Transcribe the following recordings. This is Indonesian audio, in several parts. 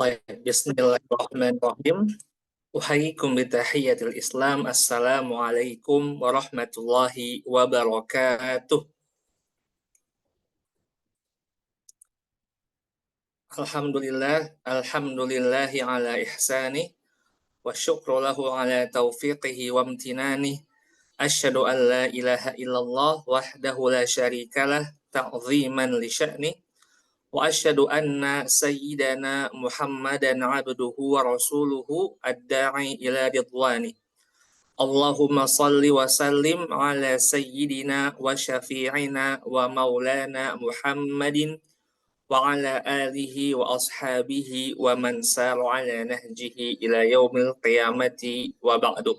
Baik, Bismillahirrahmanirrahim. Uhayyikum bitahiyatil Islam. Assalamualaikum warahmatullahi wabarakatuh. Alhamdulillahi ala ihsanih wa syukru lahu ala taufiqihi wa amtinanih. Asyhadu an la ilaha illallah wahdahu la syarikalah ta'ziman li sya'nih. Wa asyhadu anna sayyidana Muhammadan abduhu wa rasuluhu ad-da'i ila ridwani. Allahumma salli wa sallim ala sayyidina wa syafi'ina wa maulana Muhammadin wa ala alihi wa ashabihi wa man sara ala nahjihi ila yaumil qiyamati wa ba'du.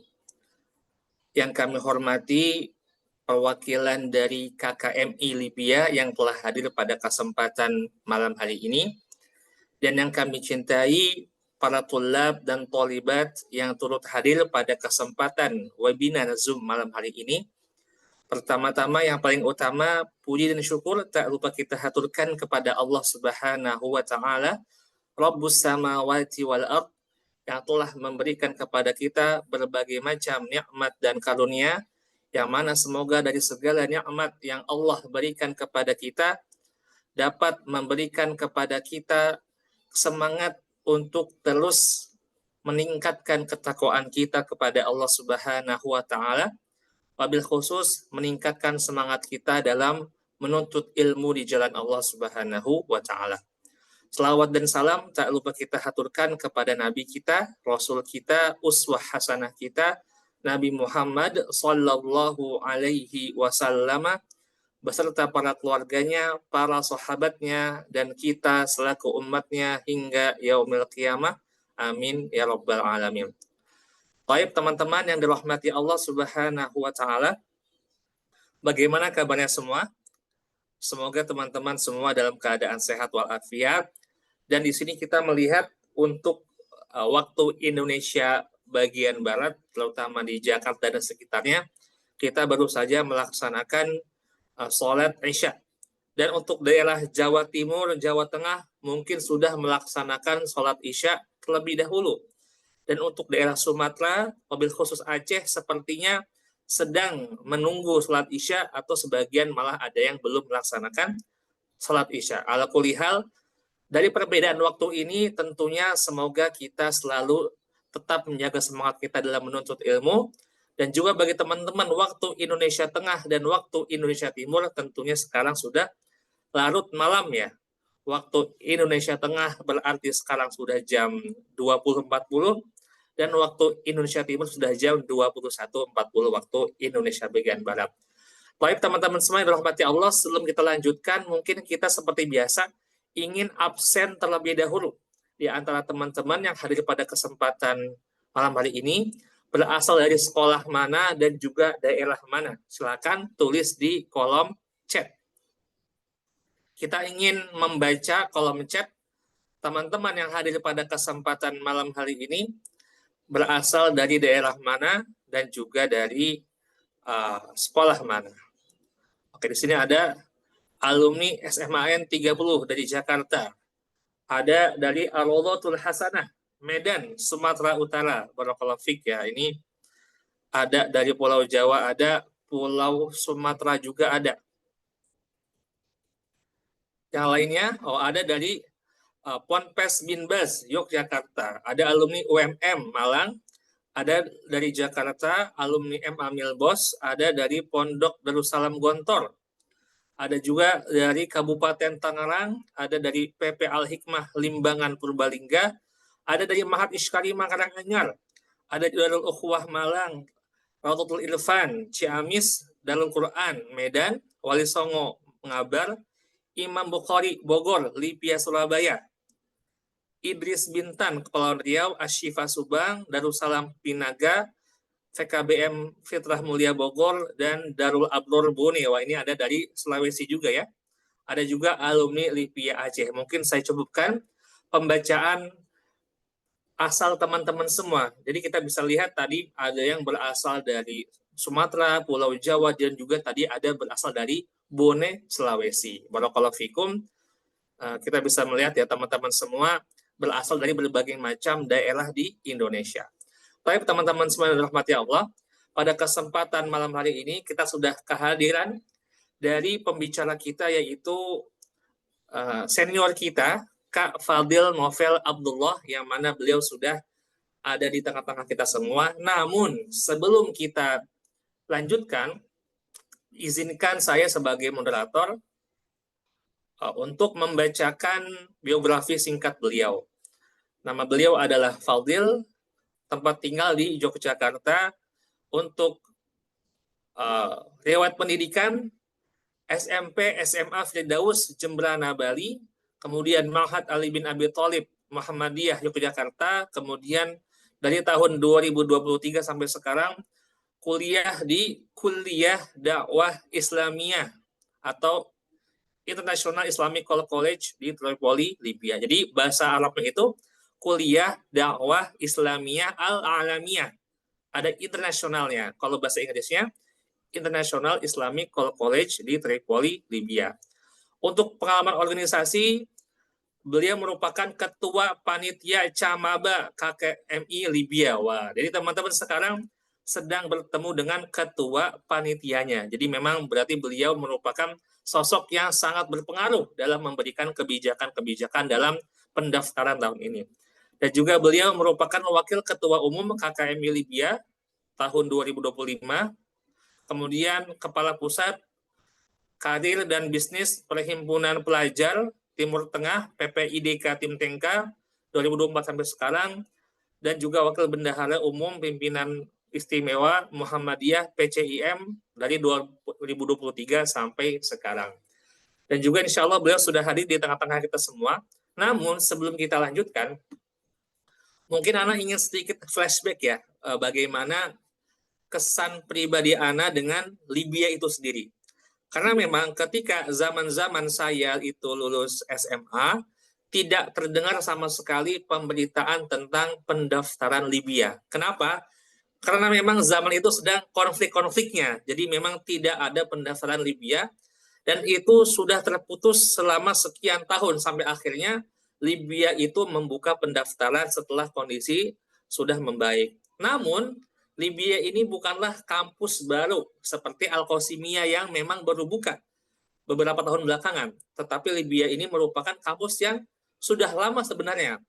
Yang kami hormati perwakilan dari KKMI Libya yang telah hadir pada kesempatan malam hari ini, dan yang kami cintai para tulab dan tolibat yang turut hadir pada kesempatan webinar Zoom malam hari ini. Pertama-tama yang paling utama, puji dan syukur tak lupa kita haturkan kepada Allah Subhanahu wa Ta'ala, Rabbus samawati wal ard, yang telah memberikan kepada kita berbagai macam nikmat dan karunia, yang mana semoga dari segala nikmat yang Allah berikan kepada kita dapat memberikan kepada kita semangat untuk terus meningkatkan ketakwaan kita kepada Allah Subhanahu wa Ta'ala, wabil khusus meningkatkan semangat kita dalam menuntut ilmu di jalan Allah Subhanahu wa Ta'ala. Selawat dan salam tak lupa kita haturkan kepada Nabi kita, Rasul kita, uswah hasanah kita, Nabi Muhammad sallallahu alaihi wasallam, beserta para keluarganya, para sahabatnya, dan kita selaku umatnya hingga yaumil qiyamah. Amin ya rabbal alamin. Baik teman-teman yang dirahmati Allah Subhanahu wa Ta'ala, bagaimana kabarnya semua? Semoga teman-teman semua dalam keadaan sehat walafiat. Dan di sini kita melihat untuk waktu Indonesia bagian barat, terutama di Jakarta dan sekitarnya, kita baru saja melaksanakan sholat Isya. Dan untuk daerah Jawa Timur, Jawa Tengah mungkin sudah melaksanakan sholat Isya terlebih dahulu. Dan untuk daerah Sumatera, wabil khusus Aceh, sepertinya sedang menunggu sholat Isya, atau sebagian malah ada yang belum melaksanakan sholat Isya. Ala kulli hal, dari perbedaan waktu ini tentunya semoga kita selalu tetap menjaga semangat kita dalam menuntut ilmu. Dan juga bagi teman-teman, waktu Indonesia Tengah dan waktu Indonesia Timur tentunya sekarang sudah larut malam ya. Waktu Indonesia Tengah berarti sekarang sudah jam 20.40, dan waktu Indonesia Timur sudah jam 21.40 waktu Indonesia bagian Barat. Baik teman-teman semua yang dirahmati Allah, sebelum kita lanjutkan, mungkin kita seperti biasa ingin absen terlebih dahulu di antara teman-teman yang hadir pada kesempatan malam hari ini, berasal dari sekolah mana dan juga daerah mana. Silakan tulis di kolom chat. Kita ingin membaca kolom chat teman-teman yang hadir pada kesempatan malam hari ini, berasal dari daerah mana dan juga dari sekolah mana. Oke, di sini ada alumni SMAN 30 dari Jakarta. Ada dari Ar-Rawdatul Hasanah, Medan, Sumatera Utara. Barakallahu fiik ya. Ini ada dari Pulau Jawa, ada Pulau Sumatera juga ada. Yang lainnya, ada dari Ponpes Binbas, Yogyakarta. Ada alumni UMM Malang, ada dari Jakarta, alumni MA Milbos, ada dari Pondok Darussalam Gontor. Ada juga dari Kabupaten Tangerang, ada dari PP Al-Hikmah Limbangan Purbalingga, ada dari Mahat Iskarima Karanganyar, ada dari Darul Ukhwah Malang, Rawdatul Irfan Ciamis, Darul Quran Medan, Wali Songo Ngabar, Imam Bukhari Bogor, Lipia Surabaya, Idris Bintan Kepulauan Riau, Asyifa Subang, Darussalam Pinaga, VKBM Fitrah Mulia Bogor, dan Darul Abror Bone. Wah, ini ada dari Sulawesi juga ya. Ada juga alumni Lipia Aceh. Mungkin saya cukupkan pembacaan asal teman-teman semua. Jadi kita bisa lihat tadi ada yang berasal dari Sumatera, Pulau Jawa, dan juga tadi ada berasal dari Bone, Sulawesi. Barakallahu fikum. Kita bisa melihat ya teman-teman semua, berasal dari berbagai macam daerah di Indonesia. Baik teman-teman semua yang dirahmati Allah, pada kesempatan malam hari ini kita sudah kehadiran dari pembicara kita, yaitu senior kita, Kak Fadil Novel Abdullah, yang mana beliau sudah ada di tengah-tengah kita semua. Namun sebelum kita lanjutkan, izinkan saya sebagai moderator untuk membacakan biografi singkat beliau. Nama beliau adalah Fadil, tempat tinggal di Yogyakarta. Untuk riwayat pendidikan SMP, SMA Firdaus Jembrana Bali, kemudian Ma'had Ali bin Abi Thalib Muhammadiyah Yogyakarta, kemudian dari tahun 2023 sampai sekarang kuliah di Kuliah Dakwah Islamiyah atau International Islamic College di Tripoli, Libya. Jadi bahasa Arabnya itu Kuliah Dakwah Islamiyah Al-Alamiyah. Ada internasionalnya. Kalau bahasa Inggrisnya International Islamic College di Tripoli, Libya. Untuk pengalaman organisasi, beliau merupakan ketua panitia Camaba KKMI Libya. Wah, jadi teman-teman sekarang sedang bertemu dengan ketua panitianya. Jadi memang berarti beliau merupakan sosok yang sangat berpengaruh dalam memberikan kebijakan-kebijakan dalam pendaftaran tahun ini. Dan juga beliau merupakan wakil ketua umum KKMI Libya tahun 2025, kemudian Kepala Pusat Karir dan Bisnis Perhimpunan Pelajar Timur Tengah PPIDK Timtengka 2024 sampai sekarang, dan juga Wakil Bendahara Umum Pimpinan Istimewa Muhammadiyah PCIM dari 2023 sampai sekarang. Dan juga insya Allah beliau sudah hadir di tengah-tengah kita semua. Namun sebelum kita lanjutkan, mungkin Ana ingin sedikit flashback ya, bagaimana kesan pribadi Ana dengan Libya itu sendiri. Karena memang ketika zaman-zaman saya itu lulus SMA, tidak terdengar sama sekali pemberitaan tentang pendaftaran Libya. Kenapa? Karena memang zaman itu sedang konflik-konfliknya. Jadi memang tidak ada pendaftaran Libya, dan itu sudah terputus selama sekian tahun sampai akhirnya Libya itu membuka pendaftaran setelah kondisi sudah membaik. Namun Libya ini bukanlah kampus baru seperti Al-Qasimiyah yang memang baru buka beberapa tahun belakangan, tetapi Libya ini merupakan kampus yang sudah lama sebenarnya.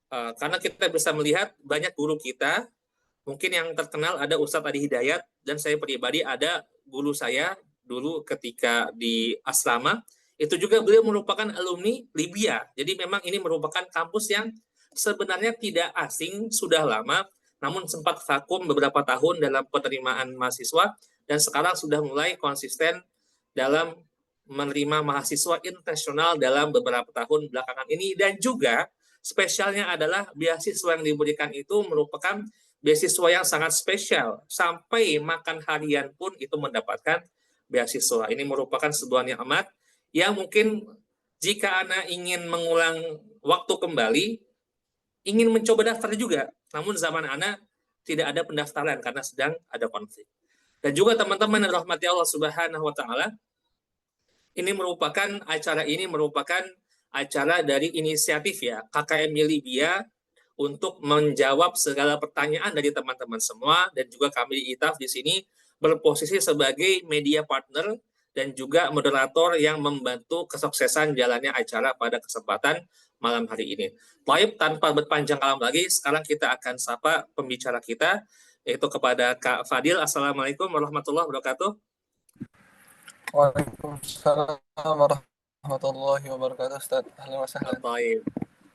Karena kita bisa melihat banyak guru kita, mungkin yang terkenal ada Ustadz Adi Hidayat, dan saya pribadi ada guru saya dulu ketika di asrama, itu juga beliau merupakan alumni Libya. Jadi memang ini merupakan kampus yang sebenarnya tidak asing, sudah lama, namun sempat vakum beberapa tahun dalam penerimaan mahasiswa, dan sekarang sudah mulai konsisten dalam menerima mahasiswa internasional dalam beberapa tahun belakangan ini. Dan juga spesialnya adalah beasiswa yang diberikan itu merupakan beasiswa yang sangat spesial, sampai makan harian pun itu mendapatkan beasiswa. Ini merupakan sebuah nikmat yang mungkin jika Ana ingin mengulang waktu kembali, ingin mencoba daftar juga, namun zaman Ana tidak ada pendaftaran karena sedang ada konflik. Dan juga teman-teman yang rahmati Allah Subhanahu wa taala, ini merupakan acara dari inisiatif ya KKMI Libya untuk menjawab segala pertanyaan dari teman-teman semua, dan juga kami di ITAF di sini berposisi sebagai media partner dan juga moderator yang membantu kesuksesan jalannya acara pada kesempatan malam hari ini. Baik, tanpa berpanjang kalam lagi, sekarang kita akan sapa pembicara kita, yaitu kepada Kak Fadil. Assalamualaikum warahmatullahi wabarakatuh. Waalaikumsalam warahmatullahi wabarakatuh, Ustaz. Ahlan wa sahlan. Baik,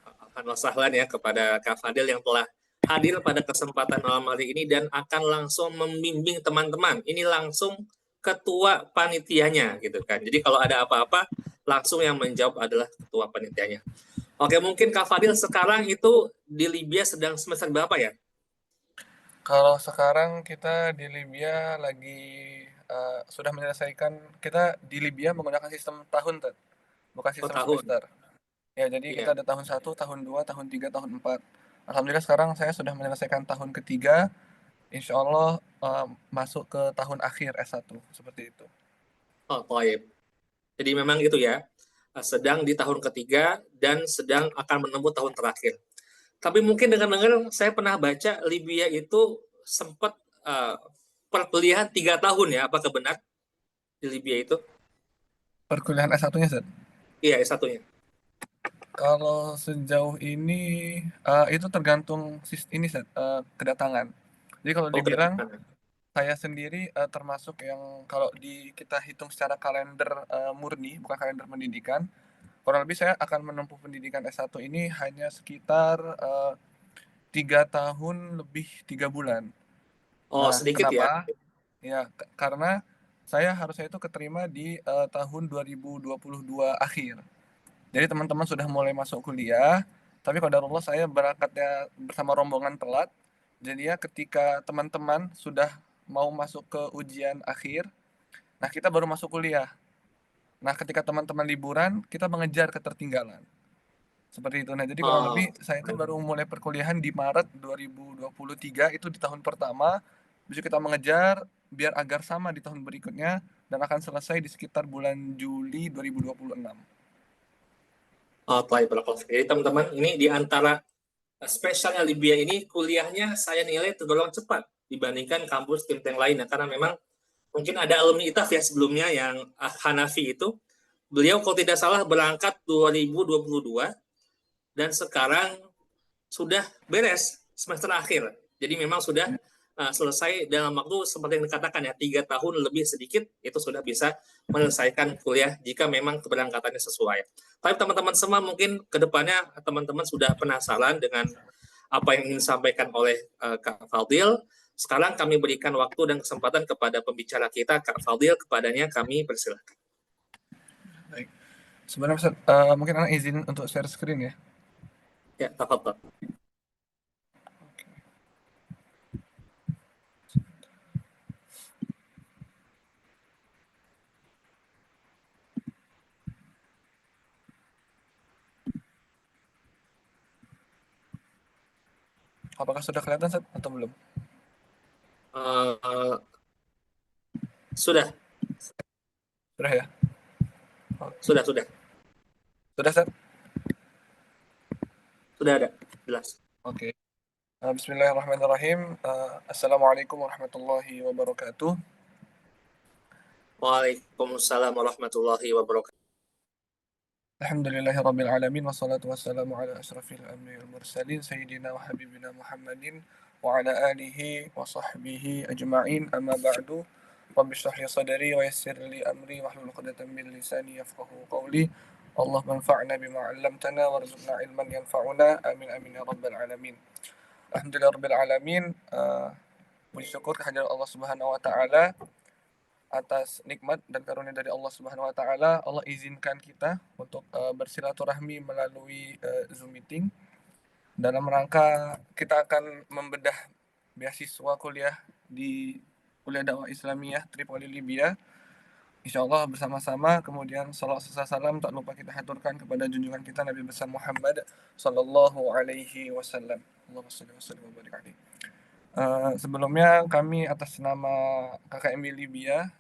ahlan wa sahlan ya kepada Kak Fadil yang telah hadir pada kesempatan malam hari ini dan akan langsung membimbing teman-teman. Ini langsung ketua panitianya gitu kan. Jadi kalau ada apa-apa langsung yang menjawab adalah ketua panitianya. Oke, mungkin Kak Fadil sekarang itu di Libya sedang semester berapa ya? Kalau sekarang kita di Libya lagi sudah menyelesaikan, kita di Libya menggunakan sistem tahun, Tad. Bukan sistem Tahun. semester. Ya, jadi Iya. kita ada tahun 1, tahun 2, tahun 3, tahun 4. Alhamdulillah sekarang saya sudah menyelesaikan tahun ketiga. Insya Allah masuk ke tahun akhir S1, seperti itu. Oh, baik. Jadi memang itu ya. sedang di tahun ketiga dan sedang akan menempuh tahun terakhir. Tapi mungkin dengar-dengar saya pernah baca Libya itu sempat perkuliahan 3 tahun ya, apakah benar di Libya itu? Perkuliahan S1-nya, Seth? Iya, S1-nya. Kalau sejauh ini itu tergantung ini, Seth, kedatangan. Jadi kalau Oh, dibilang kedatangan. saya sendiri termasuk yang kalau kita hitung secara kalender murni, bukan kalender pendidikan, kurang lebih saya akan menempuh pendidikan S1 ini hanya sekitar 3 tahun lebih 3 bulan. Oh, Nah, sedikit ya. kenapa? Ya, karena saya harusnya itu keterima di tahun 2022 akhir. Jadi teman-teman sudah mulai masuk kuliah, tapi qadarullah saya berangkatnya bersama rombongan telat. Jadi ya ketika teman-teman sudah mau masuk ke ujian akhir, nah kita baru masuk kuliah. Nah, ketika teman-teman liburan, kita mengejar ketertinggalan. Seperti itu. Nah, jadi kurang Oh, lebih saya itu baru mulai perkuliahan di Maret 2023, itu di tahun pertama. Besok kita mengejar biar agar sama di tahun berikutnya dan akan selesai di sekitar bulan Juli 2026. oh, baik, barakallahu. Jadi teman-teman, ini di antara spesialnya Libya ini kuliahnya saya nilai tergolong cepat dibandingkan kampus tim yang lainnya karena memang mungkin ada alumni ITAF ya sebelumnya yang Hanafi itu beliau kalau tidak salah berangkat 2022 dan sekarang sudah beres semester akhir. Jadi memang sudah selesai dalam waktu seperti yang dikatakan ya 3 tahun lebih sedikit itu sudah bisa menyelesaikan kuliah jika memang keberangkatannya sesuai. Tapi teman-teman semua mungkin kedepannya teman-teman sudah penasaran dengan apa yang ingin disampaikan oleh Kak Fadil. Sekarang kami berikan waktu dan kesempatan kepada pembicara kita, Kak Fadil, kepadanya kami persilakan. Baik. Sebenarnya Ustaz, mungkin anak izin untuk share screen ya. Ya, tafadhol. Apakah sudah kelihatan Ustaz atau belum? Uh, sudah, Sudah ya? sudah, sudah, Sudah Ustaz? sudah ada, jelas. Oke. Bismillahirrahmanirrahim. Assalamualaikum warahmatullahi wabarakatuh. Waalaikumsalam warahmatullahi wabarakatuh. Alhamdulillahirabbil alamin wassalatu wassalamu ala asyrafil anbiya'il mursalin sayyidina wa habibina Muhammadin wa ala alihi wa sahbihi ajma'in. Amma ba'du. Rabbi shrah li sadri wa yassir li amri wahlul 'uqdatam min lisani yafqahu qawli. Allahumma anfa'na bima 'allamtana warzuqna ilman yanfa'una. Amin amin ya rabbal alamin. Alhamdulillahirabbil alamin. Puji syukur kehadirat Allah Subhanahu wa taala atas nikmat dan karunia dari Allah Subhanahu wa taala. Allah izinkan kita untuk bersilaturahmi melalui Zoom meeting dalam rangka kita akan membedah beasiswa kuliah di Kuliah Dakwah Islamiyah Tripoli Libya. Insyaallah bersama-sama, kemudian salawat serta salam tak lupa kita haturkan kepada junjungan kita Nabi besar Muhammad sallallahu alaihi wasallam. Allahumma shalli wa sallim wa barik alaihi. Sebelumnya kami atas nama KKMI Libya,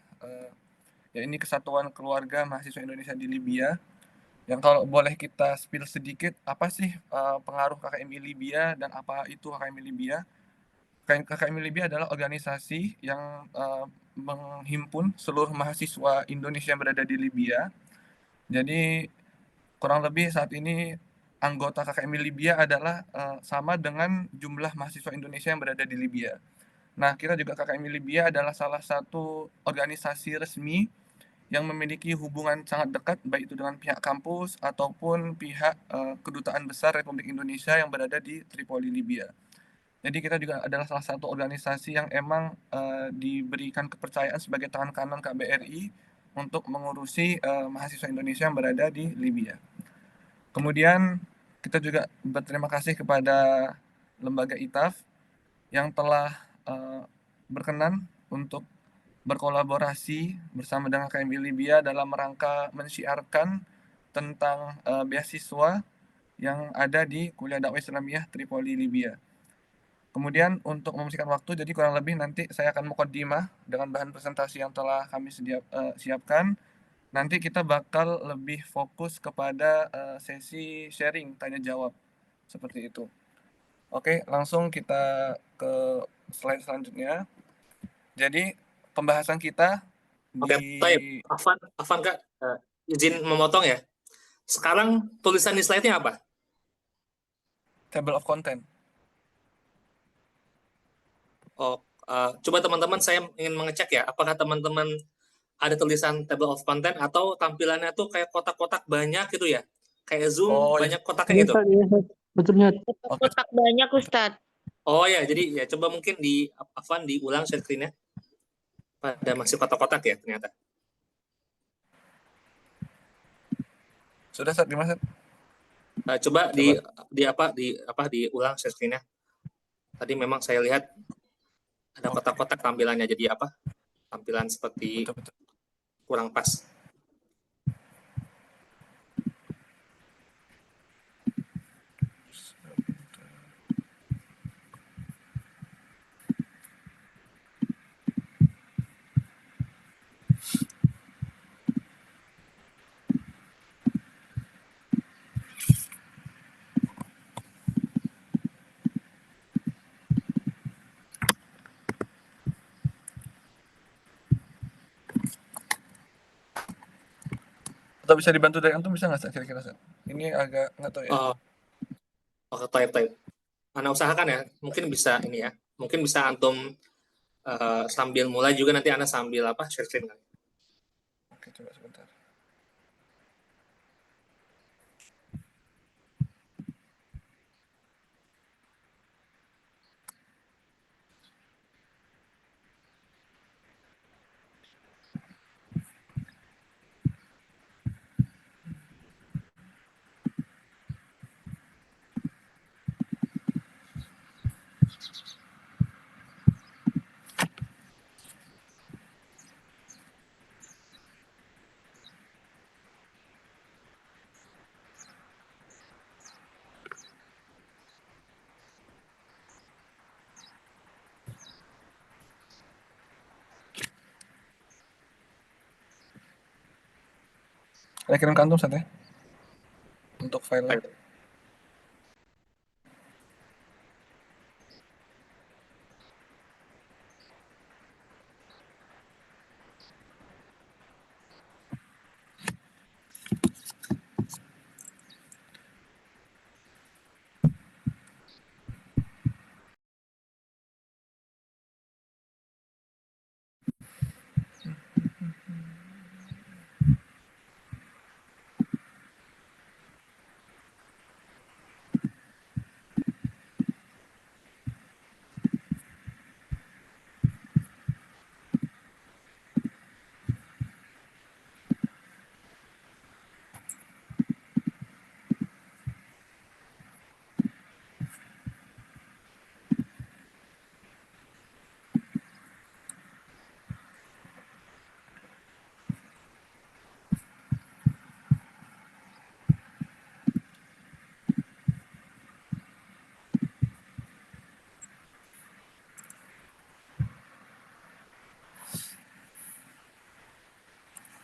ya ini Kesatuan Keluarga Mahasiswa Indonesia di Libya, yang kalau boleh kita spill sedikit apa sih pengaruh KKMI Libya dan apa itu KKMI Libya. KKMI Libya adalah organisasi yang menghimpun seluruh mahasiswa Indonesia yang berada di Libya. Jadi kurang lebih saat ini anggota KKMI Libya adalah sama dengan jumlah mahasiswa Indonesia yang berada di Libya. Nah, kita juga KKMI Libya adalah salah satu organisasi resmi yang memiliki hubungan sangat dekat baik itu dengan pihak kampus ataupun pihak Kedutaan Besar Republik Indonesia yang berada di Tripoli, Libya. Jadi kita juga adalah salah satu organisasi yang emang diberikan kepercayaan sebagai tangan kanan KBRI untuk mengurusi mahasiswa Indonesia yang berada di Libya. Kemudian kita juga berterima kasih kepada lembaga ITAF yang telah berkenan untuk berkolaborasi bersama dengan KMI Libya dalam rangka mensiarkan tentang beasiswa yang ada di Kuliah Dakwah Islamiyah Tripoli, Libya. Kemudian untuk membersihkan waktu, jadi kurang lebih nanti saya akan muqaddimah dengan bahan presentasi yang telah kami siapkan. nanti kita bakal lebih fokus kepada sesi sharing tanya jawab seperti itu. Oke, langsung kita ke slide selanjutnya. Jadi pembahasan kita Oke, baik. di Afan Kak, izin memotong ya. Sekarang tulisan di slide-nya apa? table of content. Oh, coba teman-teman saya ingin mengecek ya, apakah teman-teman ada tulisan table of content atau tampilannya tuh kayak kotak-kotak banyak gitu ya? Kayak Zoom Oh ya, banyak kotaknya Iya, gitu. Ustaz, iya, Ustaz. Betulnya. oke. Kotak banyak Ustadz. Oh ya, jadi ya coba mungkin di Afan diulang share screen-nya. Pada masih kotak-kotak ya ternyata. Sudah Sat, gimana Sat? Coba diulang share screen-nya. Tadi memang saya lihat ada Oke. kotak-kotak tampilannya, jadi apa? Tampilan seperti Betul betul. kurang pas. Atau bisa dibantu dari antum, bisa nggak Sat, kira-kira Sat? Ini agak nggak tahu ya. Type. Anda usahakan ya, mungkin bisa ini ya. Mungkin bisa antum sambil mulai juga, nanti Anda sambil share screen kan. Oke, coba sebentar. Saya kirim ke antum Sat ya, untuk file-nya. Type.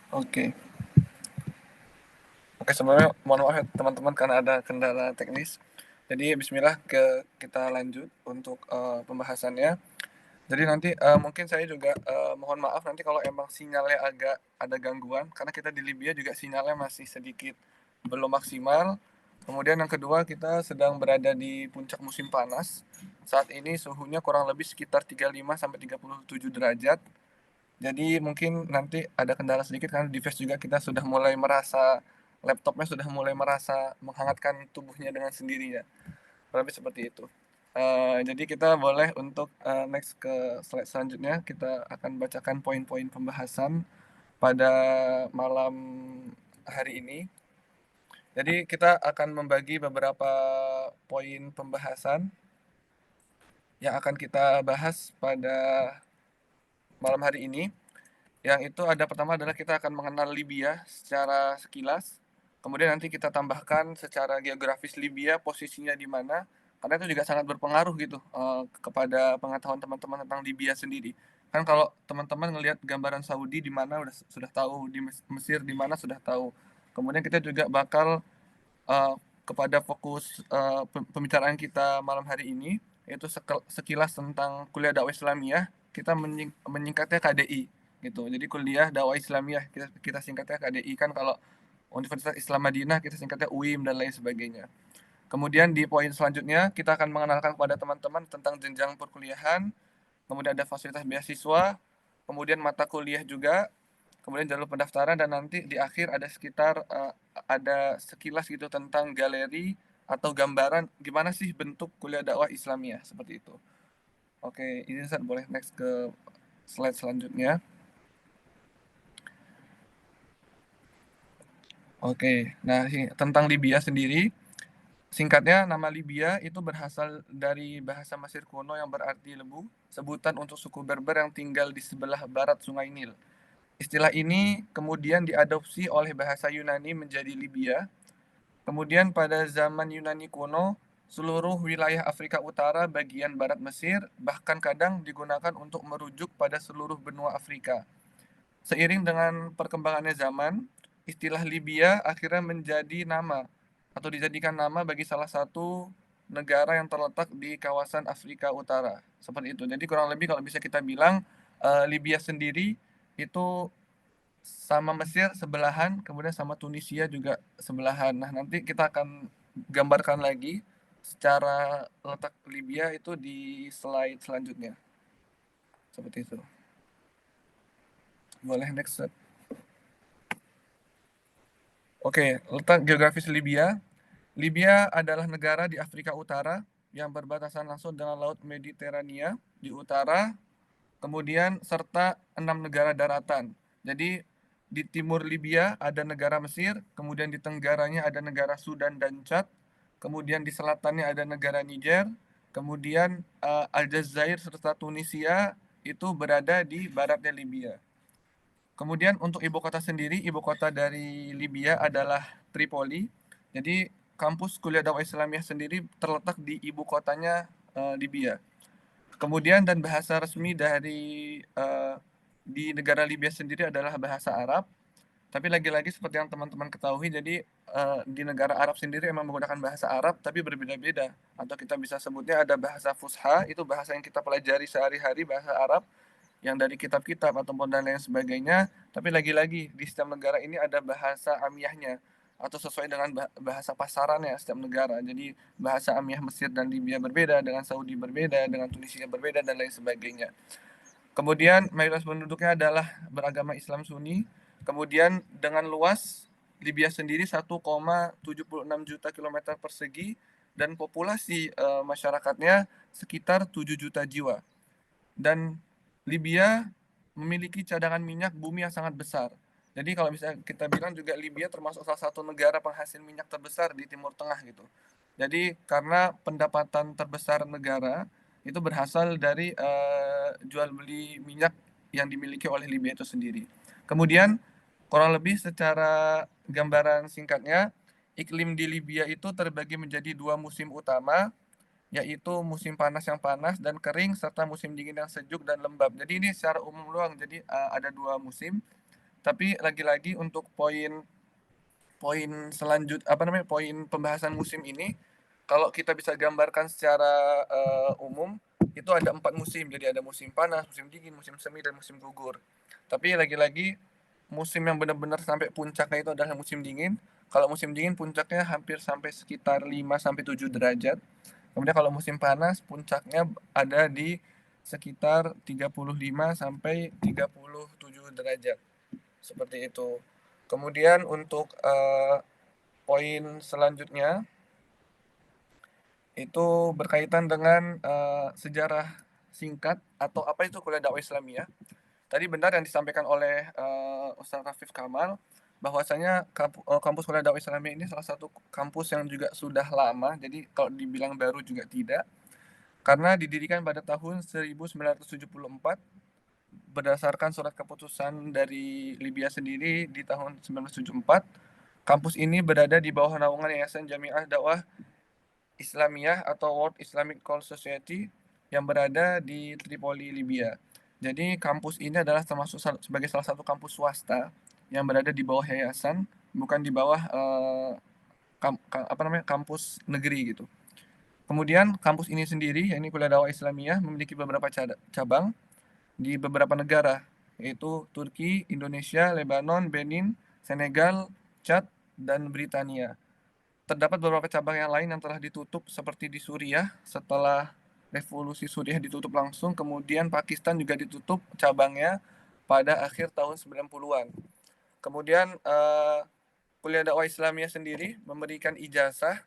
Oke. Oke, sebelumnya mohon maaf ya teman-teman karena ada kendala teknis. Jadi bismillah, kita lanjut untuk pembahasannya. Jadi nanti mungkin saya juga mohon maaf nanti kalau emang sinyalnya agak ada gangguan, karena kita di Libya juga sinyalnya masih sedikit belum maksimal. Kemudian yang kedua, kita sedang berada di puncak musim panas. Saat ini suhunya kurang lebih sekitar 35 sampai 37 derajat. Jadi mungkin nanti ada kendala sedikit karena device juga kita sudah mulai merasa, laptopnya sudah mulai merasa menghangatkan tubuhnya dengan sendirinya. Kurang lebih seperti itu. Jadi kita boleh untuk next ke slide selanjutnya. Kita akan bacakan poin-poin pembahasan pada malam hari ini. Jadi kita akan membagi beberapa poin pembahasan yang akan kita bahas pada malam hari ini. Yang itu ada pertama adalah kita akan mengenal Libya secara sekilas. Kemudian nanti kita tambahkan secara geografis Libya posisinya di mana, karena itu juga sangat berpengaruh gitu kepada pengetahuan teman-teman tentang Libya sendiri. Kan kalau teman-teman ngelihat gambaran Saudi di mana sudah tahu, di Mesir di mana sudah tahu. Kemudian kita juga bakal kepada fokus pembicaraan kita malam hari ini, yaitu sekilas tentang kuliah dakwah Islamiyah, kita menyingkatnya KDI gitu. Jadi kuliah dakwah Islamiyah kita singkatnya KDI, kan kalau Universitas Islam Madinah kita singkatnya UIM dan lain sebagainya. Kemudian di poin selanjutnya kita akan mengenalkan kepada teman-teman tentang jenjang perkuliahan, kemudian ada fasilitas beasiswa, kemudian mata kuliah juga, kemudian jalur pendaftaran, dan nanti di akhir ada sekitar ada sekilas gitu tentang galeri atau gambaran gimana sih bentuk kuliah dakwah Islamiyah seperti itu. Oke, ini Ustaz boleh next ke slide selanjutnya. Oke, nah tentang Libya sendiri, singkatnya nama Libya itu berasal dari bahasa Mesir kuno yang berarti lebu, sebutan untuk suku Berber yang tinggal di sebelah barat Sungai Nil. Istilah ini kemudian diadopsi oleh bahasa Yunani menjadi Libya. Kemudian pada zaman Yunani kuno, seluruh wilayah Afrika Utara bagian barat Mesir bahkan kadang digunakan untuk merujuk pada seluruh benua Afrika. Seiring dengan perkembangannya zaman, istilah Libya akhirnya menjadi nama atau dijadikan nama bagi salah satu negara yang terletak di kawasan Afrika Utara. Seperti itu. Jadi kurang lebih kalau bisa kita bilang Libya sendiri itu sama Mesir sebelahan, kemudian sama Tunisia juga sebelahan. Nah, nanti kita akan gambarkan lagi secara letak Libya itu di slide selanjutnya. Seperti itu. Boleh next slide. Oke, letak geografis Libya. Libya adalah negara di Afrika Utara yang berbatasan langsung dengan Laut Mediterania di utara, kemudian serta 6 negara daratan. Jadi di timur Libya ada negara Mesir, kemudian di tenggaranya ada negara Sudan dan Chad, kemudian di selatannya ada negara Niger, kemudian Aljazair serta Tunisia itu berada di baratnya Libya. Kemudian untuk ibu kota sendiri, ibu kota dari Libya adalah Tripoli. Jadi kampus kuliah dakwah Islamiyah sendiri terletak di ibu kotanya Libya. Kemudian dan bahasa resmi dari di negara Libya sendiri adalah bahasa Arab. Tapi lagi-lagi seperti yang teman-teman ketahui, jadi di negara Arab sendiri memang menggunakan bahasa Arab, tapi berbeda-beda. Atau kita bisa sebutnya ada bahasa Fusha, itu bahasa yang kita pelajari sehari-hari, bahasa Arab yang dari kitab-kitab ataupun dan lain sebagainya. Tapi lagi-lagi di setiap negara ini ada bahasa amiyahnya atau sesuai dengan bahasa pasarannya setiap negara. Jadi bahasa amiyah Mesir dan Libya berbeda, dengan Saudi berbeda, dengan Tunisia berbeda, dan lain sebagainya. Kemudian mayoritas penduduknya adalah beragama Islam Sunni. Kemudian dengan luas Libya sendiri 1,76 juta kilometer persegi dan populasi masyarakatnya sekitar 7 juta jiwa. Dan Libya memiliki cadangan minyak bumi yang sangat besar. Jadi kalau bisa kita bilang juga Libya termasuk salah satu negara penghasil minyak terbesar di Timur Tengah gitu. Jadi karena pendapatan terbesar negara itu berasal dari jual beli minyak yang dimiliki oleh Libya itu sendiri. Kemudian kurang lebih secara gambaran singkatnya, iklim di Libya itu terbagi menjadi 2 musim utama, yaitu musim panas yang panas dan kering serta musim dingin yang sejuk dan lembab. Jadi ini secara umum doang. Jadi ada 2 musim. Tapi lagi-lagi untuk poin poin pembahasan musim ini, kalau kita bisa gambarkan secara umum itu ada 4 musim. Jadi ada musim panas, musim dingin, musim semi, dan musim gugur. Tapi lagi-lagi musim yang benar-benar sampai puncaknya itu adalah musim dingin. Kalau musim dingin puncaknya hampir sampai sekitar 5 sampai 7 derajat. Kemudian kalau musim panas puncaknya ada di sekitar 35 sampai 37 derajat. Seperti itu. Kemudian untuk poin selanjutnya itu berkaitan dengan sejarah singkat atau apa itu kuliah dakwah Islamiyah. Tadi benar yang disampaikan oleh Ustaz Rafif Kamal, bahwasanya kampus kuliah dakwah Islamiyah ini salah satu kampus yang juga sudah lama, jadi kalau dibilang baru juga tidak, karena didirikan pada tahun 1974 berdasarkan surat keputusan dari Libya sendiri di tahun 1974. Kampus ini berada di bawah naungan Yayasan Jamiah Dakwah Islamiyah atau World Islamic Call Society yang berada di Tripoli, Libya. Jadi kampus ini adalah termasuk sebagai salah satu kampus swasta yang berada di bawah yayasan, bukan di bawah kampus negeri gitu. Kemudian kampus ini sendiri, yakni Kuliah Dakwah Islamiyah, memiliki beberapa cabang di beberapa negara, yaitu Turki, Indonesia, Lebanon, Benin, Senegal, Chad, dan Britania. Terdapat beberapa cabang yang lain yang telah ditutup seperti di Suriah setelah revolusi Suriah ditutup langsung, kemudian Pakistan juga ditutup cabangnya pada akhir tahun 90-an. Kemudian Kuliah Dakwah Islamiyah sendiri memberikan ijazah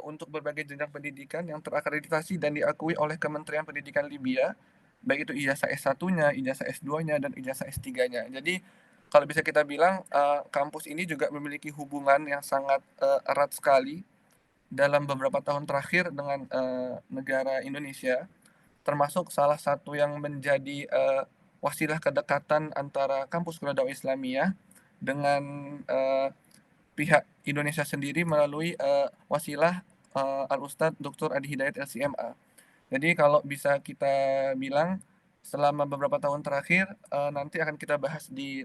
untuk berbagai jenjang pendidikan yang terakreditasi dan diakui oleh Kementerian Pendidikan Libya, baik itu ijazah S1-nya, ijazah S2-nya, dan ijazah S3-nya. Jadi kalau bisa kita bilang kampus ini juga memiliki hubungan yang sangat erat sekali dalam beberapa tahun terakhir dengan negara Indonesia, termasuk salah satu yang menjadi wasilah kedekatan antara kampus Kuliah Dakwah Islamiyah dengan pihak Indonesia sendiri melalui wasilah Al-Ustadz Dr. Adi Hidayat LCMA. Jadi kalau bisa kita bilang selama beberapa tahun terakhir nanti akan kita bahas di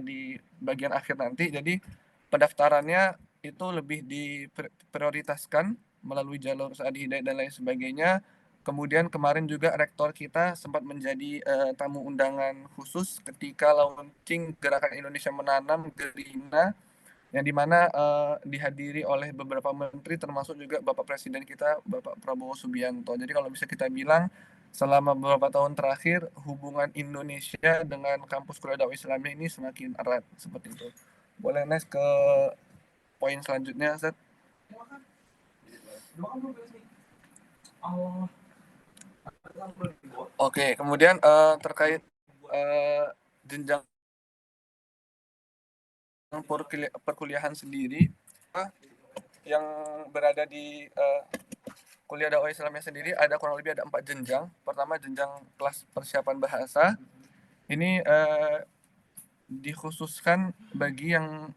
di bagian akhir nanti. Jadi pendaftarannya itu lebih diprioritaskan melalui jalur Adi Hidayat dan lain sebagainya. Kemudian kemarin juga rektor kita sempat menjadi tamu undangan khusus ketika launching Gerakan Indonesia Menanam Gerina, yang dimana dihadiri oleh beberapa menteri termasuk juga Bapak Presiden kita Bapak Prabowo Subianto. Jadi kalau bisa kita bilang selama beberapa tahun terakhir hubungan Indonesia dengan kampus Kuliah Dakwah Islamiyah ini semakin erat seperti itu. Boleh next ke poin selanjutnya, Ustaz? Oke, kemudian terkait jenjang perkuliahan sendiri yang berada di Kuliah Dakwah Islamiyah sendiri ada kurang lebih ada 4 jenjang. Pertama jenjang kelas persiapan bahasa. Ini dikhususkan bagi yang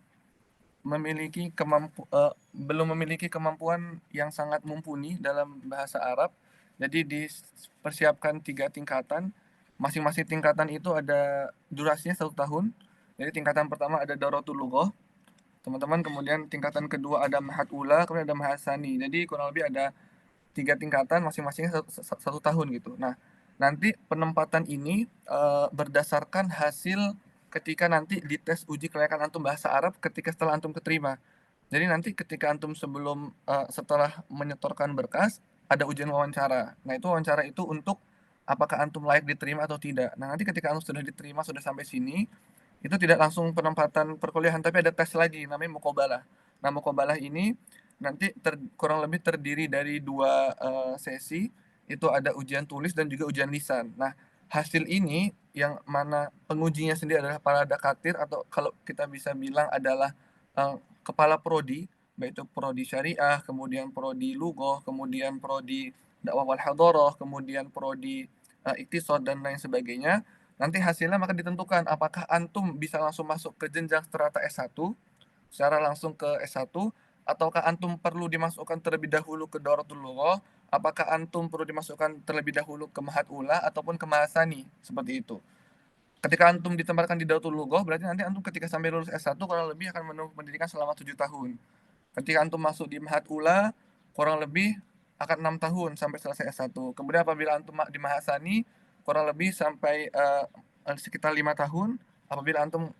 belum memiliki kemampuan yang sangat mumpuni dalam bahasa Arab. Jadi dipersiapkan 3 tingkatan. Masing-masing tingkatan itu ada durasinya 1 tahun. Jadi tingkatan pertama ada Dauratul Lughah, teman-teman. Kemudian tingkatan kedua ada Mahat Ula, kemudian ada Mahasani. Jadi kurang lebih ada 3 tingkatan, masing-masingnya 1 tahun gitu. Nah, nanti penempatan ini berdasarkan hasil ketika nanti dites uji kelayakan antum bahasa Arab ketika setelah antum keterima. Jadi nanti ketika antum setelah menyetorkan berkas, ada ujian wawancara. Nah, itu wawancara itu untuk apakah antum layak diterima atau tidak. Nah, nanti ketika antum sudah diterima, sudah sampai sini, itu tidak langsung penempatan perkuliahan, tapi ada tes lagi, namanya muqabalah. Nah, muqabalah ini nanti kurang lebih terdiri dari 2 sesi, itu ada ujian tulis dan juga ujian lisan. Nah, hasil ini yang mana pengujinya sendiri adalah para dakatir atau kalau kita bisa bilang adalah kepala prodi, baik itu prodi syariah, kemudian prodi lughah, kemudian prodi dakwah wal hadharah, kemudian prodi iktisad dan lain sebagainya. Nanti hasilnya maka ditentukan apakah antum bisa langsung masuk ke jenjang strata S1 secara langsung ke S1, ataukah antum perlu dimasukkan terlebih dahulu ke Dauratul Lughah, apakah antum perlu dimasukkan terlebih dahulu ke Mahat Ula ataupun ke Mahasani, seperti itu. Ketika antum ditempatkan di Dauratul Lughah, berarti nanti antum ketika sampai lulus S1 kurang lebih akan menempuh pendidikan selama 7 tahun. Ketika antum masuk di Mahat Ula, kurang lebih akan 6 tahun sampai selesai S1. Kemudian apabila antum di Mahasani, kurang lebih sampai sekitar 5 tahun. Apabila antum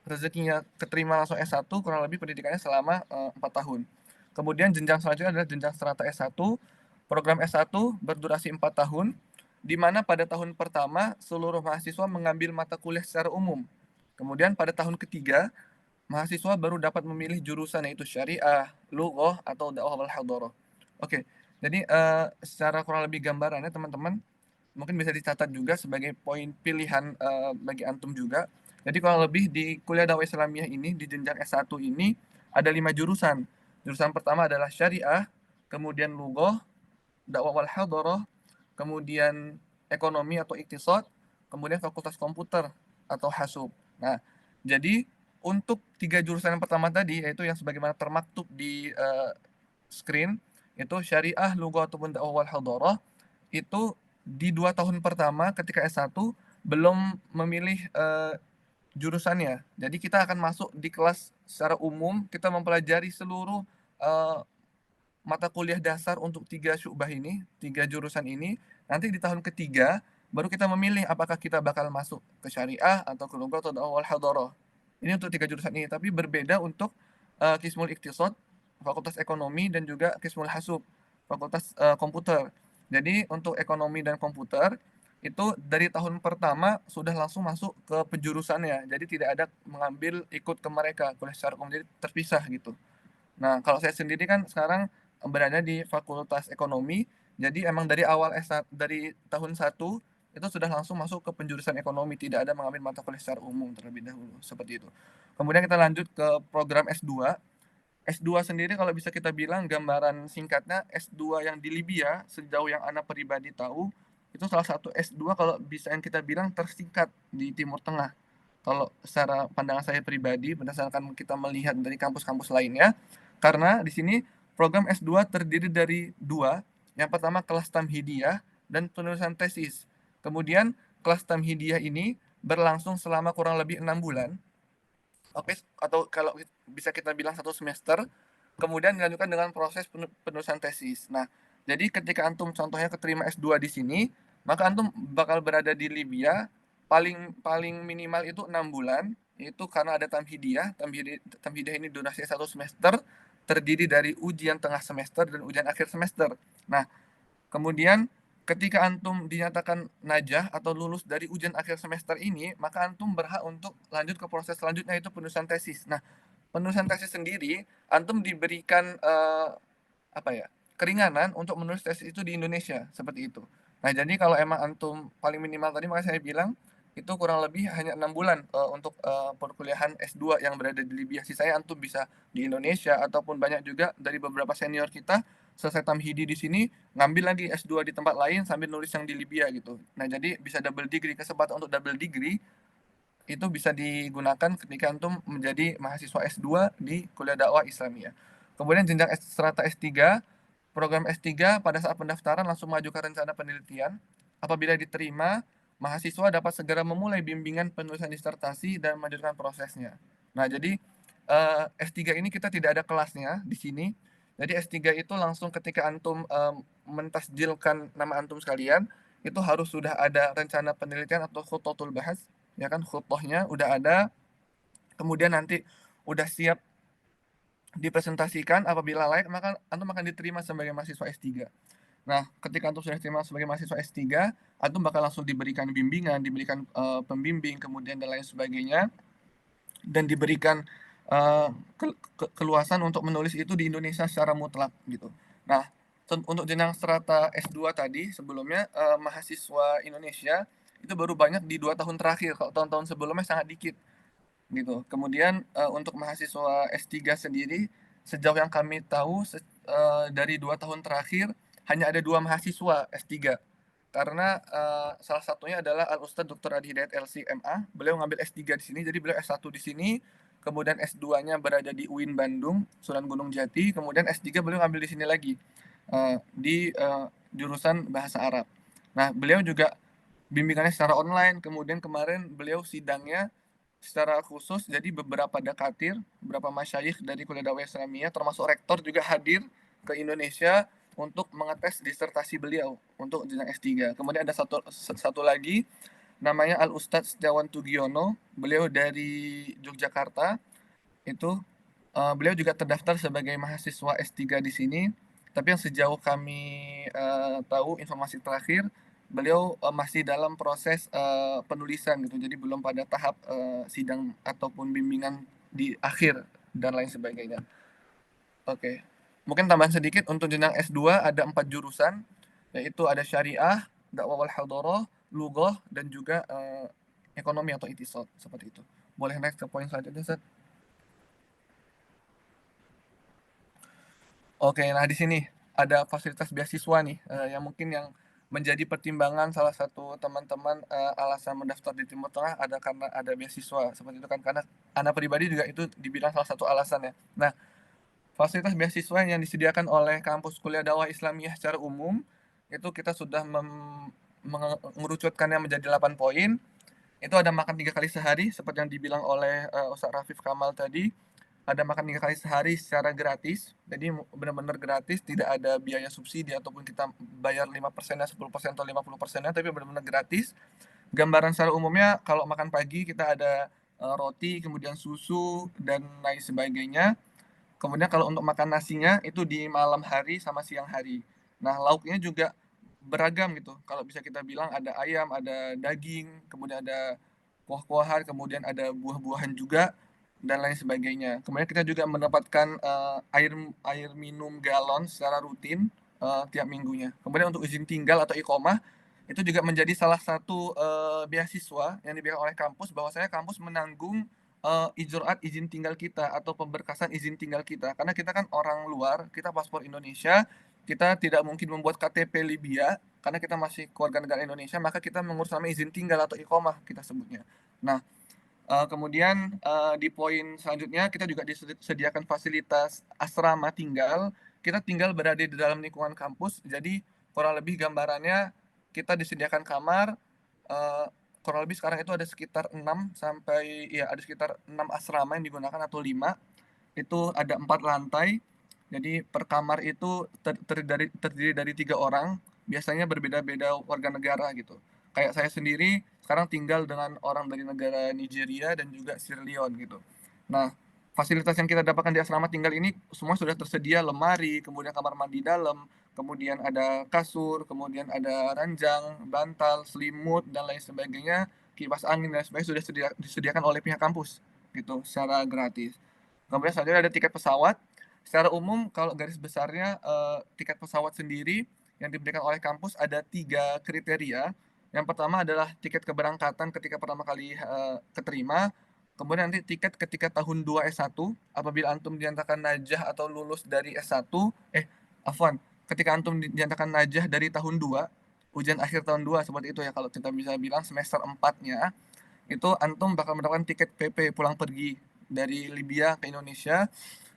rezekinya keterima langsung S1, kurang lebih pendidikannya selama 4 tahun. Kemudian jenjang selanjutnya adalah jenjang strata S1. Program S1 berdurasi 4 tahun, di mana pada tahun pertama seluruh mahasiswa mengambil mata kuliah secara umum. Kemudian pada tahun ketiga, mahasiswa baru dapat memilih jurusan yaitu syariah, lughah, atau dakwah wal hadharah. Oke, jadi secara kurang lebih gambarannya teman-teman, mungkin bisa dicatat juga sebagai poin pilihan bagi antum juga. Jadi kurang lebih di Kuliah Dakwah Islamiyah ini, di jenjang S1 ini, ada 5 jurusan. Jurusan pertama adalah syariah, kemudian lughah, dakwah wal hadharah, kemudian ekonomi atau iktisad, kemudian fakultas komputer atau hasub. Nah, jadi untuk 3 jurusan yang pertama tadi, yaitu yang sebagaimana termaktub di screen, itu syariah, lughah ataupun dakwah wal hadharah, itu di 2 tahun pertama ketika S1 belum memilih jurusannya. Jadi kita akan masuk di kelas secara umum, kita mempelajari seluruh mata kuliah dasar untuk 3 syu'bah ini, 3 jurusan ini. Nanti di tahun ketiga baru kita memilih apakah kita bakal masuk ke syariah atau ke lughat atau dakwah hadharah. Ini untuk 3 jurusan ini, tapi berbeda untuk Qismul Iqtisad, Fakultas Ekonomi, dan juga Qismul Hasub, Fakultas Komputer. Jadi untuk ekonomi dan komputer itu dari tahun pertama sudah langsung masuk ke penjurusannya. Jadi tidak ada mengambil ikut ke mereka kuliah secara umum, jadi terpisah gitu. Nah, kalau saya sendiri kan sekarang berada di Fakultas Ekonomi, jadi emang dari awal dari tahun 1 itu sudah langsung masuk ke penjurusan ekonomi, tidak ada mengambil mata kuliah secara umum terlebih dahulu, seperti itu. Kemudian kita lanjut ke program S2. S2 sendiri kalau bisa kita bilang gambaran singkatnya, S2 yang di Libya sejauh yang Ana pribadi tahu, itu salah satu S2 kalau bisa yang kita bilang tersingkat di Timur Tengah. Kalau secara pandangan saya pribadi, berdasarkan kita melihat dari kampus-kampus lainnya, karena di sini program S2 terdiri dari 2. Yang pertama kelas tamhidiyah dan penulisan tesis. Kemudian kelas tamhidiyah ini berlangsung selama kurang lebih 6 bulan. Oke, atau kalau bisa kita bilang 1 semester, kemudian dilanjutkan dengan proses penulisan tesis. Nah, jadi ketika antum contohnya keterima S2 di sini, maka antum bakal berada di Libya paling paling minimal itu 6 bulan, itu karena ada tamhidiyah. Tamhidiyah ini durasinya 1 semester, terdiri dari ujian tengah semester dan ujian akhir semester. Nah, kemudian ketika antum dinyatakan najah atau lulus dari ujian akhir semester ini, maka antum berhak untuk lanjut ke proses selanjutnya, yaitu penulisan tesis. Nah, penulisan tesis sendiri, antum diberikan apa ya, keringanan untuk menulis tesis itu di Indonesia, seperti itu. Nah, jadi kalau emang antum paling minimal tadi makanya saya bilang itu kurang lebih hanya 6 bulan untuk perkuliahan S2 yang berada di Libya. Sisanya antum bisa di Indonesia, ataupun banyak juga dari beberapa senior kita selesai tamhidi di sini ngambil lagi S2 di tempat lain sambil nulis yang di Libya gitu. Nah, jadi bisa double degree. Kesempatan untuk double degree itu bisa digunakan ketika antum menjadi mahasiswa S2 di Kuliah Dakwah Islamiyah. Kemudian jenjang strata S3, program S3 pada saat pendaftaran langsung mengajukan rencana penelitian. Apabila diterima, mahasiswa dapat segera memulai bimbingan penulisan disertasi dan melanjutkan prosesnya. Nah, jadi S3 ini kita tidak ada kelasnya di sini. Jadi S3 itu langsung ketika antum mentasjilkan nama antum sekalian, itu harus sudah ada rencana penelitian atau khutbatul bahas, ya kan, khutbahnya udah ada, kemudian nanti udah siap dipresentasikan. Apabila layak, maka antum akan diterima sebagai mahasiswa S3. Nah, ketika antum sudah diterima sebagai mahasiswa S3, antum bakal langsung diberikan bimbingan, diberikan pembimbing, kemudian dan lain sebagainya, dan diberikan keluasan untuk menulis itu di Indonesia secara mutlak gitu. Nah, untuk jenjang strata S2 tadi sebelumnya mahasiswa Indonesia itu baru banyak di 2 tahun terakhir. Kalau tahun-tahun sebelumnya sangat dikit gitu. Kemudian untuk mahasiswa S3 sendiri, sejauh yang kami tahu dari 2 tahun terakhir hanya ada 2 mahasiswa S3. Karena salah satunya adalah Al Ustadz Dr. Adi Hidayat LC MA. Beliau ngambil S3 di sini, jadi beliau S1 di sini, kemudian S2-nya berada di UIN Bandung, Sunan Gunung Jati, kemudian S3 beliau ngambil di sini lagi di jurusan Bahasa Arab. Nah, beliau juga bimbingannya secara online, kemudian kemarin beliau sidangnya secara khusus, jadi beberapa dakatir, beberapa masyayikh dari Kuliah Dakwah Islamiyah, termasuk rektor juga hadir ke Indonesia untuk mengetes disertasi beliau untuk jenjang S3. Kemudian ada satu lagi namanya Al Ustadz Setiawan Tugiono, beliau dari Yogyakarta. Itu beliau juga terdaftar sebagai mahasiswa S3 di sini, tapi yang sejauh kami tahu informasi terakhir, beliau masih dalam proses penulisan gitu, jadi belum pada tahap sidang ataupun bimbingan di akhir dan lain sebagainya. Oke. Mungkin tambahan sedikit, untuk jenjang S2 ada 4 jurusan, yaitu ada syariah, dakwah wal hadharah, lughah, dan juga ekonomi atau iqtisad, seperti itu. Boleh next ke poin selanjutnya, Ustaz? Oke, nah di sini ada fasilitas beasiswa nih, yang mungkin yang menjadi pertimbangan salah satu teman-teman alasan mendaftar di Timur Tengah ada karena ada beasiswa, seperti itu kan, karena Ana pribadi juga itu dibilang salah satu alasan ya. Nah, fasilitas beasiswa yang disediakan oleh kampus Kuliah Dakwah Islamiyah secara umum, itu kita sudah mengerucutkannya menjadi 8 poin, itu ada makan 3 kali sehari seperti yang dibilang oleh Ustaz Rafif Kamal tadi, ada makan 3 kali sehari secara gratis, jadi benar-benar gratis, tidak ada biaya subsidi ataupun kita bayar 5%-nya, 10% atau 50%-nya, tapi benar-benar gratis. Gambaran secara umumnya kalau makan pagi kita ada roti, kemudian susu, dan lain sebagainya. Kemudian kalau untuk makan nasinya itu di malam hari sama siang hari. Nah, lauknya juga beragam gitu. Kalau bisa kita bilang ada ayam, ada daging, kemudian ada kuah-kuahan, kemudian ada buah-buahan juga dan lain sebagainya. Kemudian kita juga mendapatkan air air minum galon secara rutin tiap minggunya. Kemudian untuk izin tinggal atau iqomah itu juga menjadi salah satu beasiswa yang diberikan oleh kampus, bahwasanya kampus menanggung ijroat izin tinggal kita atau pemberkasan izin tinggal kita. Karena kita kan orang luar, kita paspor Indonesia, kita tidak mungkin membuat KTP Libya karena kita masih keluarga negara Indonesia, maka kita mengurus namanya izin tinggal atau iqomah kita sebutnya. Nah, kemudian di poin selanjutnya kita juga disediakan fasilitas asrama tinggal. Kita tinggal berada di dalam lingkungan kampus, jadi kurang lebih gambarannya kita disediakan kamar, uh, kurang lebih sekarang itu ada sekitar 6 asrama yang digunakan atau 5. Itu ada 4 lantai. Jadi per kamar itu terdiri dari 3 orang, biasanya berbeda-beda warga negara gitu. Kayak saya sendiri sekarang tinggal dengan orang dari negara Nigeria dan juga Sierra Leone gitu. Nah, fasilitas yang kita dapatkan di asrama tinggal ini semua sudah tersedia, lemari, kemudian kamar mandi dalam, kemudian ada kasur, kemudian ada ranjang, bantal, selimut, dan lain sebagainya, kipas angin dan sebagainya sudah disediakan oleh pihak kampus gitu secara gratis. Kemudian selanjutnya ada tiket pesawat. Secara umum kalau garis besarnya tiket pesawat sendiri yang diberikan oleh kampus ada 3 kriteria. Yang pertama adalah tiket keberangkatan ketika pertama kali keterima. Kemudian nanti tiket ketika tahun 2 S1 apabila antum dinyatakan najah atau lulus dari S1, ketika antum dinyatakan najah dari tahun 2, ujian akhir tahun 2 seperti itu ya kalau kita bisa bilang semester 4-nya, itu antum bakal mendapatkan tiket PP pulang pergi dari Libya ke Indonesia,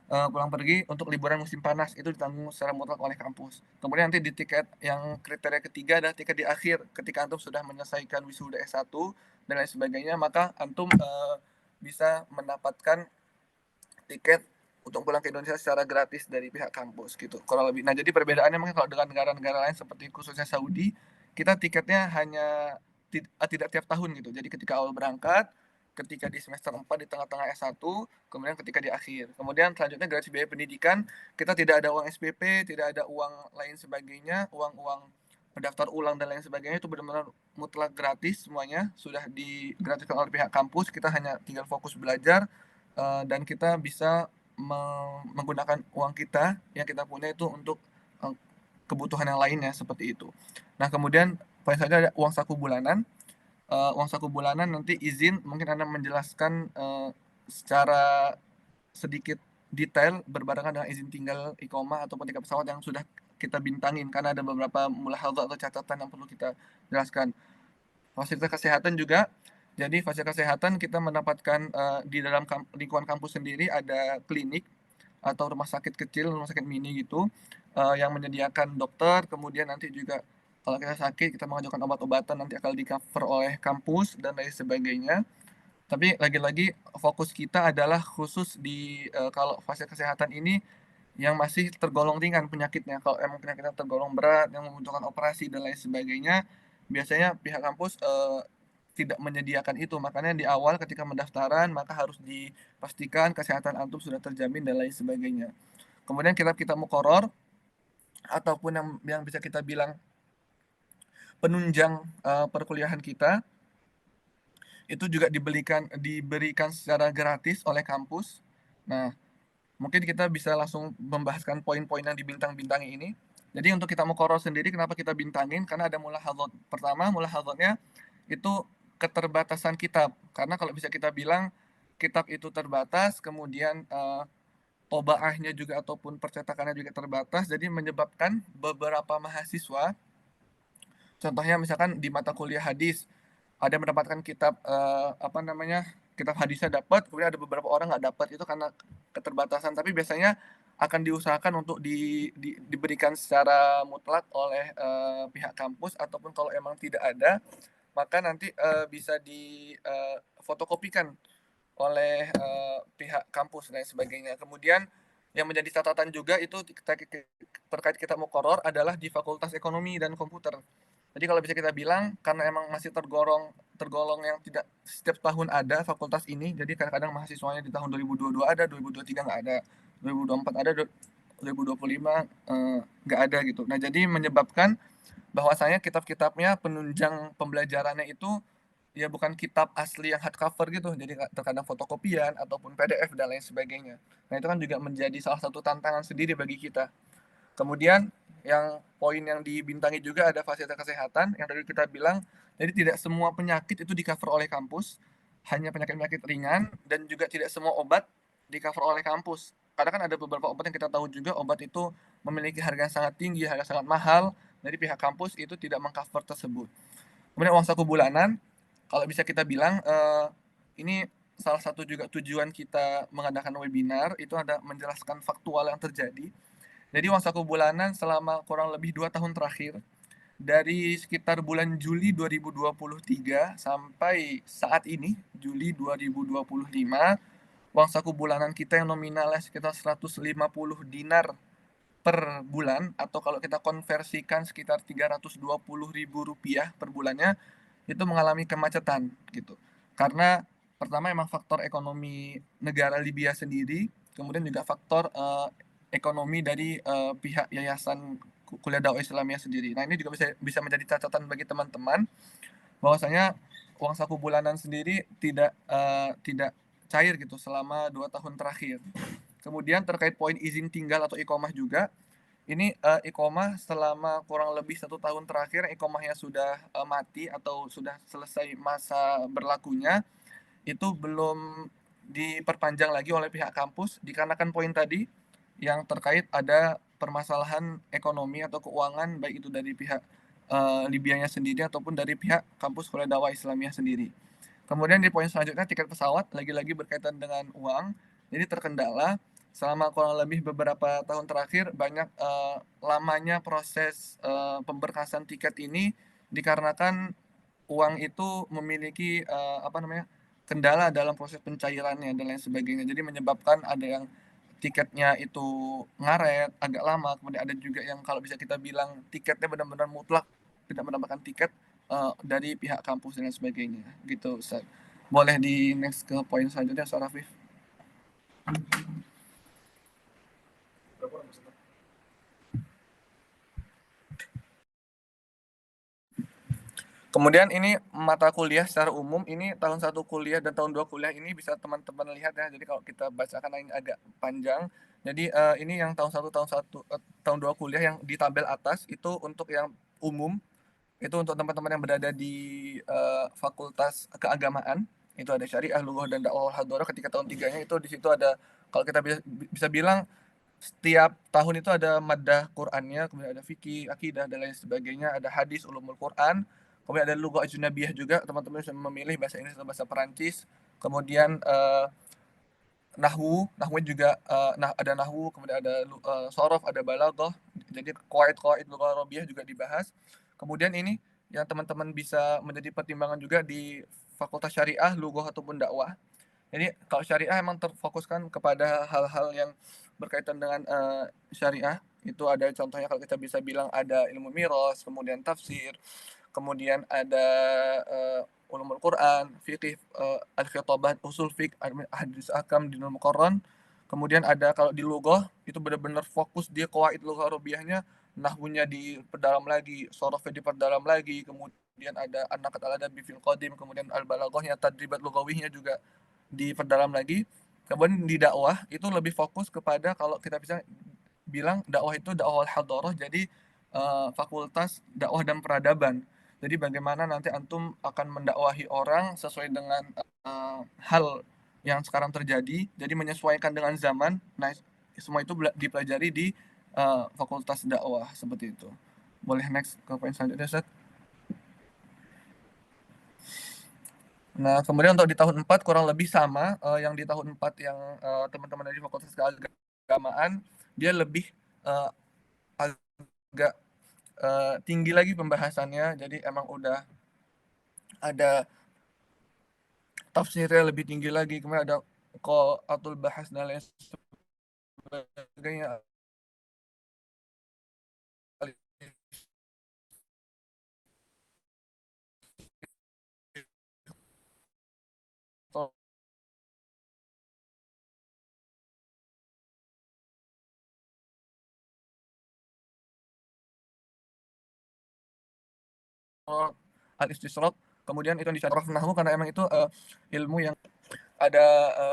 pulang pergi untuk liburan musim panas, itu ditanggung secara mutlak oleh kampus. Kemudian nanti di tiket yang kriteria ketiga adalah tiket di akhir, ketika antum sudah menyelesaikan wisuda S1 dan lain sebagainya, maka antum bisa mendapatkan tiket untuk pulang ke Indonesia secara gratis dari pihak kampus gitu, kurang lebih. Nah, jadi perbedaannya mungkin kalau dengan negara-negara lain seperti khususnya Saudi, kita tiketnya hanya tidak tiap tahun gitu. Jadi ketika awal berangkat, ketika di semester 4 di tengah-tengah S1, kemudian ketika di akhir. Kemudian selanjutnya gratis biaya pendidikan, kita tidak ada uang SPP, tidak ada uang lain sebagainya, uang-uang pendaftar ulang dan lain sebagainya, itu benar-benar mutlak gratis semuanya, sudah digratiskan oleh pihak kampus, kita hanya tinggal fokus belajar, dan kita bisa menggunakan uang kita yang kita punya itu untuk kebutuhan yang lainnya seperti itu. Nah, kemudian poin selanjutnya ada uang saku bulanan. Uang saku bulanan nanti izin mungkin Anda menjelaskan secara sedikit detail berbarengan dengan izin tinggal iqomah ataupun tiket pesawat yang sudah kita bintangin, karena ada beberapa mulahadzah atau catatan yang perlu kita jelaskan. Fasilitas kesehatan juga. Jadi fasilitas kesehatan kita mendapatkan di dalam lingkungan kampus sendiri ada klinik atau rumah sakit kecil, rumah sakit mini gitu, yang menyediakan dokter, kemudian nanti juga kalau kita sakit, kita mengajukan obat-obatan nanti akan di-cover oleh kampus dan lain sebagainya. Tapi lagi-lagi fokus kita adalah khusus di kalau fasilitas kesehatan ini yang masih tergolong ringan penyakitnya. Kalau emang penyakitnya tergolong berat, yang membutuhkan operasi dan lain sebagainya, biasanya pihak kampus tidak menyediakan itu. Makanya di awal ketika pendaftaran, maka harus dipastikan kesehatan antum sudah terjamin dan lain sebagainya. Kemudian kitab-kitab muqarrar ataupun yang bisa kita bilang penunjang perkuliahan kita, itu juga diberikan secara gratis oleh kampus. Nah, mungkin kita bisa langsung membahaskan poin-poin yang dibintang-bintangi ini. Jadi untuk kitab muqarrar sendiri kenapa kita bintangin? Karena ada mulahadzat. Pertama, mulahadzatnya itu keterbatasan kitab. Karena kalau bisa kita bilang kitab itu terbatas, kemudian tobaahnya juga ataupun percetakannya juga terbatas, jadi menyebabkan beberapa mahasiswa, contohnya misalkan di mata kuliah hadis, ada yang mendapatkan kitab kitab hadisnya dapat, kemudian ada beberapa orang nggak dapat, itu karena keterbatasan. Tapi biasanya akan diusahakan untuk diberikan secara mutlak oleh pihak kampus, ataupun kalau emang tidak ada, maka nanti bisa di fotokopikan oleh pihak kampus dan sebagainya. Kemudian yang menjadi catatan juga itu terkait kita muqarrar adalah di Fakultas Ekonomi dan Komputer. Jadi kalau bisa kita bilang karena emang masih tergolong yang tidak setiap tahun ada fakultas ini, jadi kadang-kadang mahasiswanya di tahun 2022 ada, 2023 nggak ada, 2024 ada, 2025 nggak ada gitu. Nah jadi menyebabkan bahwasanya kitab-kitabnya penunjang pembelajarannya itu ya bukan kitab asli yang hardcover gitu, jadi terkadang fotokopian ataupun PDF dan lain sebagainya. Nah itu kan juga menjadi salah satu tantangan sendiri bagi kita. Kemudian yang poin yang dibintangi juga ada fasilitas kesehatan yang tadi kita bilang, jadi tidak semua penyakit itu di cover oleh kampus, hanya penyakit-penyakit ringan, dan juga tidak semua obat di cover oleh kampus. Karena kan ada beberapa obat yang kita tahu juga obat itu memiliki harga yang sangat tinggi, harga sangat mahal, dari pihak kampus itu tidak mengcover tersebut. Kemudian uang saku bulanan, kalau bisa kita bilang ini salah satu juga tujuan kita mengadakan webinar itu ada menjelaskan faktual yang terjadi. Jadi uang saku bulanan selama kurang lebih 2 tahun terakhir, dari sekitar bulan Juli 2023 sampai saat ini, Juli 2025, uang saku bulanan kita yang nominalnya sekitar 150 dinar per bulan, atau kalau kita konversikan sekitar 320.000 rupiah per bulannya, itu mengalami kemacetan gitu. Karena pertama emang faktor ekonomi negara Libya sendiri, kemudian juga faktor ekonomi dari pihak Yayasan Kuliah Dakwah Islamiyah sendiri. Nah ini juga bisa menjadi catatan bagi teman-teman bahwasanya uang saku bulanan sendiri tidak cair gitu selama 2 tahun terakhir. Kemudian terkait poin izin tinggal atau iqomah juga, ini iqomah selama kurang lebih 1 tahun terakhir iqomahnya sudah mati atau sudah selesai masa berlakunya, itu belum diperpanjang lagi oleh pihak kampus dikarenakan poin tadi yang terkait ada permasalahan ekonomi atau keuangan baik itu dari pihak Libyanya sendiri ataupun dari pihak kampus Kuliah Dakwah Islamiyah sendiri. Kemudian di poin selanjutnya tiket pesawat lagi-lagi berkaitan dengan uang. Jadi terkendala selama kurang lebih beberapa tahun terakhir banyak lamanya proses pemberkasan tiket ini dikarenakan uang itu memiliki kendala dalam proses pencairannya dan lain sebagainya. Jadi menyebabkan ada yang tiketnya itu ngaret, agak lama, kemudian ada juga yang kalau bisa kita bilang tiketnya benar-benar mutlak tidak mendapatkan tiket dari pihak kampus dan lain sebagainya. Gitu, Ustaz. Boleh di next ke poin selanjutnya, Ustaz Rafif. Kemudian ini mata kuliah secara umum, ini tahun 1 kuliah dan tahun 2 kuliah ini bisa teman-teman lihat ya. Jadi kalau kita bacakan ini agak panjang. Jadi ini yang tahun 1, tahun 2 kuliah yang di tabel atas itu untuk yang umum. Itu untuk teman-teman yang berada di fakultas keagamaan. Itu ada syariah, lughah dan dakwah hadharah. Ketika tahun 3-nya itu di situ ada, kalau kita bisa bilang setiap tahun itu ada maddah Qur'annya, kemudian ada fikih, akidah dan lain sebagainya, ada hadis, ulumul Qur'an. Kemudian ada lughah ajnabiyah juga, teman-teman bisa memilih bahasa Inggris atau bahasa Perancis. Kemudian nahwu juga ada nahwu, kemudian ada shorof, ada balaghah. Jadi qawaid lughah arabiyah juga dibahas. Kemudian ini yang teman-teman bisa menjadi pertimbangan juga di Fakultas Syariah, lughah ataupun dakwah. Jadi kalau syariah emang terfokuskan kepada hal-hal yang berkaitan dengan syariah. Itu ada contohnya kalau kita bisa bilang ada ilmu miras, kemudian tafsir, kemudian ada ulumul Quran, fikih, al-khitabat, usul fiqh, hadis ahkam, dinul muqarran. Kemudian ada kalau di lughah itu benar-benar fokus dia qawaid lughah arabiyahnya, nahwunya diperdalam lagi, sharafnya diperdalam lagi, kemudian ada an-naqd al-adabi fil qadim, kemudian al-balaghahnya, tadribat lughawiynya juga diperdalam lagi. Kemudian di dakwah itu lebih fokus kepada kalau kita bisa bilang dakwah itu dakwah al-hadarah, jadi fakultas dakwah dan peradaban. Jadi bagaimana nanti antum akan mendakwahi orang sesuai dengan hal yang sekarang terjadi, jadi menyesuaikan dengan zaman. Nah, semua itu dipelajari di fakultas dakwah seperti itu. Boleh next ke poin selanjutnya, Ustaz? Nah, kemudian untuk di tahun 4 kurang lebih sama, yang di tahun 4 yang teman-teman dari Fakultas Keagamaan, dia lebih agak tinggi lagi pembahasannya, jadi emang udah ada tafsirnya lebih tinggi lagi, kemudian ada Qaatul Bahas dan lain sebagainya. Al-Istishraq, kemudian itu disyarah nahwu karena emang itu ilmu yang ada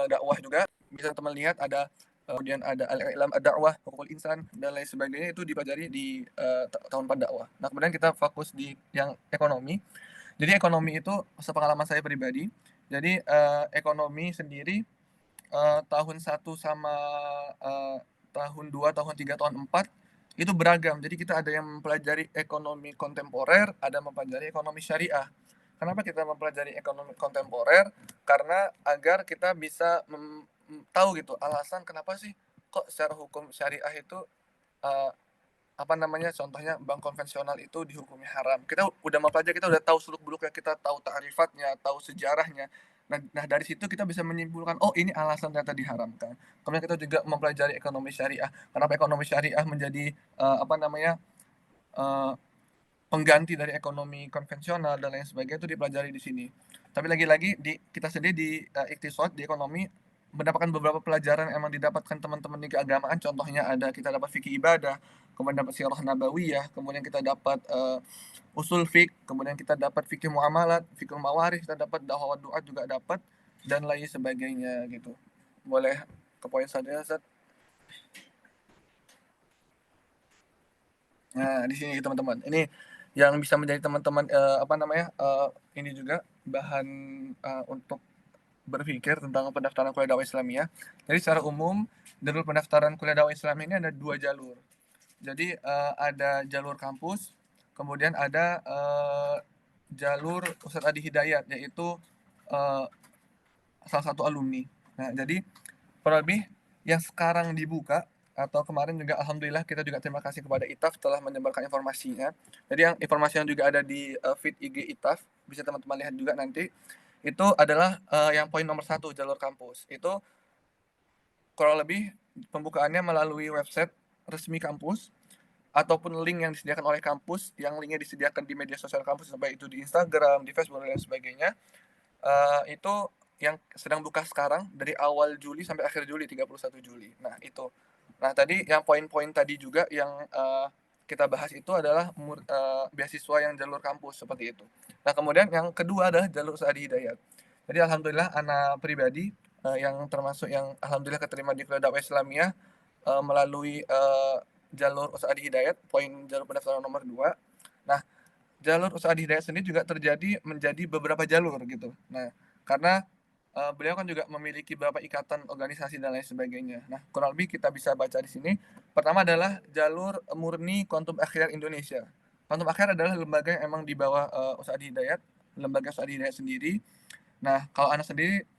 dakwah juga, bisa teman lihat ada kemudian ada al-i'lam ad-da'wah, hukukul insan dan lain sebagainya, itu dipelajari di tahun 4 dakwah. Nah, kemudian kita fokus di yang ekonomi. Jadi ekonomi itu sepengalaman saya pribadi. Jadi ekonomi sendiri tahun 1 sama tahun 2, tahun 3, tahun 4 itu beragam. Jadi kita ada yang mempelajari ekonomi kontemporer, ada mempelajari ekonomi syariah. Kenapa kita mempelajari ekonomi kontemporer? Karena agar kita bisa tahu gitu alasan kenapa sih kok secara hukum syariah itu uh, apa namanya, contohnya bank konvensional itu dihukumi haram. Kita udah mempelajari, kita udah tahu seluk-beluknya, kita tahu ta'rifatnya, tahu sejarahnya. Nah, dari situ kita bisa menyimpulkan, oh ini alasan ternyata diharamkan. Kemudian kita juga mempelajari ekonomi syariah. Kenapa ekonomi syariah menjadi apa namanya, uh, pengganti dari ekonomi konvensional dan lain sebagainya, itu dipelajari di sini. Tapi lagi-lagi di kita sendiri di iktisad, di ekonomi, mendapatkan beberapa pelajaran yang emang didapatkan teman-teman di keagamaan. Contohnya ada kita dapat fikih ibadah, kemudian dapat sirah nabawiyah, kemudian kita dapat usul fik, kemudian kita dapat fikih muamalat, fikih mawarif, kita dapat dakwah doa juga dapat, dan lain sebagainya gitu. Boleh ke poin selanjutnya, Ustaz? Nah, di sini teman-teman. Ini yang bisa menjadi teman-teman apa namanya? Ini juga bahan untuk berpikir tentang pendaftaran kuliah dakwah Islamiyah. Jadi secara umum, jalur pendaftaran kuliah dakwah Islam ini ada 2 jalur. Jadi ada jalur kampus, kemudian ada jalur Ustadz Adi Hidayat, yaitu uh, salah satu alumni. Nah, jadi kurang lebih yang sekarang dibuka atau kemarin juga alhamdulillah kita juga terima kasih kepada ITAF telah menyebarkan informasinya. Jadi yang informasi yang juga ada di feed IG ITAF, bisa teman-teman lihat juga nanti. Itu adalah yang poin nomor 1, jalur kampus. Itu kurang lebih pembukaannya melalui website resmi kampus ataupun link yang disediakan oleh kampus, yang linknya disediakan di media sosial kampus, baik itu di Instagram, di Facebook, dan sebagainya. Itu yang sedang buka sekarang dari awal Juli sampai akhir Juli, 31 Juli. Nah, itu. Nah, tadi yang poin-poin tadi juga yang kita bahas itu adalah beasiswa yang jalur kampus seperti itu. Nah, kemudian yang kedua adalah jalur Saadi Hidayat. Jadi alhamdulillah anak pribadi yang termasuk yang alhamdulillah keterima di kuliah dakwah Islamiyah melalui jalur Saadi Hidayat, poin jalur pendaftaran nomor 2. Nah, jalur usaha hidayah sendiri juga terjadi menjadi beberapa jalur gitu. Nah, karena beliau kan juga memiliki beberapa ikatan organisasi dan lain sebagainya. Nah, kurang lebih kita bisa baca di sini. Pertama adalah jalur murni Kontum Akhyar Indonesia. Kontum Akhyar adalah lembaga yang emang di bawah usaha hidayat, lembaga usaha hidayat sendiri. Nah, kalau anak sendiri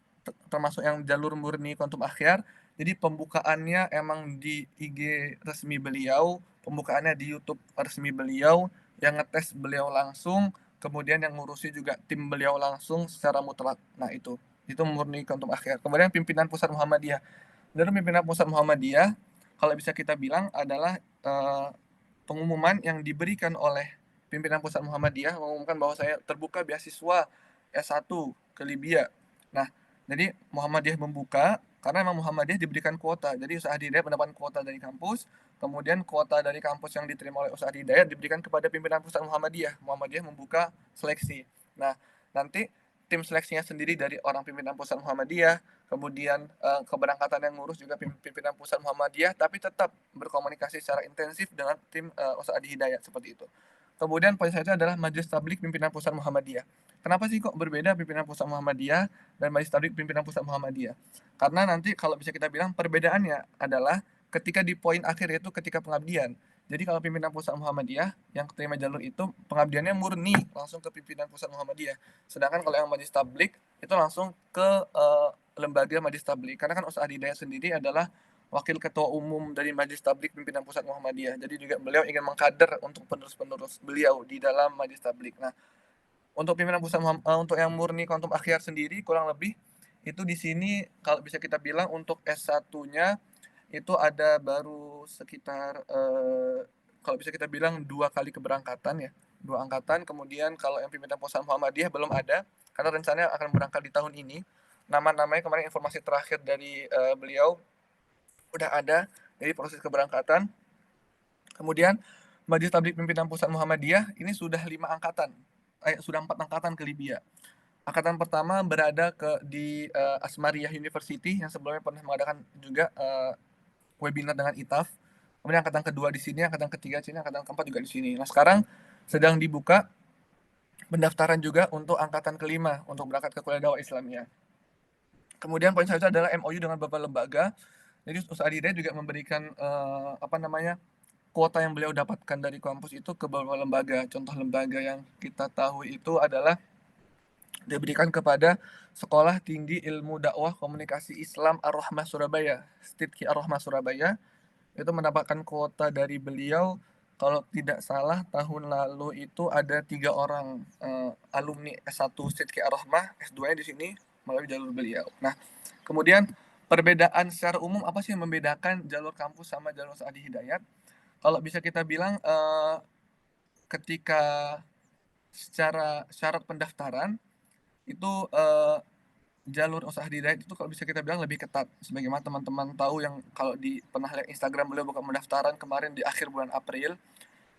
termasuk yang jalur murni Kontum Akhyar, jadi pembukaannya emang di IG resmi beliau, pembukaannya di YouTube resmi beliau, yang ngetes beliau langsung, kemudian yang ngurusi juga tim beliau langsung secara mutlak. Nah, itu murni Kontum Akhyar. Kemudian pimpinan pusat Muhammadiyah. Dari pimpinan pusat Muhammadiyah, kalau bisa kita bilang adalah pengumuman yang diberikan oleh pimpinan pusat Muhammadiyah, mengumumkan bahwa saya terbuka beasiswa S1 ke Libya. Nah, jadi Muhammadiyah membuka karena memang Muhammadiyah diberikan kuota. Jadi usaha hidayah mendapatkan kuota dari kampus, kemudian kuota dari kampus yang diterima oleh usaha hidayah diberikan kepada pimpinan pusat Muhammadiyah. Muhammadiyah membuka seleksi. Nah, nanti tim seleksinya sendiri dari orang pimpinan pusat Muhammadiyah, kemudian keberangkatan yang ngurus juga pimpinan pusat Muhammadiyah, tapi tetap berkomunikasi secara intensif dengan tim usaha hidayat seperti itu. Kemudian poin selanjutnya adalah Majelis Tablik Pimpinan Pusat Muhammadiyah. Kenapa sih kok berbeda pimpinan pusat Muhammadiyah dan Majelis Tablik Pimpinan Pusat Muhammadiyah? Karena nanti kalau bisa kita bilang perbedaannya adalah ketika di poin akhir, yaitu ketika pengabdian. Jadi kalau pimpinan pusat Muhammadiyah yang terima jalur itu pengabdiannya murni langsung ke pimpinan pusat Muhammadiyah. Sedangkan kalau yang Majelis Tablik itu langsung ke lembaga Majelis Tablik. Karena kan usaha hidayah sendiri adalah Wakil Ketua Umum dari Majelis Tabligh Pimpinan Pusat Muhammadiyah. Jadi juga beliau ingin mengkader untuk penerus-penerus beliau di dalam Majelis Tabligh. Nah, untuk pimpinan pusat untuk yang murni Kontum Akhyar sendiri kurang lebih itu di sini kalau bisa kita bilang untuk S1-nya itu ada baru sekitar kalau bisa kita bilang 2 kali keberangkatan ya, 2 angkatan. Kemudian kalau yang pimpinan pusat Muhammadiyah belum ada karena rencananya akan berangkat di tahun ini. Nama-namanya kemarin informasi terakhir dari beliau udah ada, jadi proses keberangkatan. Kemudian Majelis Tabligh Pimpinan Pusat Muhammadiyah ini sudah 5 angkatan, sudah 4 angkatan ke Libya. Angkatan pertama berada di Asmariyah University yang sebelumnya pernah mengadakan juga webinar dengan ITAF. Kemudian angkatan kedua di sini, angkatan ketiga di sini, angkatan keempat juga di sini. Nah, sekarang sedang dibuka pendaftaran juga untuk angkatan kelima untuk berangkat ke kuliah dakwah Islamiyah. Kemudian poin selanjutnya adalah MOU dengan beberapa lembaga. Jadi Ustaz Adi Hidayat juga memberikan kuota yang beliau dapatkan dari kampus itu ke beberapa lembaga. Contoh lembaga yang kita tahu itu adalah diberikan kepada Sekolah Tinggi Ilmu Dakwah Komunikasi Islam Ar-Rahmah Surabaya, STIDKI Ar-Rahmah Surabaya. Itu mendapatkan kuota dari beliau. Kalau tidak salah tahun lalu itu ada 3 orang alumni S1 STIDKI Ar-Rahmah, S2-nya di sini melalui jalur beliau. Nah, kemudian perbedaan secara umum apa sih yang membedakan jalur kampus sama jalur Adi Hidayat? Kalau bisa kita bilang ketika secara syarat pendaftaran itu jalur Ustaz Hidayat itu kalau bisa kita bilang lebih ketat. Sebagaimana teman-teman tahu yang kalau pernah lihat Instagram beliau buka pendaftaran kemarin di akhir bulan April,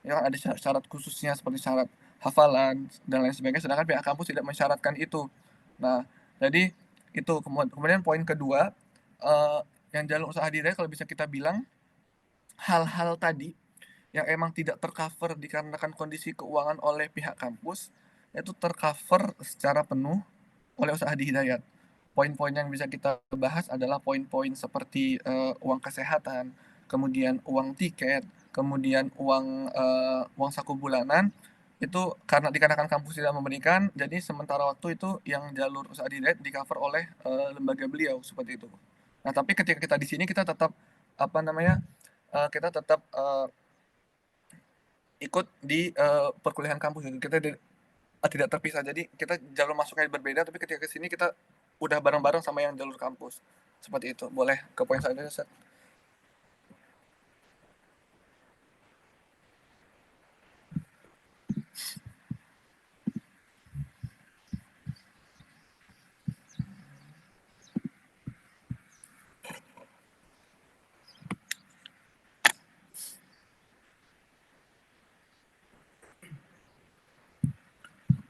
ya ada syarat khususnya seperti syarat hafalan dan lain sebagainya, sedangkan pihak kampus tidak mensyaratkan itu. Nah, jadi itu kemudian poin kedua, yang jalur Ustaz Hidayat kalau bisa kita bilang hal-hal tadi yang emang tidak tercover dikarenakan kondisi keuangan oleh pihak kampus, itu tercover secara penuh oleh Ustaz Hadi Hidayat. Poin-poin yang bisa kita bahas adalah poin-poin seperti uang kesehatan, kemudian uang tiket, kemudian uang saku bulanan, itu karena dikarenakan kampus tidak memberikan, jadi sementara waktu itu yang jalur Ustaz Hadi Hidayat di-cover oleh lembaga beliau, seperti itu. Nah, tapi ketika kita di sini kita tetap kita tetap ikut di perkuliahan kampus gitu. Kita tidak terpisah. Jadi kita jalur masuknya berbeda, tapi ketika ke sini kita udah bareng-bareng sama yang jalur kampus. Seperti itu. Boleh ke poin selanjutnya, Ustaz?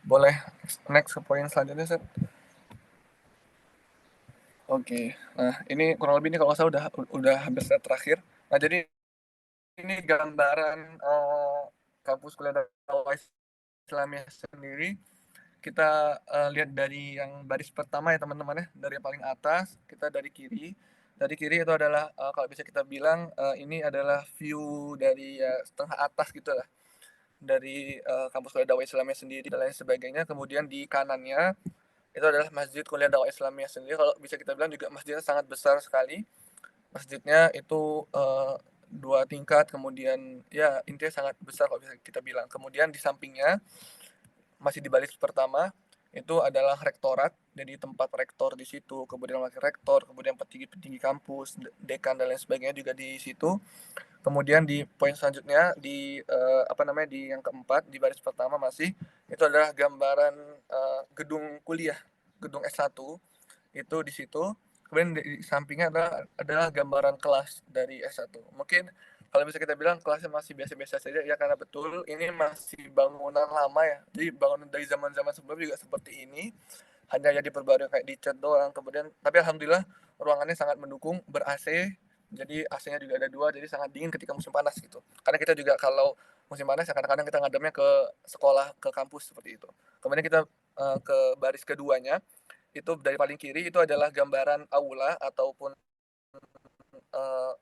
Boleh next ke poin selanjutnya, Ustaz? Oke. Nah, ini kurang lebih ini kalau nggak salah udah hampir slide terakhir. Nah, jadi ini gambaran kampus kuliah dakwah Islamiyah sendiri. Kita lihat dari yang baris pertama ya teman-teman ya, dari yang paling atas, kita dari kiri. Dari kiri itu adalah kalau bisa kita bilang ini adalah view dari setengah atas gitu lah, dari kampus kuliah dakwah Islamiyah sendiri dan lain sebagainya. Kemudian di kanannya itu adalah Masjid Kuliah Dakwah Islamiyah sendiri. Kalau bisa kita bilang juga masjidnya sangat besar sekali. Masjidnya itu 2 tingkat, kemudian ya intinya sangat besar kalau bisa kita bilang. Kemudian di sampingnya masih di baris pertama itu adalah rektorat, jadi tempat rektor di situ, kemudian wakil rektor, kemudian petinggi-petinggi kampus, dekan dan lain sebagainya juga di situ. Kemudian di poin selanjutnya di di yang keempat di baris pertama masih itu adalah gambaran gedung kuliah, gedung S1 itu di situ. Kemudian di sampingnya adalah gambaran kelas dari S1. Mungkin kalau bisa kita bilang kelasnya masih biasa-biasa saja ya, karena betul ini masih bangunan lama ya. Jadi bangunan dari zaman-zaman sebelum juga seperti ini, hanya ya diperbarui kayak dicat doang. Kemudian tapi alhamdulillah ruangannya sangat mendukung, ber-AC. Jadi AC-nya juga ada 2, jadi sangat dingin ketika musim panas gitu. Karena kita juga kalau musim panas ya kadang-kadang kita ngademnya ke sekolah, ke kampus seperti itu. Kemudian kita ke baris keduanya, itu dari paling kiri itu adalah gambaran aula ataupun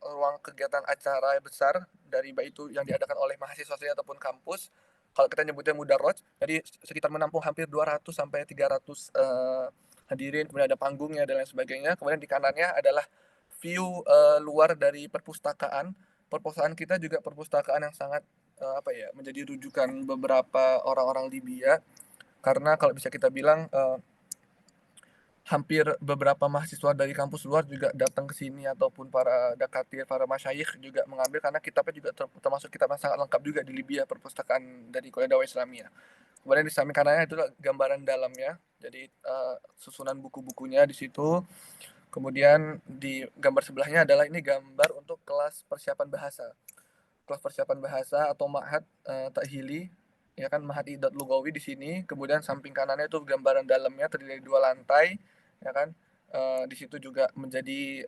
ruang kegiatan acara besar dari baik itu yang diadakan oleh mahasiswa ataupun kampus. Kalau kita nyebutnya mudarroj, jadi sekitar menampung hampir 200 sampai 300 hadirin, kemudian ada panggungnya dan lain sebagainya. Kemudian di kanannya adalah view luar dari perpustakaan. Perpustakaan kita juga perpustakaan yang sangat menjadi rujukan beberapa orang-orang Libya, karena kalau bisa kita bilang hampir beberapa mahasiswa dari kampus luar juga datang ke sini, ataupun para dakatir, para masyayikh juga mengambil, karena kitabnya juga termasuk kitab yang sangat lengkap juga di Libya, perpustakaan dari Kuliah Dakwah Islamiyah. Kemudian di samping kanannya itu gambaran dalamnya, jadi susunan buku-bukunya di situ. Kemudian di gambar sebelahnya adalah ini gambar untuk kelas persiapan bahasa. Kelas persiapan bahasa atau ma'had ta'hili, ya kan, ma'had I'dad Lugawi di sini. Kemudian samping kanannya itu gambaran dalamnya terdiri dari 2 lantai, ya kan. Di situ juga menjadi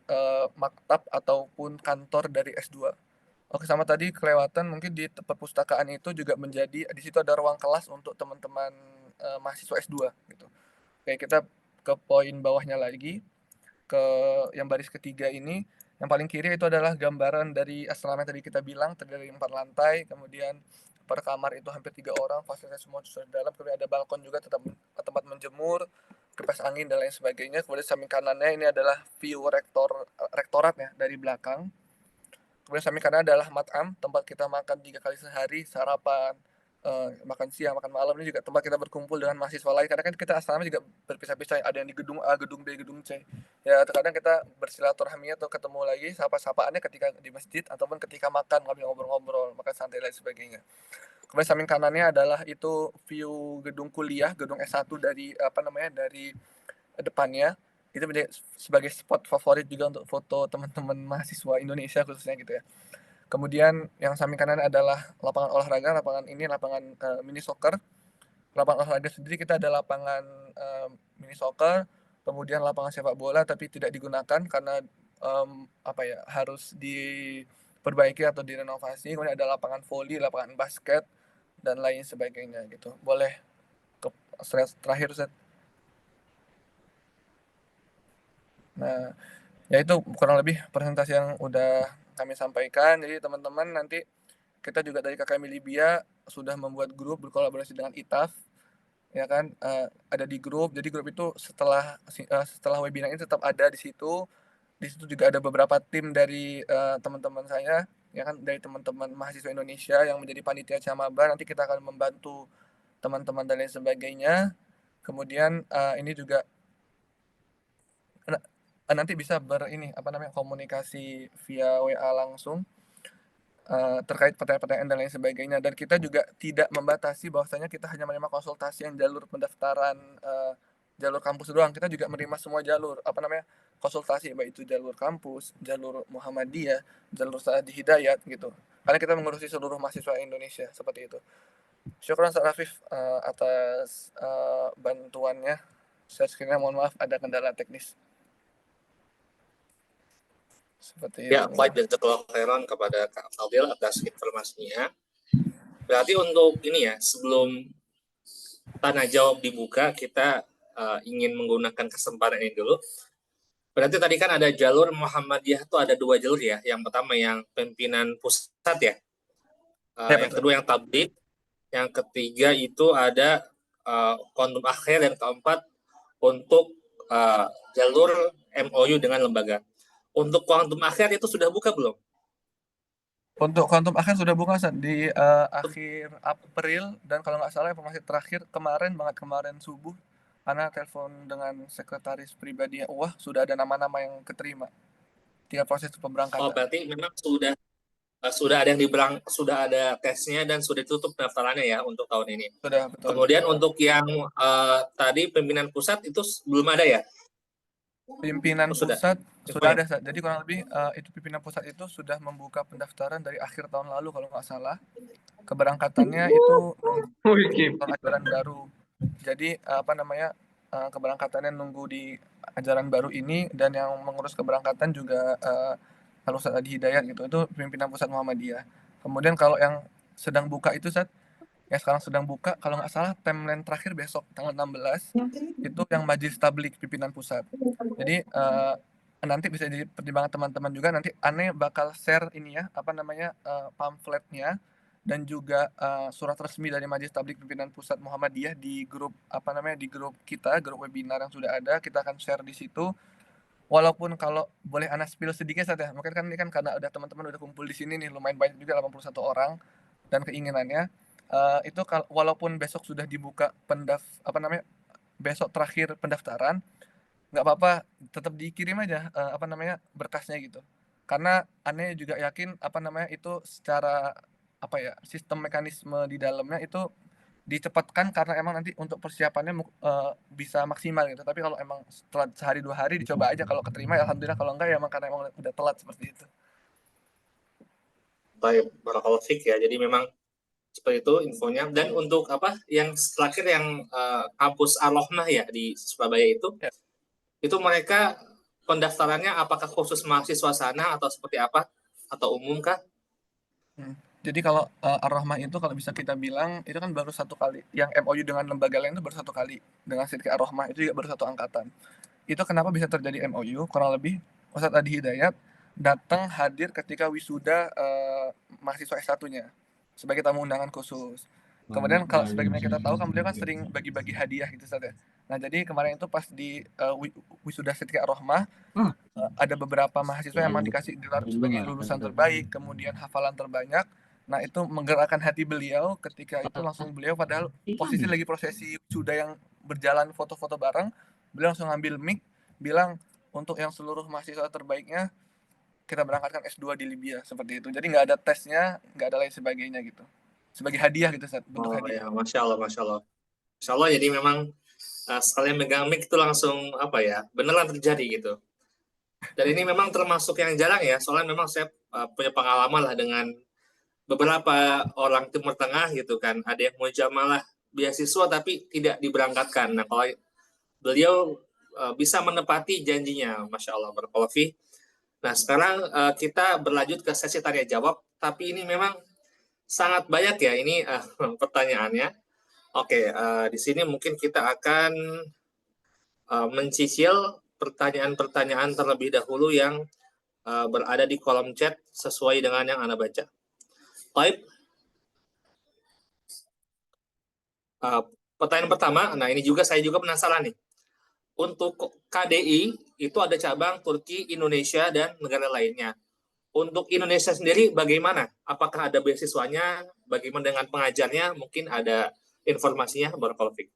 maktab ataupun kantor dari S2. Oke, sama tadi kelewatan, mungkin di perpustakaan itu juga menjadi, di situ ada ruang kelas untuk teman-teman mahasiswa S2 gitu. Oke, kita ke poin bawahnya lagi, ke yang baris ketiga ini. Yang paling kiri itu adalah gambaran dari asrama yang tadi kita bilang, terdiri dari 4 lantai, kemudian per kamar itu hampir 3 orang, fasilitas semua sudah dalam, kemudian ada balkon juga, tempat menjemur, kipas angin dan lain sebagainya. Kemudian samping kanannya ini adalah view rektorat ya dari belakang. Kemudian samping kanan adalah mat'am, tempat kita makan 3 kali sehari, sarapan, makan siang, makan malam. Ini juga tempat kita berkumpul dengan mahasiswa lain, karena kan kita asrama juga berpisah-pisah, ada yang di gedung A, gedung B, gedung C. Ya terkadang kita bersilaturahmi atau ketemu lagi sapa-sapaannya ketika di masjid, ataupun ketika makan, ngobrol-ngobrol, makan santai dan sebagainya. Kemudian samping kanannya adalah itu view gedung kuliah, gedung S1 dari dari depannya. Itu menjadi sebagai spot favorit juga untuk foto teman-teman mahasiswa Indonesia khususnya gitu ya. Kemudian yang samping kanan adalah lapangan olahraga. Lapangan ini lapangan mini soccer. Lapangan olahraga sendiri kita ada lapangan mini soccer, kemudian lapangan sepak bola tapi tidak digunakan karena harus diperbaiki atau direnovasi. Kemudian ada lapangan voli, lapangan basket dan lain sebagainya gitu. Boleh ke slide terakhir, Ustaz. Nah, ya itu kurang lebih presentasi yang udah kami sampaikan. Jadi teman-teman, nanti kita juga dari KKMI Libya sudah membuat grup berkolaborasi dengan ITAF, ya kan. Ada di grup. Jadi grup itu setelah webinar ini tetap ada di situ. Di situ juga ada beberapa tim dari teman-teman saya, ya kan, dari teman-teman mahasiswa Indonesia yang menjadi panitia Camaba. Nanti kita akan membantu teman-teman dan lain sebagainya. Kemudian ini juga nanti bisa komunikasi via WA langsung terkait pertanyaan-pertanyaan dan lain sebagainya. Dan kita juga tidak membatasi bahwasanya kita hanya menerima konsultasi yang jalur pendaftaran jalur kampus doang. Kita juga menerima semua jalur konsultasi, baik itu jalur kampus, jalur Muhammadiyah, jalur Saadi Hidayat gitu. Karena kita mengurusi seluruh mahasiswa Indonesia seperti itu. Syukran Ustaz Rafif atas bantuannya. Saya sekiranya mohon maaf ada kendala teknis. Seperti Ya, itu. baik, jazakallahu khairan kepada Kak Fadil atas informasinya. Berarti untuk ini ya, sebelum tanya jawab dibuka, kita ingin menggunakan kesempatan ini dulu. Berarti tadi kan ada jalur Muhammadiyah itu ada 2 jalur ya. Yang pertama yang pimpinan pusat ya. Yang kedua yang tabligh. Yang ketiga itu ada kontum akhir, dan keempat untuk jalur MOU dengan lembaga. Untuk kuantum akhir itu sudah buka belum? Untuk kuantum akhir sudah buka di akhir April, dan kalau nggak salah informasi terakhir kemarin subuh, Ana telepon dengan sekretaris pribadi wah sudah ada nama-nama yang keterima. Tinggal proses pemberangkatan. Oh, berarti memang sudah ada sudah ada tesnya dan sudah ditutup pendaftarannya ya untuk tahun ini. Sudah, betul. Kemudian untuk yang tadi pimpinan pusat itu belum ada ya? Pimpinan pusat sudah ada, Sat. Jadi kurang lebih itu pimpinan pusat itu sudah membuka pendaftaran dari akhir tahun lalu kalau nggak salah. Keberangkatannya itu nunggu ajaran baru. Jadi keberangkatannya nunggu di ajaran baru ini, dan yang mengurus keberangkatan juga Al-Ustaz Adi Hidayat gitu. Itu pimpinan pusat Muhammadiyah. Kemudian kalau yang sedang buka itu, Sat, yang sekarang sedang buka, kalau nggak salah timeline terakhir besok tanggal 16 itu yang Majelis Tabligh pimpinan pusat. Jadi nanti bisa jadi pertimbangan teman-teman juga. Nanti Ane bakal share ini ya, pamfletnya dan juga surat resmi dari Majelis Tabligh pimpinan pusat Muhammadiyah di grup di grup kita, grup webinar yang sudah ada. Kita akan share di situ. walaupun kalau boleh Ana spill sedikit Ustaz ya, mungkin kan ini kan karena udah teman-teman udah kumpul di sini nih lumayan banyak juga 81 orang dan keinginannya itu walaupun besok sudah dibuka besok terakhir pendaftaran, nggak apa-apa tetap dikirim aja berkasnya gitu. Karena Ane juga yakin itu secara sistem mekanisme di dalamnya itu dicepatkan karena emang nanti untuk persiapannya bisa maksimal gitu. Tapi kalau emang setelah sehari 2 hari dicoba aja, kalau keterima ya alhamdulillah, kalau enggak ya emang karena emang udah telat seperti itu. Baik, barakallahu fik ya. Jadi memang seperti itu infonya. Dan untuk apa yang terakhir yang kampus Al-Rahmah ya di Surabaya Ya. itu mereka pendaftarannya apakah khusus mahasiswa sana atau seperti apa? Atau umum kah? Jadi kalau Ar-Rahmah itu kalau bisa kita bilang itu kan baru satu kali. Yang MOU dengan lembaga lain itu baru satu kali. Dengan Sidki Ar-Rahmah itu juga baru satu angkatan. Itu kenapa bisa terjadi MOU? Kurang lebih Ustadz Adi Hidayat datang hadir ketika wisuda mahasiswa S1-nya sebagai tamu undangan khusus. Kemudian kalau sebagaimana kita tahu kan beliau kan sering bagi-bagi hadiah gitu Ustadz ya. Nah jadi kemarin itu pas di wisuda Sidki Ar-Rahmah ada beberapa mahasiswa yang memang dikasih gelar sebagai lulusan terbaik, kemudian hafalan terbanyak. Nah itu menggerakkan hati beliau ketika itu langsung beliau padahal posisi lagi prosesi wisuda yang berjalan foto-foto bareng, beliau langsung ngambil mic bilang untuk yang seluruh mahasiswa terbaiknya kita berangkatkan S2 di Libya seperti itu. Jadi nggak ada tesnya, nggak ada lain sebagainya gitu. Sebagai hadiah gitu, bentuk Oh hadiah. ya, masya Allah, masya Allah. Masya Allah, jadi memang sekalian megang mic itu langsung apa ya, beneran terjadi gitu. Dan ini memang termasuk yang jarang ya, soalnya memang saya punya pengalaman lah dengan beberapa orang Timur Tengah gitu kan. Ada yang mau jamalah beasiswa tapi tidak diberangkatkan. Nah, kalau beliau bisa menepati janjinya, masya Allah, barakallahu fi. Nah, sekarang kita berlanjut ke sesi tanya jawab, tapi ini memang sangat banyak ya ini pertanyaannya. Oke, di sini mungkin kita akan mencicil pertanyaan-pertanyaan terlebih dahulu yang berada di kolom chat sesuai dengan yang Anda baca. Baik, pertanyaan pertama, nah ini juga saya juga penasaran nih. Untuk KDI itu ada cabang Turki, Indonesia, dan negara lainnya. Untuk Indonesia sendiri bagaimana? Apakah ada beasiswanya? Bagaimana dengan pengajarnya? Mungkin ada informasinya, Barakallahu Fik.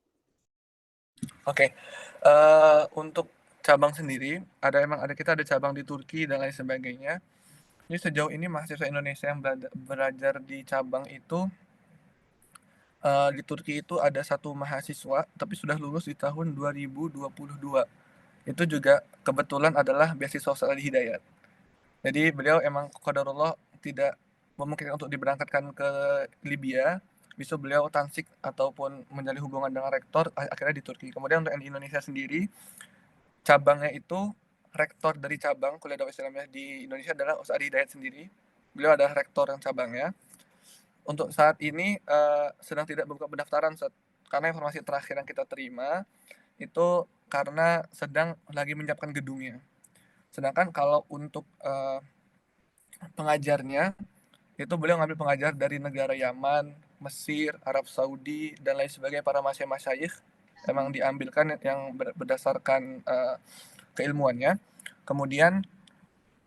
Oke. Untuk cabang sendiri kita ada cabang di Turki dan lain sebagainya. Jadi sejauh ini mahasiswa Indonesia yang belajar di cabang itu di Turki itu ada satu mahasiswa tapi sudah lulus di tahun 2022. Itu juga kebetulan adalah beasiswa Ustadz Ali Hidayat. Jadi beliau emang qadarullah tidak memungkinkan untuk diberangkatkan ke Libya. Bisa beliau tansik ataupun menjalin hubungan dengan rektor akhirnya di Turki. Kemudian untuk yang di Indonesia sendiri, cabangnya itu rektor dari cabang Kuliah Dakwah Islamiyah di Indonesia adalah Ustadz Adi Hidayat sendiri. Beliau adalah rektor yang cabangnya. Untuk saat ini sedang tidak membuka pendaftaran karena informasi terakhir yang kita terima itu karena sedang lagi menyiapkan gedungnya. Sedangkan kalau untuk pengajarnya itu beliau ngambil pengajar dari negara Yaman, Mesir, Arab Saudi dan lain sebagainya, para masyayikh emang diambilkan yang berdasarkan keilmuannya. Kemudian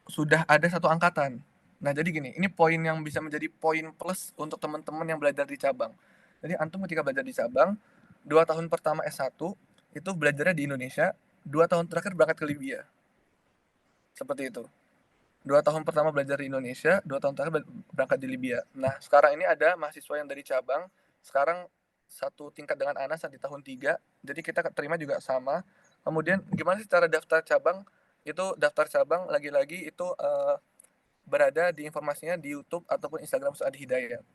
sudah ada satu angkatan. Nah jadi gini, ini poin yang bisa menjadi poin plus untuk teman-teman yang belajar di cabang. Jadi antum ketika belajar di cabang, 2 tahun pertama S1 itu belajarnya di Indonesia, 2 tahun terakhir berangkat ke Libya. Seperti itu. 2 tahun pertama belajar di Indonesia, 2 tahun terakhir berangkat di Libya. Nah, sekarang ini ada mahasiswa yang dari cabang, sekarang satu tingkat dengan Anas di tahun 3, jadi kita terima juga sama. Kemudian gimana sih cara daftar cabang? Itu daftar cabang lagi-lagi itu berada di informasinya di YouTube ataupun Instagram Ustadz Adi Hidayat.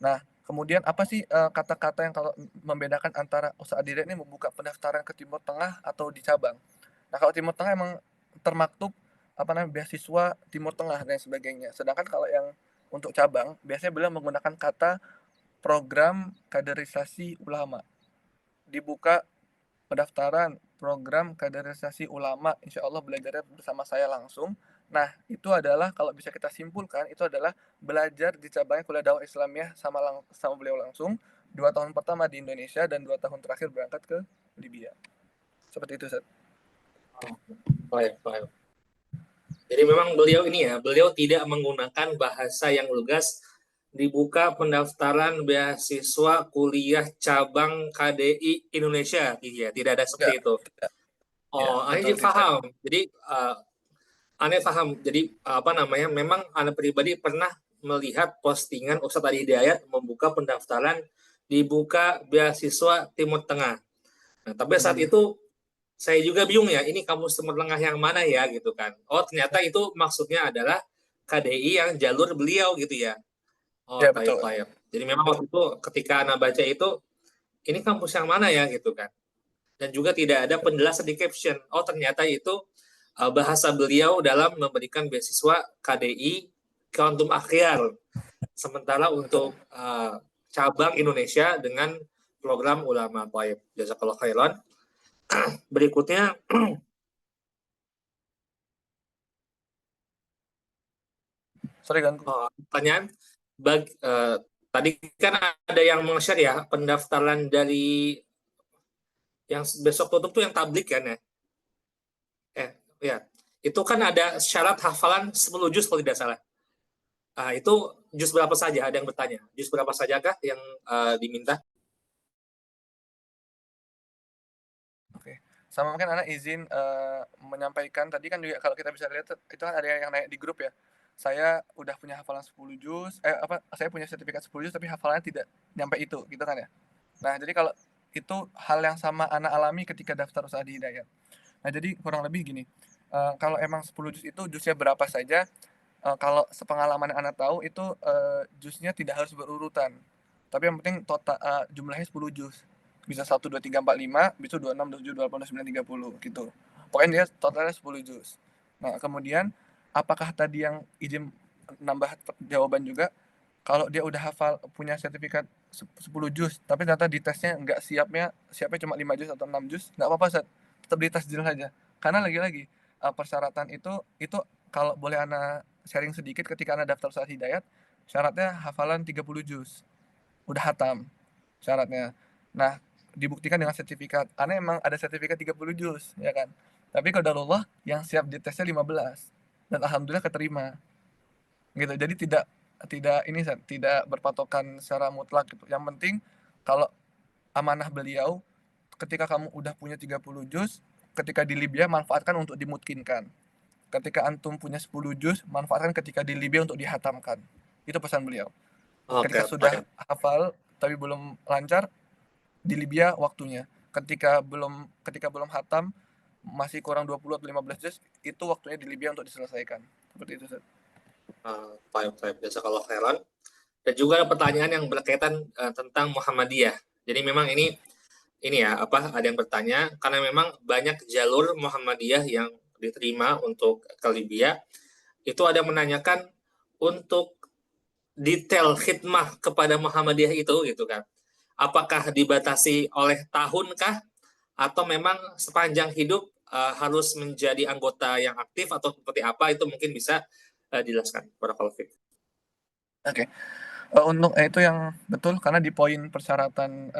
Nah, kemudian apa sih kata-kata yang kalau membedakan antara Ustadz Adi Hidayat ini membuka pendaftaran ke Timur Tengah atau di cabang? Nah, kalau Timur Tengah emang termaktub beasiswa Timur Tengah dan sebagainya. Sedangkan kalau yang untuk cabang biasanya beliau menggunakan kata program kaderisasi ulama. Dibuka pendaftaran program kaderisasi ulama, insya Allah belajarnya bersama saya langsung. Nah, itu adalah kalau bisa kita simpulkan itu adalah belajar di cabangnya Kuliah Dakwah Islamiyah sama beliau langsung 2 tahun pertama di Indonesia dan 2 tahun terakhir berangkat ke Libya. Seperti itu, Ustaz. Baik, baik. Jadi memang beliau ini ya, beliau tidak menggunakan bahasa yang lugas. Dibuka pendaftaran beasiswa kuliah cabang KDI Indonesia, iya, tidak ada Ya, seperti itu. ya, Oh, betul Ane tidak. paham. Jadi Ane paham. Jadi apa namanya? Memang Ane pribadi pernah melihat postingan Ustadz Adi Hidayat membuka pendaftaran dibuka beasiswa Timur Tengah. Nah, tapi saat Hmm. itu saya juga bingung ya, ini kampus Timur Tengah yang mana ya gitu kan. Oh, ternyata itu maksudnya adalah KDI yang jalur beliau gitu ya. Oh, Ya, taib betul. taib. Jadi memang waktu itu ketika Anda baca itu, ini kampus yang mana ya gitu kan. Dan juga tidak ada penjelasan di caption. Oh, ternyata itu bahasa beliau dalam memberikan beasiswa KDI Quantum Akhyar. Sementara Betul. untuk cabang Indonesia dengan program ulama taib. Jazakallah khairan. Berikutnya Sorry ganggu. pertanyaan tadi kan ada yang share ya pendaftaran dari yang besok tutup tuh yang tablik kan ya. Ya. Itu kan ada syarat hafalan 10 juz kalau tidak salah. Itu juz berapa saja? Ada yang bertanya. Juz berapa saja kah yang diminta? Oke. Sama mungkin anak izin menyampaikan tadi kan juga kalau kita bisa lihat itu kan ada yang naik di grup ya. Saya udah punya hafalan 10 juz, saya punya sertifikat 10 juz tapi hafalannya tidak nyampe itu, gitu kan ya. Nah, jadi kalau itu hal yang sama anak alami ketika daftar usaha di Hidayat. Nah, jadi kurang lebih gini, kalau emang 10 juz itu juznya berapa saja, kalau sepengalaman yang anak tahu itu juznya tidak harus berurutan. Tapi yang penting total jumlahnya 10 juz. Bisa 1 2 3 4 5, bisa 26 27 28 29 30 gitu. Pokoknya dia totalnya 10 juz. Nah, kemudian apakah tadi yang izin nambah jawaban juga kalau dia udah hafal punya sertifikat 10 juz tapi ternyata di tesnya nggak siapnya cuma 5 juz atau 6 juz, nggak apa-apa Seth. Tetap di tes dulu aja. Karena lagi-lagi persyaratan itu kalau boleh Ana sharing sedikit ketika Ana daftar Ustadz Hidayat, syaratnya hafalan 30 juz. Udah hatam syaratnya. Nah, dibuktikan dengan sertifikat. Ana emang ada sertifikat 30 juz, ya kan. Tapi qadarullah yang siap di tesnya 15 dan alhamdulillah keterima. Gitu. Jadi tidak berpatokan secara mutlak gitu. Yang penting kalau amanah beliau ketika kamu udah punya 30 juz, ketika di Libya manfaatkan untuk dimutkinkan. Ketika antum punya 10 juz, manfaatkan ketika di Libya untuk dihatamkan. Itu pesan beliau. Oke, Ketika sudah oke. hafal tapi belum lancar, di Libya waktunya. Ketika belum hatam, masih kurang 20 atau 15 juz, itu waktunya di Libya untuk diselesaikan. Seperti itu, Ustaz. Taib, taib. Jazakallah khairan. Dan juga ada pertanyaan yang berkaitan tentang Muhammadiyah. Jadi memang ini ya apa ada yang bertanya karena memang banyak jalur Muhammadiyah yang diterima untuk ke Libya. Itu ada yang menanyakan untuk detail khidmah kepada Muhammadiyah itu gitu kan. Apakah dibatasi oleh tahunkah atau memang sepanjang hidup harus menjadi anggota yang aktif atau seperti apa itu mungkin bisa dijelaskan. Barakallahu fiik. Oke. Untuk itu yang betul karena di poin persyaratan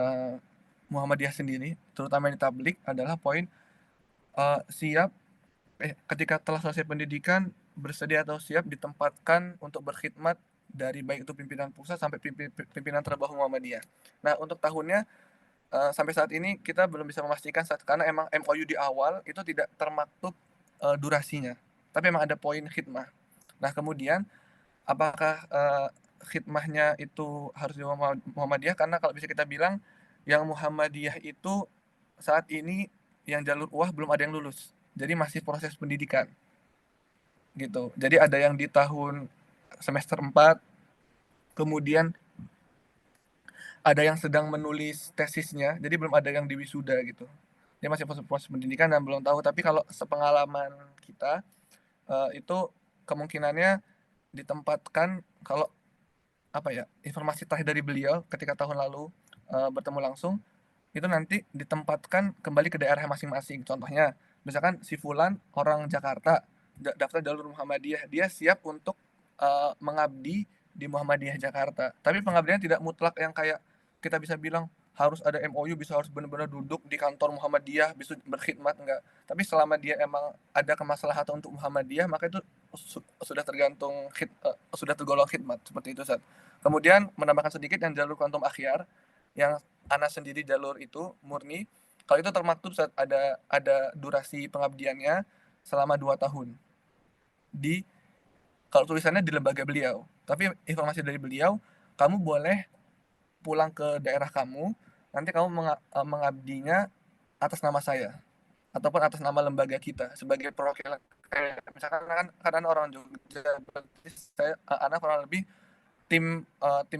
Muhammadiyah sendiri, terutama di tablik adalah poin siap ketika telah selesai pendidikan bersedia atau siap ditempatkan untuk berkhidmat dari baik itu pimpinan pusat sampai pimpinan terbawah Muhammadiyah. Nah, untuk tahunnya sampai saat ini kita belum bisa memastikan karena emang MOU di awal itu tidak termaktub durasinya, tapi emang ada poin khidmah. Nah, kemudian apakah khidmahnya itu harus di Muhammadiyah? Karena kalau bisa kita bilang yang Muhammadiyah itu saat ini yang jalur UAH belum ada yang lulus. Jadi masih proses pendidikan gitu. Jadi ada yang di tahun semester 4, kemudian ada yang sedang menulis tesisnya, jadi belum ada yang di wisuda gitu. Dia masih proses pendidikan dan belum tahu. Tapi kalau sepengalaman kita itu kemungkinannya ditempatkan kalau apa ya informasi terakhir dari beliau ketika tahun lalu bertemu langsung itu nanti ditempatkan kembali ke daerah masing-masing. Contohnya misalkan si Fulan orang Jakarta daftar jalur Muhammadiyah, dia siap untuk mengabdi di Muhammadiyah Jakarta. Tapi pengabdian tidak mutlak yang kayak kita bisa bilang harus ada MOU, bisa harus benar-benar duduk di kantor Muhammadiyah, bisa berkhidmat, enggak. Tapi selama dia emang ada kemaslahatan untuk Muhammadiyah, maka itu sudah sudah tergolong khidmat, seperti itu, Ustaz. Kemudian menambahkan sedikit yang jalur kantum akhyar, yang ana sendiri jalur itu murni, kalau itu termaktub, Ustaz, ada durasi pengabdiannya selama 2 tahun. Kalau tulisannya di lembaga beliau. Tapi informasi dari beliau, kamu boleh pulang ke daerah kamu, nanti kamu mengabdinya atas nama saya ataupun atas nama lembaga kita sebagai perwakilan. Misalkan kan kadang orang Jogja, berarti saya anak kurang lebih tim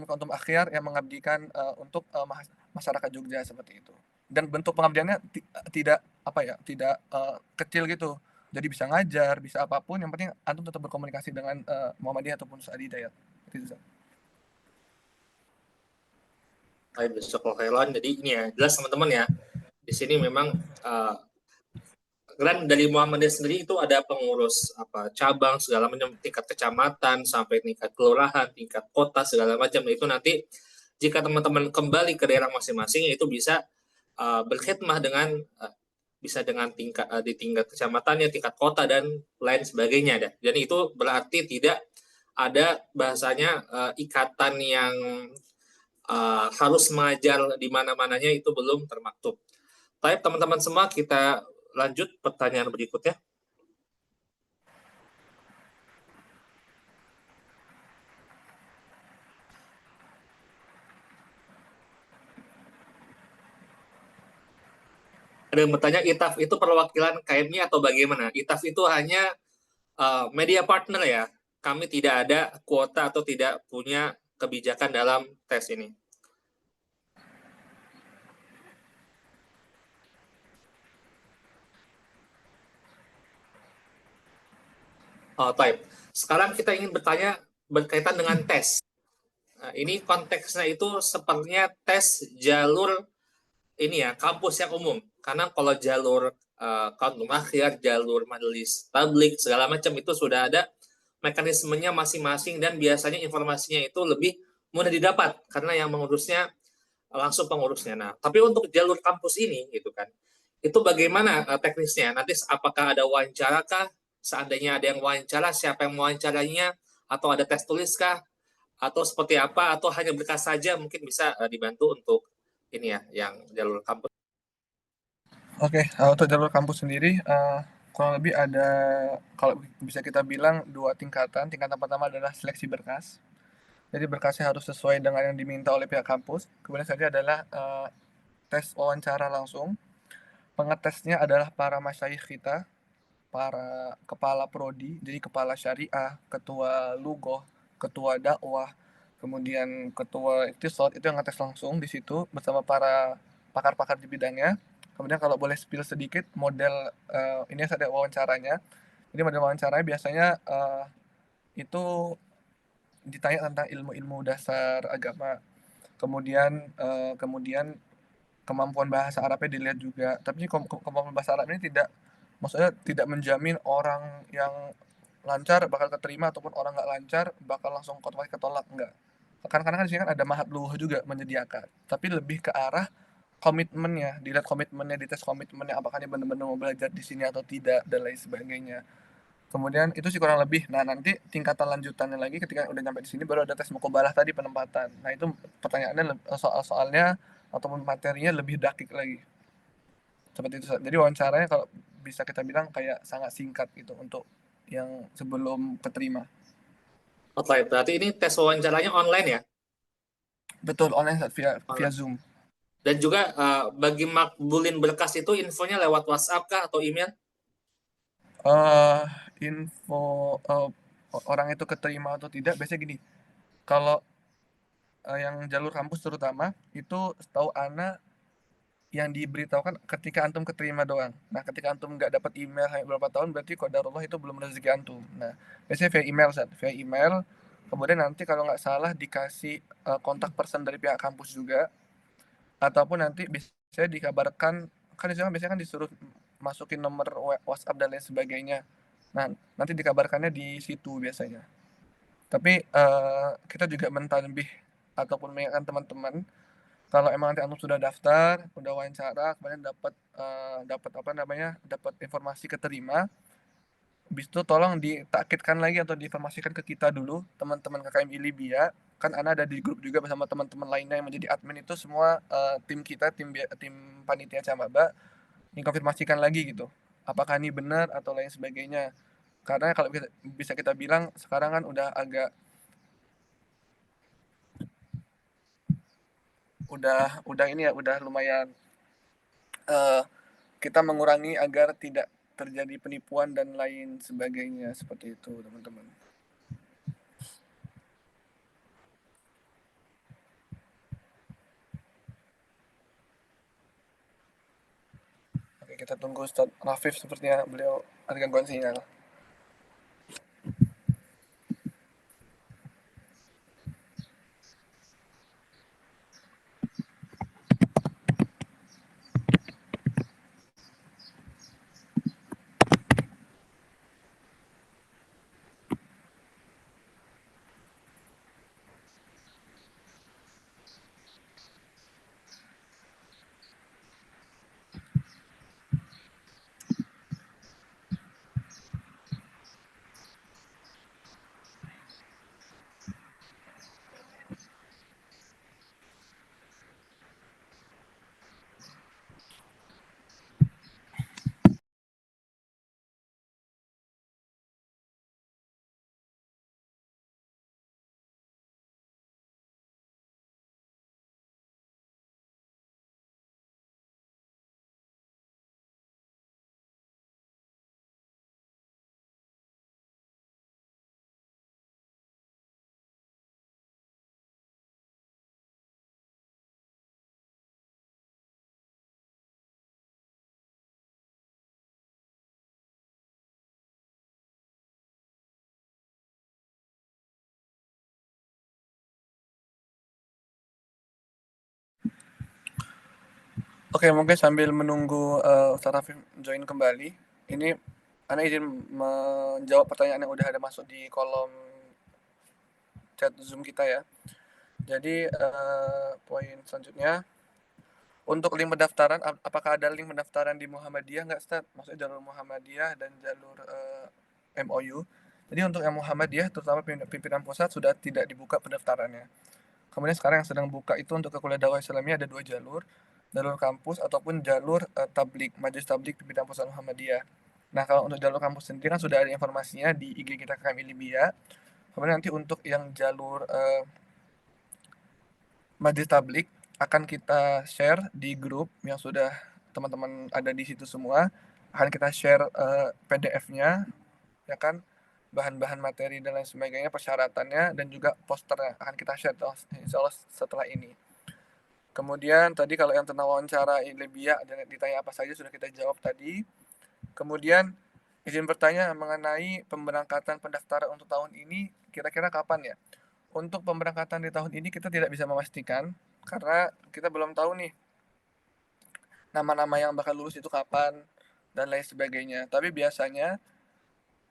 kontum akhyar yang mengabdikan untuk masyarakat Jogja, seperti itu. Dan bentuk pengabdiannya tidak tidak kecil gitu. Jadi bisa ngajar, bisa apapun, yang penting antum tetap berkomunikasi dengan Muhammadiyah ataupun Ustaz Hidayat. Itu. Baik, khairan. Jadi ini ya, jelas teman-teman ya. Di sini memang kan dari Muhammadiyah sendiri itu ada pengurus cabang segala macam, tingkat kecamatan sampai tingkat kelurahan, tingkat kota segala macam. Itu nanti jika teman-teman kembali ke daerah masing-masing itu bisa berkhidmah dengan bisa dengan di tingkat kecamatannya, tingkat kota dan lain sebagainya. Dan itu berarti tidak ada bahasanya ikatan yang harus mengajar di mana-mananya, itu belum termaktub. Baik teman-teman semua, kita lanjut pertanyaan berikutnya. Ada yang bertanya, ITAF itu perwakilan KMI atau bagaimana? ITAF itu hanya media partner ya. Kami tidak ada kuota atau tidak punya kebijakan dalam tes ini. Type. Sekarang kita ingin bertanya berkaitan dengan tes. Nah, ini konteksnya itu sepertinya tes jalur ini ya, kampus yang umum. Karena kalau jalur kantum akhyar, jalur majelis tablik segala macam itu sudah ada mekanismenya masing-masing dan biasanya informasinya itu lebih mudah didapat karena yang mengurusnya langsung pengurusnya. Nah, tapi untuk jalur kampus ini gitu kan, itu bagaimana teknisnya? Nanti apakah ada wawancara kah? Seandainya ada yang wawancara, siapa yang mewawancarainya? Atau ada tes tulis kah? Atau seperti apa? Atau hanya berkas saja? Mungkin bisa dibantu untuk ini ya, yang jalur kampus. Oke, untuk jalur kampus sendiri kurang lebih ada, kalau bisa kita bilang, 2 tingkatan. Tingkatan pertama adalah seleksi berkas. Jadi berkasnya harus sesuai dengan yang diminta oleh pihak kampus. Kemudian selanjutnya adalah tes wawancara langsung. Pengetesnya adalah para masyayikh kita, para kepala prodi, jadi kepala syariah, ketua lugoh, ketua dakwah, kemudian ketua iktisad, itu yang ngetes langsung di situ bersama para pakar-pakar di bidangnya. Kemudian kalau boleh spill sedikit model ini ada wawancaranya. Jadi model wawancaranya biasanya itu ditanya tentang ilmu-ilmu dasar agama. Kemudian kemampuan bahasa Arabnya dilihat juga. Tapi kemampuan bahasa Arab ini maksudnya tidak menjamin orang yang lancar bakal keterima ataupun orang nggak lancar bakal langsung otomatis ketolak, enggak. Karena kan di sini kan ada mahat lughah juga menyediakan. Tapi lebih ke arah komitmennya, dilihat komitmennya, dites komitmennya, apakah dia benar-benar mau belajar di sini atau tidak dan lain sebagainya. Kemudian itu sih kurang lebih. Nah, nanti tingkatan lanjutannya lagi ketika udah nyampe di sini baru ada tes mukobalah tadi, penempatan. Nah, itu pertanyaannya soal-soalnya ataupun materinya lebih dakik lagi. Seperti itu. Jadi wawancaranya kalau bisa kita bilang kayak sangat singkat gitu untuk yang sebelum keterima. Oke, berarti ini tes wawancaranya online ya? Betul, online via Zoom. Dan juga bagi makbulin berkas itu infonya lewat WhatsApp kah atau email? Info orang itu keterima atau tidak biasanya gini. Kalau yang jalur kampus terutama itu setahu ana yang diberitahukan ketika antum keterima doang. Nah, ketika antum nggak dapat email berapa tahun, berarti qadarullah itu belum rezeki antum. Nah, biasanya via email, via email. Kemudian nanti kalau nggak salah dikasih kontak person dari pihak kampus juga, ataupun nanti biasanya dikabarkan, kan biasanya kan disuruh masukin nomor WhatsApp dan lain sebagainya. Nah, nanti dikabarkannya di situ biasanya. Tapi kita juga mentanbih ataupun mengingatkan teman-teman Kalau emang nanti antum sudah daftar, udah wawancara, kemudian dapat informasi keterima, habis itu tolong ditakkitkan lagi atau diinformasikan ke kita dulu, teman-teman KKMI Libya. Kan Ana ada di grup juga bersama teman-teman lainnya yang menjadi admin itu semua tim kita, tim panitia Camaba, dikonfirmasikan lagi gitu. Apakah ini benar atau lain sebagainya. Karena kalau bisa kita bilang sekarang kan udah ini ya, udah lumayan eh, kita mengurangi agar tidak terjadi penipuan dan lain sebagainya, seperti itu teman-teman. Oke, kita tunggu Ustaz Rafif, sepertinya beliau ada gangguan sinyal. Oke, mungkin sambil menunggu Ustaz Rafif join kembali, ini Ana izin menjawab pertanyaan yang udah ada masuk di kolom chat Zoom kita ya. Jadi poin selanjutnya, untuk link pendaftaran, apakah ada link pendaftaran di Muhammadiyah nggak, Ustaz? Maksudnya jalur Muhammadiyah dan jalur MOU. Jadi untuk yang Muhammadiyah, terutama pimpinan pusat, sudah tidak dibuka pendaftarannya. Kemudian sekarang yang sedang buka itu untuk ke kuliah dakwah Islamiyah ada dua jalur kampus ataupun jalur tablik, majelis tablik pimpinan pusat Muhammadiyah. Nah, kalau untuk jalur kampus sendiri kan sudah ada informasinya di IG kita KKMI Libya. Kemudian nanti untuk yang jalur majelis tablik akan kita share di grup yang sudah teman-teman ada di situ semua. Akan kita share PDF-nya, ya kan, bahan-bahan materi dan lain sebagainya, persyaratannya, dan juga posternya akan kita share insya Allah setelah ini. Kemudian tadi kalau yang tentang wawancara Libya dan ditanya apa saja sudah kita jawab tadi. Kemudian izin bertanya mengenai pemberangkatan pendaftaran untuk tahun ini kira-kira kapan ya? Untuk pemberangkatan di tahun ini kita tidak bisa memastikan karena kita belum tahu nih nama-nama yang bakal lulus itu kapan dan lain sebagainya. Tapi biasanya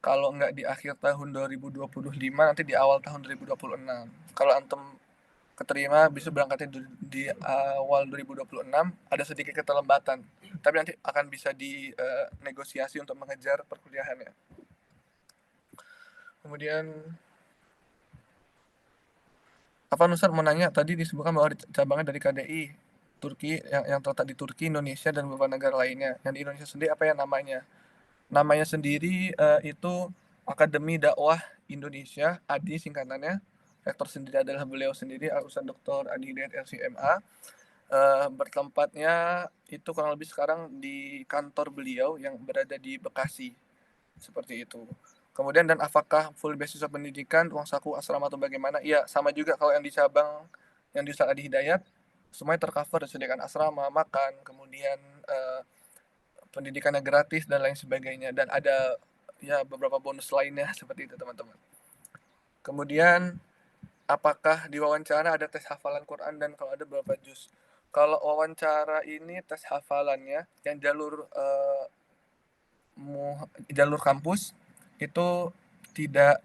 kalau nggak di akhir tahun 2025 nanti di awal tahun 2026. Kalau antum keterima bisa berangkatnya di awal 2026, ada sedikit keterlambatan. Tapi nanti akan bisa dinegosiasi untuk mengejar perkuliahannya. Kemudian apa Nusar mau nanya, tadi disebutkan bahwa cabangnya dari KDI Turki yang terletak di Turki, Indonesia, dan beberapa negara lainnya. Yang di Indonesia sendiri apa ya namanya? Namanya sendiri itu Akademi Dakwah Indonesia, ADI singkatannya. Rektor sendiri adalah beliau sendiri, Ustaz Dr. Adi Hidayat LCMA. Bertempatnya itu kurang lebih sekarang di kantor beliau yang berada di Bekasi, seperti itu. Kemudian dan apakah full beasiswa pendidikan, uang saku, asrama atau bagaimana? Iya, sama juga kalau yang di cabang yang di Ustaz Adi Hidayat, semuanya tercover, disediakan asrama, makan, kemudian pendidikannya gratis dan lain sebagainya, dan ada ya beberapa bonus lainnya seperti itu teman-teman. Kemudian apakah di wawancara ada tes hafalan Quran dan kalau ada berapa juz? Kalau wawancara ini tes hafalannya yang jalur kampus itu tidak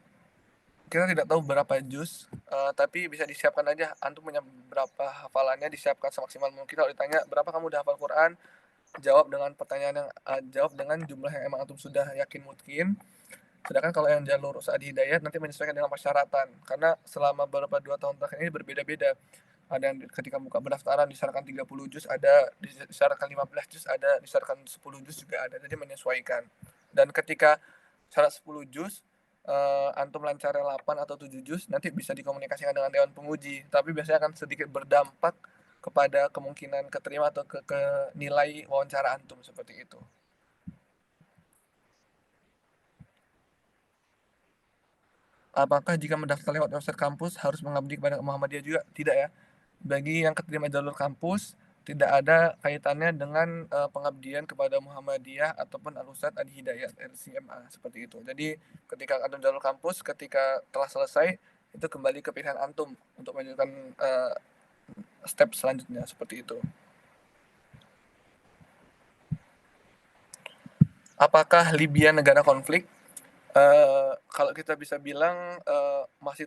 kita tidak tahu berapa juz, tapi bisa disiapkan aja. Antum punya berapa hafalannya, disiapkan semaksimal mungkin. Kalau ditanya berapa kamu udah hafal Quran, jawab dengan pertanyaan yang jawab dengan jumlah yang emang antum sudah yakin mungkin. Sedangkan kalau yang jalur Saad Hidayat nanti menyesuaikan dengan persyaratan, karena selama beberapa 2 tahun terakhir ini berbeda-beda. Ada yang ketika buka pendaftaran disyaratkan 30 juz, ada disyaratkan 15 juz, ada disyaratkan 10 juz juga ada. Jadi menyesuaikan. Dan ketika syarat 10 juz, antum lancar 8 atau 7 juz, nanti bisa dikomunikasikan dengan dewan penguji. Tapi biasanya akan sedikit berdampak kepada kemungkinan keterima atau ke nilai wawancara antum seperti itu. Apakah jika mendaftar lewat website kampus harus mengabdi kepada Muhammadiyah juga? Tidak ya. Bagi yang keterima jalur kampus, tidak ada kaitannya dengan pengabdian kepada Muhammadiyah ataupun Al-Ustadz Adi Hidayat LCMA seperti itu. Jadi ketika ada jalur kampus, ketika telah selesai, itu kembali ke pilihan antum untuk melanjutkan step selanjutnya seperti itu. Apakah Libya negara konflik? Kalau kita bisa bilang masih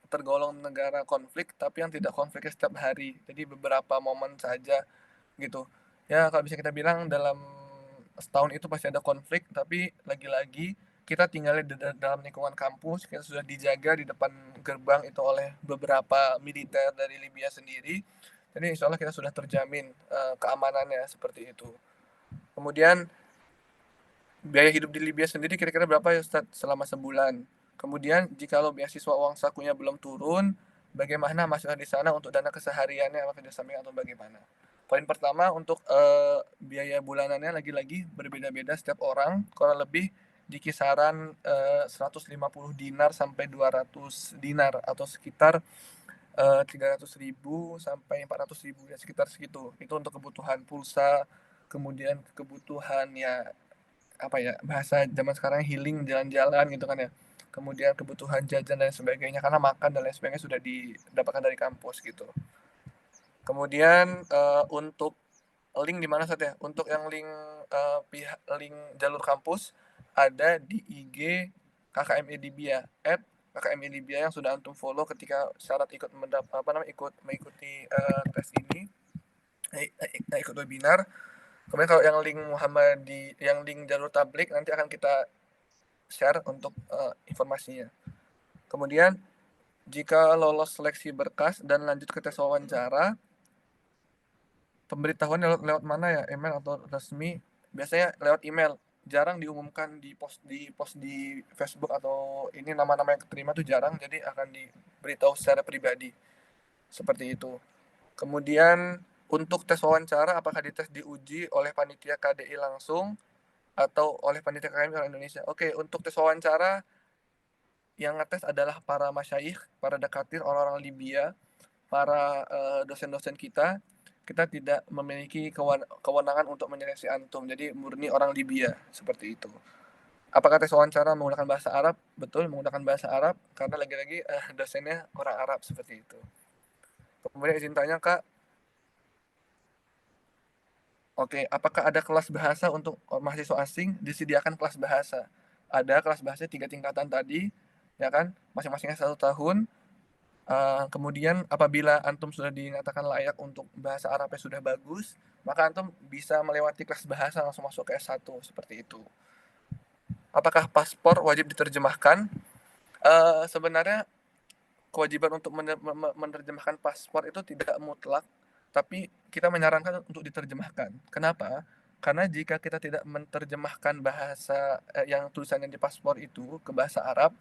tergolong negara konflik, tapi yang tidak konfliknya setiap hari. Jadi beberapa momen saja gitu. Ya kalau bisa kita bilang dalam setahun itu pasti ada konflik, tapi lagi-lagi kita tinggal di dalam lingkungan kampus, kita sudah dijaga di depan gerbang itu oleh beberapa militer dari Libya sendiri. Jadi insya Allah kita sudah terjamin keamanannya seperti itu. Kemudian biaya hidup di Libya sendiri kira-kira berapa ya Ustadz selama sebulan? Kemudian jika lo beasiswa uang sakunya belum turun, bagaimana masalah di sana untuk dana kesehariannya, apakah disampaikan atau bagaimana? Poin pertama untuk biaya bulanannya lagi-lagi berbeda-beda setiap orang, kurang lebih di kisaran 150 dinar sampai 200 dinar atau sekitar 300.000 sampai 400.000 ya, sekitar segitu. Itu untuk kebutuhan pulsa, kemudian kebutuhan ya apa ya, bahasa zaman sekarang healing, jalan-jalan gitu kan ya. Kemudian kebutuhan jajan dan sebagainya, karena makan dan lain sebagainya sudah didapatkan dari kampus gitu. Kemudian untuk link di mana saja? Untuk yang link pihak link jalur kampus ada di IG KKMI Libya @KKMI Libya yang sudah antum follow ketika syarat ikut mengikuti tes ini, ikut webinar. Kemudian kalau yang link jalur tablik nanti akan kita share untuk informasinya. Kemudian jika lolos seleksi berkas dan lanjut ke tes wawancara, pemberitahuan lewat mana ya, email atau resmi? Biasanya lewat email, jarang diumumkan di post di Facebook atau ini nama-nama yang keterima tuh jarang, jadi akan diberitahu secara pribadi seperti itu. Kemudian untuk tes wawancara, apakah diuji oleh panitia KDI langsung atau oleh panitia KKMI orang Indonesia? Oke, untuk tes wawancara yang ngetes adalah para masyaikh, para dakatir, orang-orang Libya, para dosen-dosen kita. Kita tidak memiliki kewenangan untuk menyeleksi antum, jadi murni orang Libya seperti itu. Apakah tes wawancara menggunakan bahasa Arab? Betul, menggunakan bahasa Arab, karena lagi-lagi dosennya orang Arab seperti itu. Kemudian izin tanya Kak, oke, apakah ada kelas bahasa untuk mahasiswa asing? Disediakan kelas bahasa. Ada kelas bahasa 3 tingkatan tadi, ya kan? Masing-masingnya 1 tahun. Kemudian apabila antum sudah dinyatakan layak untuk bahasa Arabnya sudah bagus, maka antum bisa melewati kelas bahasa langsung masuk ke S1 seperti itu. Apakah paspor wajib diterjemahkan? Sebenarnya kewajiban untuk menerjemahkan paspor itu tidak mutlak, tapi kita menyarankan untuk diterjemahkan. Kenapa? Karena jika kita tidak menerjemahkan bahasa yang tulisannya di paspor itu ke bahasa Arab,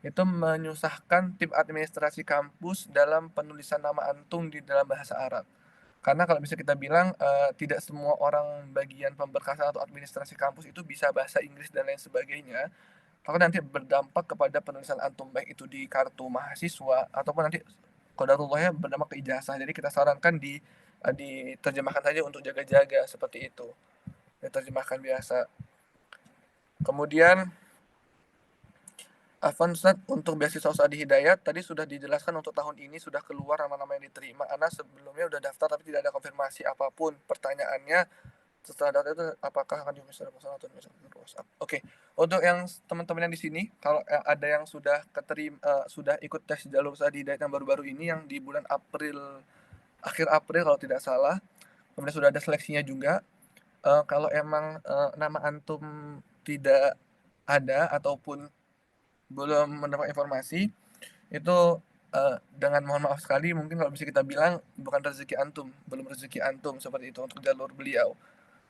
itu menyusahkan tim administrasi kampus dalam penulisan nama antum di dalam bahasa Arab. Karena kalau bisa kita bilang tidak semua orang bagian pemberkasan atau administrasi kampus itu bisa bahasa Inggris dan lain sebagainya. Maka nanti berdampak kepada penulisan antum, baik itu di kartu mahasiswa ataupun nanti qadarullahnya berdampak ke ijazah. Jadi kita sarankan diterjemahkan saja untuk jaga-jaga seperti itu. Diterjemahkan biasa. Kemudian Afwan Ustaz, untuk beasiswa Saadi Hidayat tadi sudah dijelaskan untuk tahun ini sudah keluar nama-nama yang diterima. Ana sebelumnya udah daftar tapi tidak ada konfirmasi apapun. Pertanyaannya Setelah data itu apakah akan diumumkan secara personal atau misalkan grup WhatsApp? Oke, untuk yang teman-teman yang di sini, kalau ada yang sudah sudah ikut tes jalur usaha hidayat yang baru-baru ini yang di bulan April, akhir April kalau tidak salah, kemudian sudah ada seleksinya juga. Kalau emang nama antum tidak ada ataupun belum mendapat informasi, itu dengan mohon maaf sekali, mungkin kalau bisa kita bilang bukan rezeki antum, belum rezeki antum seperti itu untuk jalur beliau.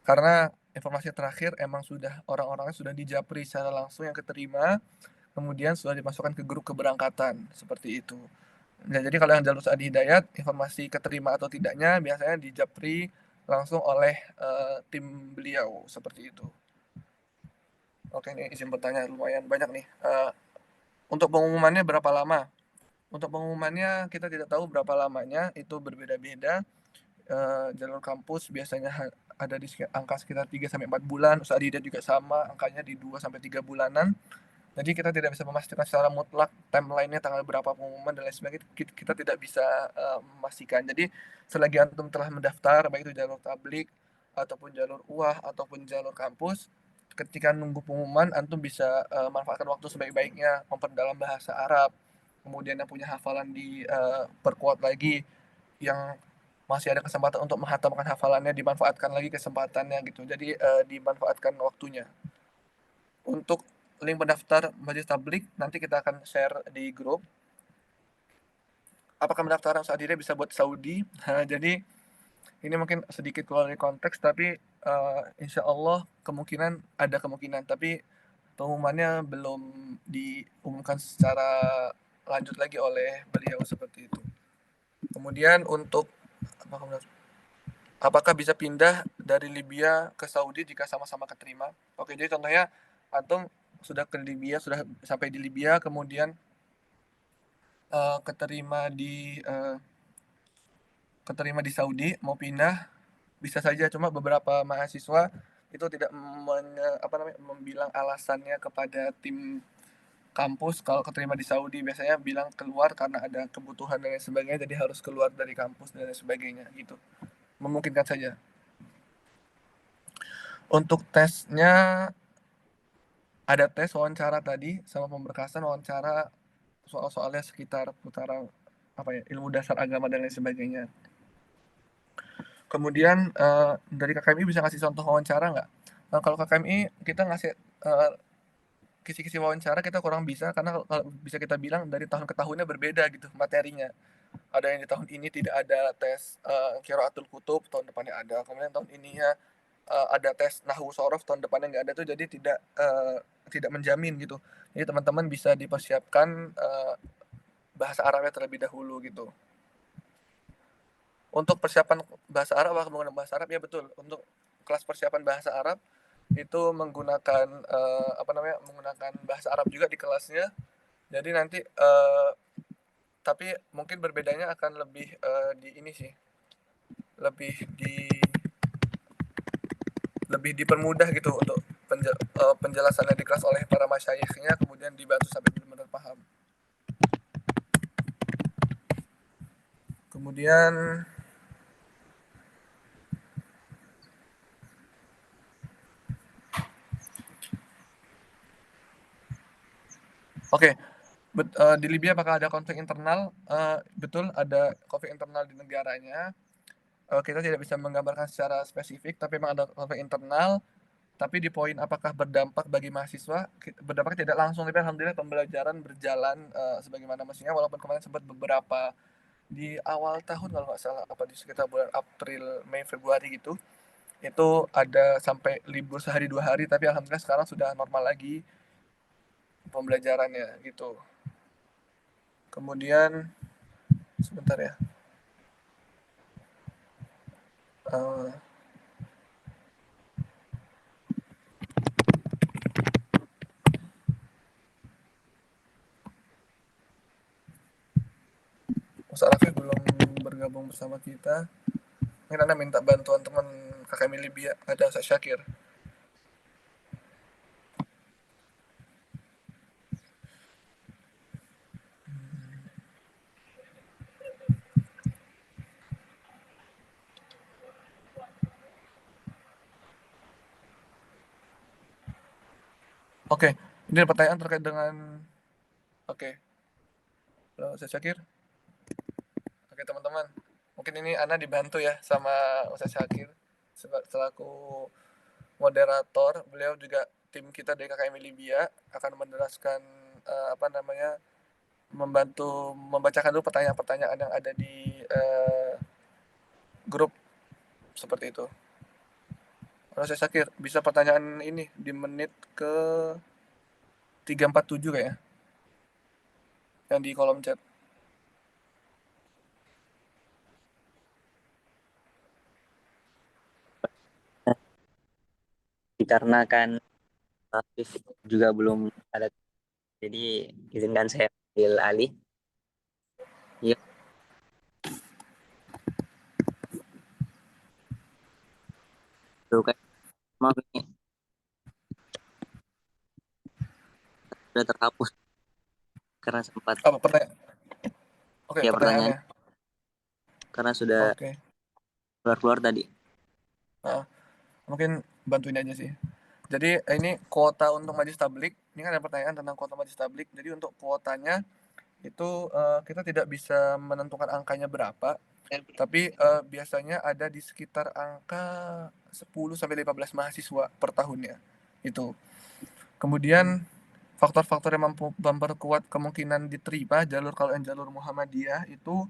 Karena informasi terakhir emang sudah orang-orangnya sudah dijapri secara langsung yang keterima, kemudian sudah dimasukkan ke grup keberangkatan, seperti itu. Nah, jadi kalau yang jalur Saadi Hidayat, informasi keterima atau tidaknya biasanya dijapri langsung oleh tim beliau, seperti itu. Oke, ini izin bertanya lumayan banyak nih. Untuk pengumumannya berapa lama? Untuk pengumumannya kita tidak tahu berapa lamanya, itu berbeda-beda. Jalur kampus biasanya ada di angka sekitar 3-4 bulan, usaha Hidayat juga sama, angkanya di 2-3 bulanan. Jadi kita tidak bisa memastikan secara mutlak timeline-nya tanggal berapa pengumuman dan lain sebagainya, kita tidak bisa memastikan. Jadi selagi antum telah mendaftar, baik itu jalur tablik ataupun jalur UAH ataupun jalur kampus, ketika nunggu pengumuman antum bisa manfaatkan waktu sebaik-baiknya, memperdalam bahasa Arab, kemudian yang punya hafalan diperkuat lagi, yang masih ada kesempatan untuk menghatamkan hafalannya dimanfaatkan lagi kesempatannya gitu. Jadi dimanfaatkan waktunya. Untuk link pendaftar majelis tablik nanti kita akan share di grup. Apakah pendaftaran saat ini bisa buat Saudi? Jadi ini mungkin sedikit keluar dari konteks, tapi insya Allah ada kemungkinan, tapi pengumumannya belum diumumkan secara lanjut lagi oleh beliau seperti itu. Kemudian untuk apakah bisa pindah dari Libya ke Saudi jika sama-sama keterima? Oke, jadi contohnya antum sudah ke Libya, sudah sampai di Libya, kemudian keterima di Saudi, mau pindah bisa saja. Cuma beberapa mahasiswa itu tidak membilang alasannya kepada tim kampus kalau keterima di Saudi, biasanya bilang keluar karena ada kebutuhan dan lain sebagainya, jadi harus keluar dari kampus dan lain sebagainya gitu. Memungkinkan saja. Untuk tesnya ada tes wawancara tadi sama pemberkasan wawancara, soal-soalnya sekitar putaran ilmu dasar agama dan lain sebagainya. Kemudian dari KKMI bisa ngasih contoh wawancara nggak? Kalau KKMI kita ngasih kisi-kisi wawancara kita kurang bisa, karena kalau bisa kita bilang dari tahun ke tahunnya berbeda gitu materinya. Ada yang di tahun ini tidak ada tes qiraatul kutub, tahun depannya ada. Kemudian tahun ininya ada tes nahwu sorof, tahun depannya nggak ada tuh, jadi tidak menjamin gitu. Jadi teman-teman bisa dipersiapkan bahasa Arabnya terlebih dahulu gitu. Untuk persiapan bahasa Arab, apakah menggunakan bahasa Arab? Ya betul. Untuk kelas persiapan bahasa Arab itu menggunakan menggunakan bahasa Arab juga di kelasnya. Jadi nanti tapi mungkin berbedanya akan lebih di ini sih. Lebih dipermudah gitu untuk penjelasannya di kelas oleh para masyayikhnya, kemudian dibantu sampai benar-benar paham. Kemudian di Libya apakah ada konflik internal? Betul, ada konflik internal di negaranya. Kita tidak bisa menggambarkan secara spesifik, tapi memang ada konflik internal. Tapi di poin apakah berdampak bagi mahasiswa, berdampak tidak langsung, tapi alhamdulillah pembelajaran berjalan sebagaimana mestinya, walaupun kemarin sempat beberapa di awal tahun kalau nggak salah, di sekitar bulan April, Mei, Februari gitu, itu ada sampai libur sehari 2 hari, tapi alhamdulillah sekarang sudah normal lagi pembelajarannya gitu. Kemudian sebentar ya. Ustaz Rafi belum bergabung bersama kita. Mungkin Anda minta bantuan teman KKMI Libya, ada Ustaz Syakir. Oke, ini ada pertanyaan terkait dengan oke, Ustaz Syakir. Oke, teman-teman. Mungkin ini Ana dibantu ya sama Ustaz Syakir selaku moderator. Beliau juga tim kita dari KKM Libya akan menjelaskan apa namanya membantu membacakan dulu pertanyaan-pertanyaan yang ada di grup seperti itu. Kalau saya Sakir, bisa pertanyaan ini di menit ke 347 kayaknya, yang di kolom chat. Dikarenakan aktif juga belum ada, jadi izinkan saya ambil alih. Iya. Tuh kan, maaf ini sudah terhapus karena sempat Apa pertanyaan? Oke, ya pertanyaan pertanyaannya. karena sudah Oke. keluar tadi. Nah, mungkin bantuin aja sih. Jadi ini kuota untuk Majlis Tablik. Ini kan ada pertanyaan tentang kuota Majlis Tablik. Jadi untuk kuotanya itu kita tidak bisa menentukan angkanya berapa, tapi biasanya ada di sekitar angka 10 sampai 15 mahasiswa per tahunnya. Itu. Kemudian faktor-faktor yang mampu memperkuat kemungkinan diterima jalur, kalau yang jalur Muhammadiyah itu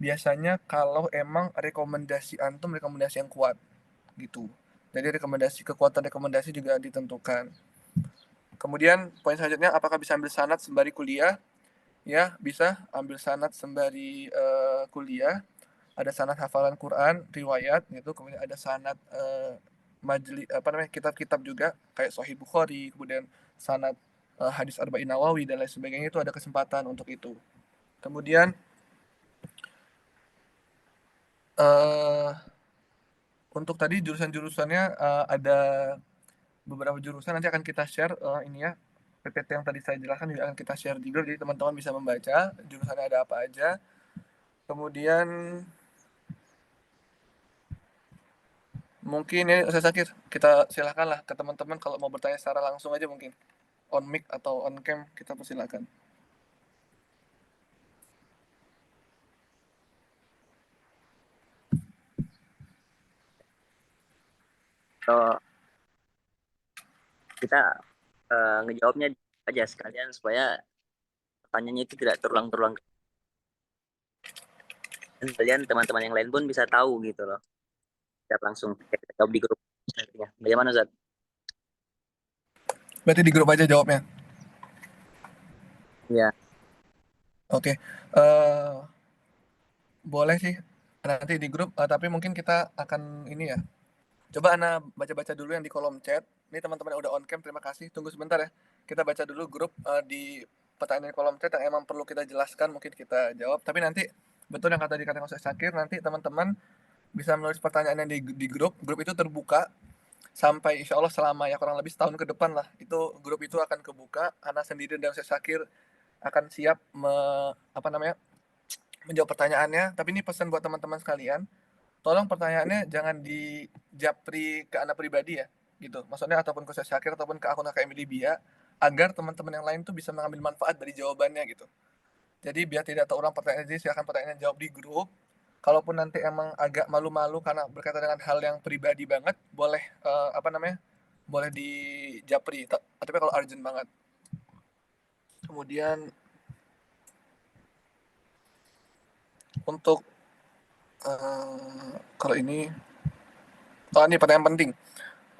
biasanya kalau emang rekomendasi antum rekomendasi yang kuat gitu. Jadi kekuatan rekomendasi juga ditentukan. Kemudian poin selanjutnya, apakah bisa ambil sanad sembari kuliah? Ya, bisa ambil sanad sembari kuliah. Ada sanad hafalan Quran, riwayat gitu, kemudian ada sanad kitab-kitab juga kayak Sahih Bukhari, kemudian sanad hadis Arba'in Nawawi dan lain sebagainya, itu ada kesempatan untuk itu. Kemudian untuk tadi jurusan-jurusannya ada beberapa jurusan, nanti akan kita share ini ya, PPT yang tadi saya jelaskan juga akan kita share di grup, jadi teman-teman bisa membaca jurusannya ada apa aja. Kemudian mungkin ya Ustaz Zakir, kita silakan lah ke teman-teman kalau mau bertanya secara langsung aja, mungkin on mic atau on cam, kita persilakan. So, kita ngejawabnya aja sekalian supaya pertanyaannya itu tidak terulang-terulang, dan kalian teman-teman yang lain pun bisa tahu gitu loh. Kita langsung kita jawab di grup. Bagaimana Zat? Berarti di grup aja jawabnya. Iya. Oke. Boleh sih nanti di grup, tapi mungkin kita akan ini ya. Coba Ana baca-baca dulu yang di kolom chat. Ini teman-teman yang udah on cam, terima kasih. Tunggu sebentar ya. Kita baca dulu grup di pertanyaan di kolom chat yang emang perlu kita jelaskan, mungkin kita jawab. Tapi nanti betul yang kata dikatakan Ustaz Syakir, nanti teman-teman bisa menulis pertanyaannya di grup. Grup itu terbuka sampai insya Allah selama ya kurang lebih setahun ke depan lah. Itu grup itu akan kebuka. Ana sendiri dan Ustaz Syakir akan siap menjawab pertanyaannya. Tapi ini pesan buat teman-teman sekalian, tolong pertanyaannya jangan di japri ke Ana pribadi ya, gitu. Maksudnya ataupun ke Ustaz Syakir ataupun ke akun KKM Libya, agar teman-teman yang lain tuh bisa mengambil manfaat dari jawabannya gitu. Jadi biar tidak terulang pertanyaan, jadi silakan pertanyaannya jawab di grup. Kalaupun nanti emang agak malu-malu karena berkaitan dengan hal yang pribadi banget, boleh boleh di japri. Tapi kalau urgent banget. Kemudian untuk kalau ini pertanyaan penting.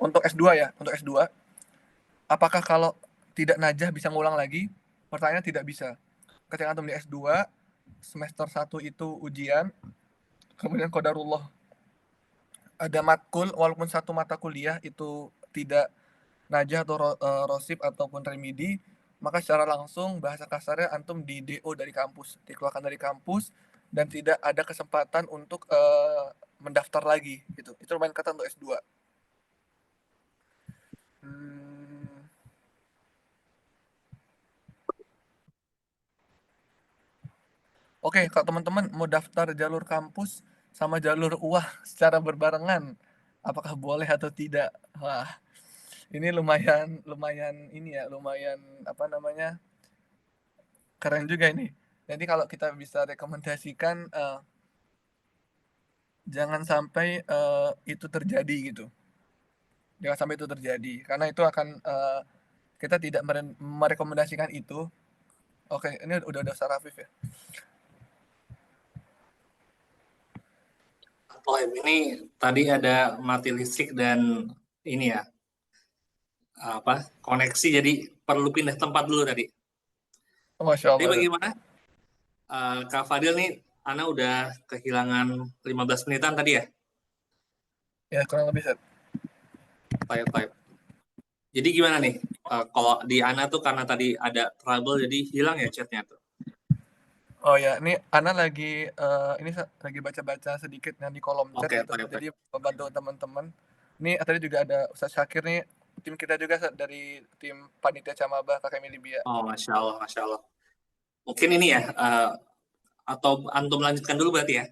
Untuk S2 ya, untuk S2, apakah kalau tidak najah bisa ngulang lagi? Pertanyaan tidak bisa. Ketika antum di S2, semester 1 itu ujian, kemudian qadarullah ada matkul, walaupun satu mata kuliah itu tidak najah atau rosip ataupun remedi, maka secara langsung bahasa kasarnya antum di DO dari kampus, dikeluarkan dari kampus, dan tidak ada kesempatan untuk mendaftar lagi gitu. Itu lumayan ketat untuk S2. Oke, kalau teman-teman mau daftar jalur kampus sama jalur UAH secara berbarengan, apakah boleh atau tidak? Wah, Ini lumayan ini ya, lumayan apa namanya, keren juga ini. Jadi kalau kita bisa rekomendasikan, jangan sampai, itu terjadi gitu. Jangan sampai itu terjadi, karena itu akan, kita tidak merekomendasikan itu. Oke, ini udah Ustaz Afif ya? Ini tadi ada mati listrik dan ini ya, apa, koneksi, jadi perlu pindah tempat dulu tadi. Oh, Masya Jadi Allah. bagaimana? Kak Fadil nih, Ana udah kehilangan 15 menitan tadi ya? Ya, kurang lebih, Ustaz. Type. Jadi gimana nih? Kalau di Ana tuh karena tadi ada trouble, jadi hilang ya chatnya tuh. Oh ya, ini Ana lagi ini lagi baca-baca sedikit yang di kolom chat Oke, gitu. type. Jadi membantu teman-teman. Ini tadi juga ada Ustaz Syakir nih, tim kita juga Ustaz, dari tim panitia Camaba KKMI Libya. Oh, Masya Allah, Masya Allah. Mungkin ini ya, atau antum lanjutkan dulu berarti ya?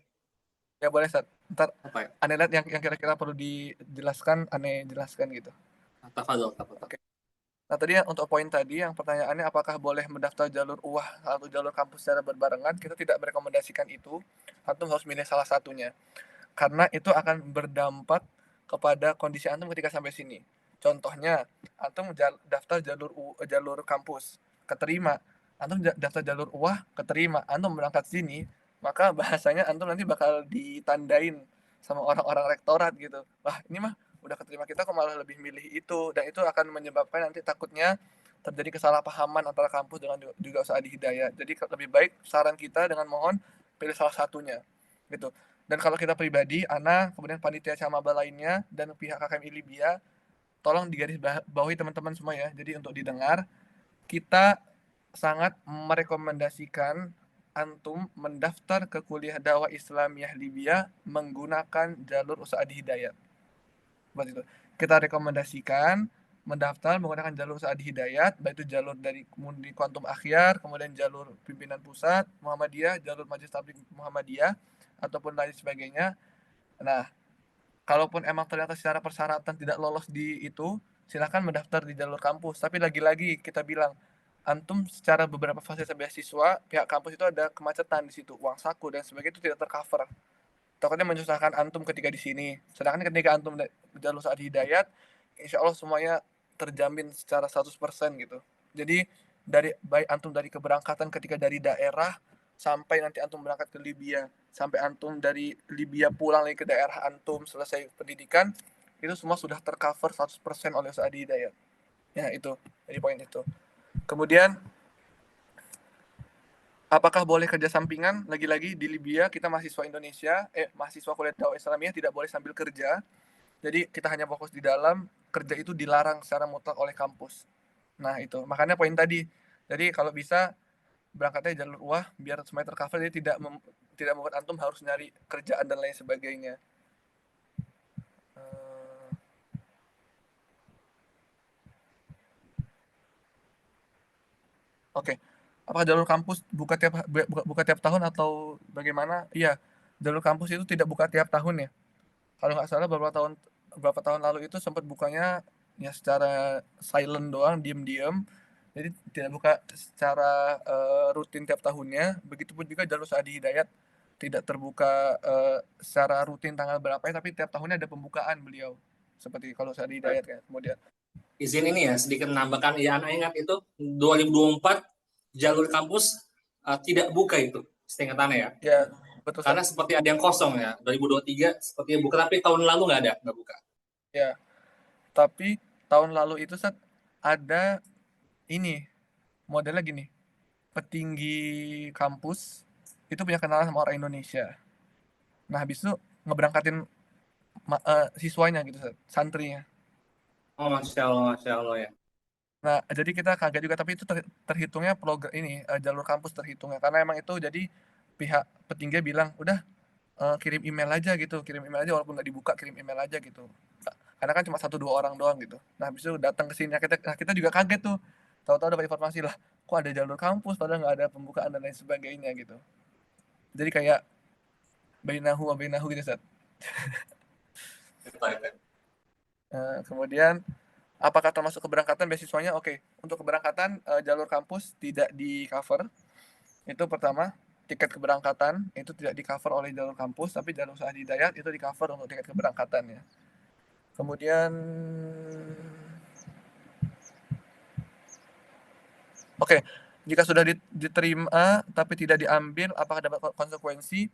Ya boleh Ustaz. Ntar Apa ya? Ane lihat yang kira-kira perlu dijelaskan, Ane jelaskan gitu. Tafadhol. Oke. Nah tadi untuk poin tadi yang pertanyaannya apakah boleh mendaftar jalur UAH atau jalur kampus secara berbarengan, kita tidak merekomendasikan itu. Antum harus milih salah satunya. Karena itu akan berdampak kepada kondisi antum ketika sampai sini. Contohnya, antum daftar jalur kampus, keterima. Antum daftar jalur UAH, keterima. Antum berangkat sini, maka bahasanya antum nanti bakal ditandain sama orang-orang rektorat gitu. Wah, ini mah udah keterima, kita kok malah lebih milih itu, dan itu akan menyebabkan nanti takutnya terjadi kesalahpahaman antara kampus dengan juga Ustaz Adi Hidayat. Jadi lebih baik saran kita dengan mohon pilih salah satunya gitu. Dan kalau kita pribadi, Ana, kemudian panitia Camaba lainnya, dan pihak KKMI Libya, tolong digaris bawahi teman-teman semua ya. Jadi untuk didengar, kita sangat merekomendasikan antum mendaftar ke kuliah dakwah Islamiyah Libya menggunakan jalur Ustaz Adi Hidayat. Seperti itu. Kita rekomendasikan mendaftar menggunakan jalur Ustaz Adi Hidayat, baik itu jalur dari Kuantum Akhyar, kemudian jalur pimpinan pusat Muhammadiyah, jalur Majelis Tabligh Muhammadiyah, ataupun lain sebagainya. Nah, kalaupun emang ternyata secara persyaratan tidak lolos di itu, silakan mendaftar di jalur kampus. Tapi lagi-lagi kita bilang, antum secara beberapa fasilitas beasiswa, pihak kampus itu ada kemacetan di situ, uang saku dan sebagainya itu tidak tercover. Takutnya menyusahkan antum ketika di sini. Sedangkan ketika antum jalur Saat Hidayat, insya Allah semuanya terjamin secara 100% gitu. Jadi baik antum dari keberangkatan ketika dari daerah sampai nanti antum berangkat ke Libya, sampai antum dari Libya pulang lagi ke daerah antum selesai pendidikan, itu semua sudah tercover 100% oleh Saat Hidayat. Ya itu, jadi poin itu. Kemudian apakah boleh kerja sampingan? Lagi-lagi di Libya kita mahasiswa Indonesia, mahasiswa kuliah dakwah Islamiyah tidak boleh sambil kerja. Jadi kita hanya fokus di dalam, kerja itu dilarang secara mutlak oleh kampus. Nah itu, makanya poin tadi. Jadi kalau bisa berangkatnya jalur UAH biar semuanya tercover, jadi tidak membuat antum harus nyari kerjaan dan lain sebagainya. Oke. Apakah jalur kampus buka tiap tahun atau bagaimana? Iya, jalur kampus itu tidak buka tiap tahun ya. Kalau nggak salah beberapa tahun lalu itu sempat bukanya ya secara silent doang, diem-diem. Jadi tidak buka secara rutin tiap tahunnya. Begitupun juga jalur Saadi Hidayat tidak terbuka secara rutin tanggal berapa ya, tapi tiap tahunnya ada pembukaan beliau. Seperti kalau Saadi Hidayat kan. Kemudian Izin ini ya, sedikit menambahkan, ya anak ingat itu 2024 jalur kampus tidak buka itu, seingat Ana ya. ya betul Karena Ustaz. seperti ada yang kosong ya, 2023 seperti buka, tapi tahun lalu nggak buka. Ya, tapi tahun lalu itu Ustaz ada ini modelnya gini. Petinggi kampus itu punya kenalan sama orang Indonesia. Nah, habis itu ngeberangkatin siswanya gitu, santrinya. Oh, Masya Allah ya. Nah, jadi kita kaget juga, tapi itu terhitungnya jalur kampus terhitungnya. Karena emang itu jadi pihak petinggi bilang, udah kirim email aja gitu, kirim email aja walaupun nggak dibuka, kirim email aja gitu. Karena kan cuma 1-2 orang doang gitu. Nah, habis itu datang ke sini, kita juga kaget tuh. Tahu-tahu dapat informasi lah, kok ada jalur kampus padahal nggak ada pembukaan dan lain sebagainya gitu. Jadi kayak bainahu wa bainahu gitu, Ustaz. Kemudian Apakah termasuk keberangkatan beasiswanya? Oke, untuk keberangkatan jalur kampus tidak di cover. Itu pertama, tiket keberangkatan itu tidak di cover oleh jalur kampus, tapi jalur usaha hidayat itu di cover untuk tiket keberangkatannya. Kemudian oke, jika sudah diterima tapi tidak diambil, apakah dapat konsekuensi?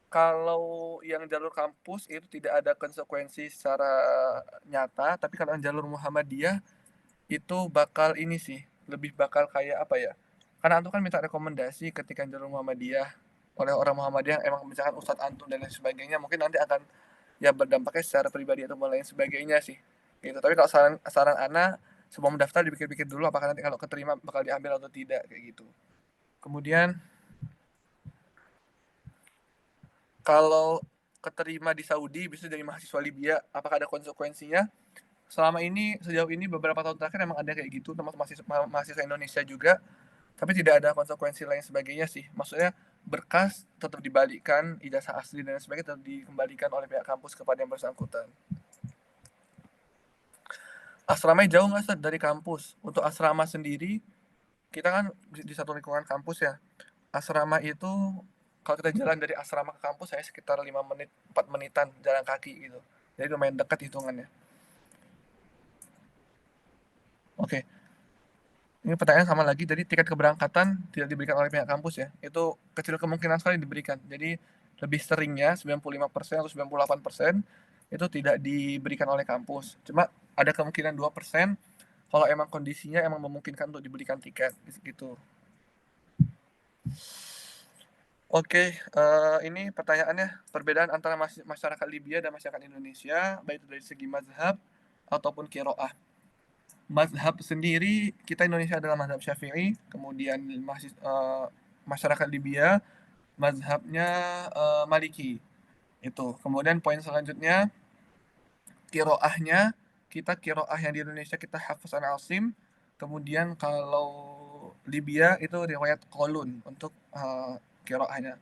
Kalau yang jalur kampus itu tidak ada konsekuensi secara nyata, tapi kalau yang jalur Muhammadiyah itu bakal ini sih, lebih bakal kayak apa ya? Karena antum kan minta rekomendasi ketika jalur Muhammadiyah oleh orang Muhammadiyah, emang misalkan Ustadz antum dan lain sebagainya, mungkin nanti akan ya berdampaknya secara pribadi atau lain sebagainya sih. Gitu. Tapi kalau saran ana sebelum mendaftar dipikir-pikir dulu apakah nanti kalau keterima bakal diambil atau tidak kayak gitu. Kemudian kalau keterima di Saudi bisa jadi mahasiswa Libya, apakah ada konsekuensinya? Selama ini sejauh ini beberapa tahun terakhir emang ada kayak gitu, termasuk mahasiswa Indonesia juga, tapi tidak ada konsekuensi lain sebagainya sih. Maksudnya berkas tetap dibalikkan, ijazah asli dan sebagainya tetap dikembalikan oleh pihak kampus kepada yang bersangkutan. Asramanya jauh nggak Ustaz dari kampus? Untuk asrama sendiri, kita kan di satu lingkungan kampus ya. Asrama itu kalau kita jalan dari asrama ke kampus saya sekitar 5 menit, 4 menitan jalan kaki gitu. Jadi lumayan dekat hitungannya. Oke. Ini pertanyaan sama lagi, jadi tiket keberangkatan tidak diberikan oleh pihak kampus ya. Itu kecil kemungkinan sekali diberikan. Jadi lebih seringnya 95% atau 98% itu tidak diberikan oleh kampus. Cuma ada kemungkinan 2% kalau emang kondisinya emang memungkinkan untuk diberikan tiket gitu. Oke, ini pertanyaannya, perbedaan antara masyarakat Libya dan masyarakat Indonesia, baik itu dari segi mazhab ataupun qiraah. Mazhab sendiri, kita Indonesia adalah mazhab Syafi'i, kemudian masyarakat Libya mazhabnya Maliki. Itu. Kemudian poin selanjutnya, qiraahnya, kita qiraah yang di Indonesia kita Hafs an Asim, kemudian kalau Libya itu riwayat Qalun untuk qiraahnya.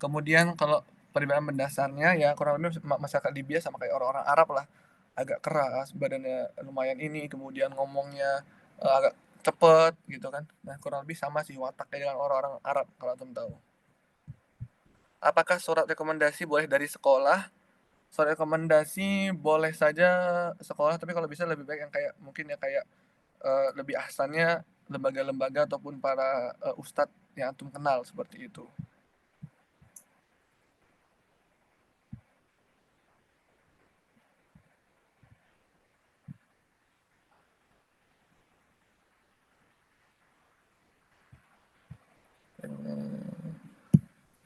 Kemudian kalau perbedaan mendasarnya ya kurang lebih masyarakat Libya sama kayak orang-orang Arab lah, agak keras, badannya lumayan ini, kemudian ngomongnya agak cepet gitu kan. Nah kurang lebih sama sih wataknya dengan orang-orang Arab kalau teman tahu. Apakah surat rekomendasi boleh dari sekolah? Surat rekomendasi boleh saja sekolah, tapi kalau bisa lebih baik yang kayak mungkin ya kayak lebih ahsannya lembaga-lembaga ataupun para ustadz yang antum kenal seperti itu.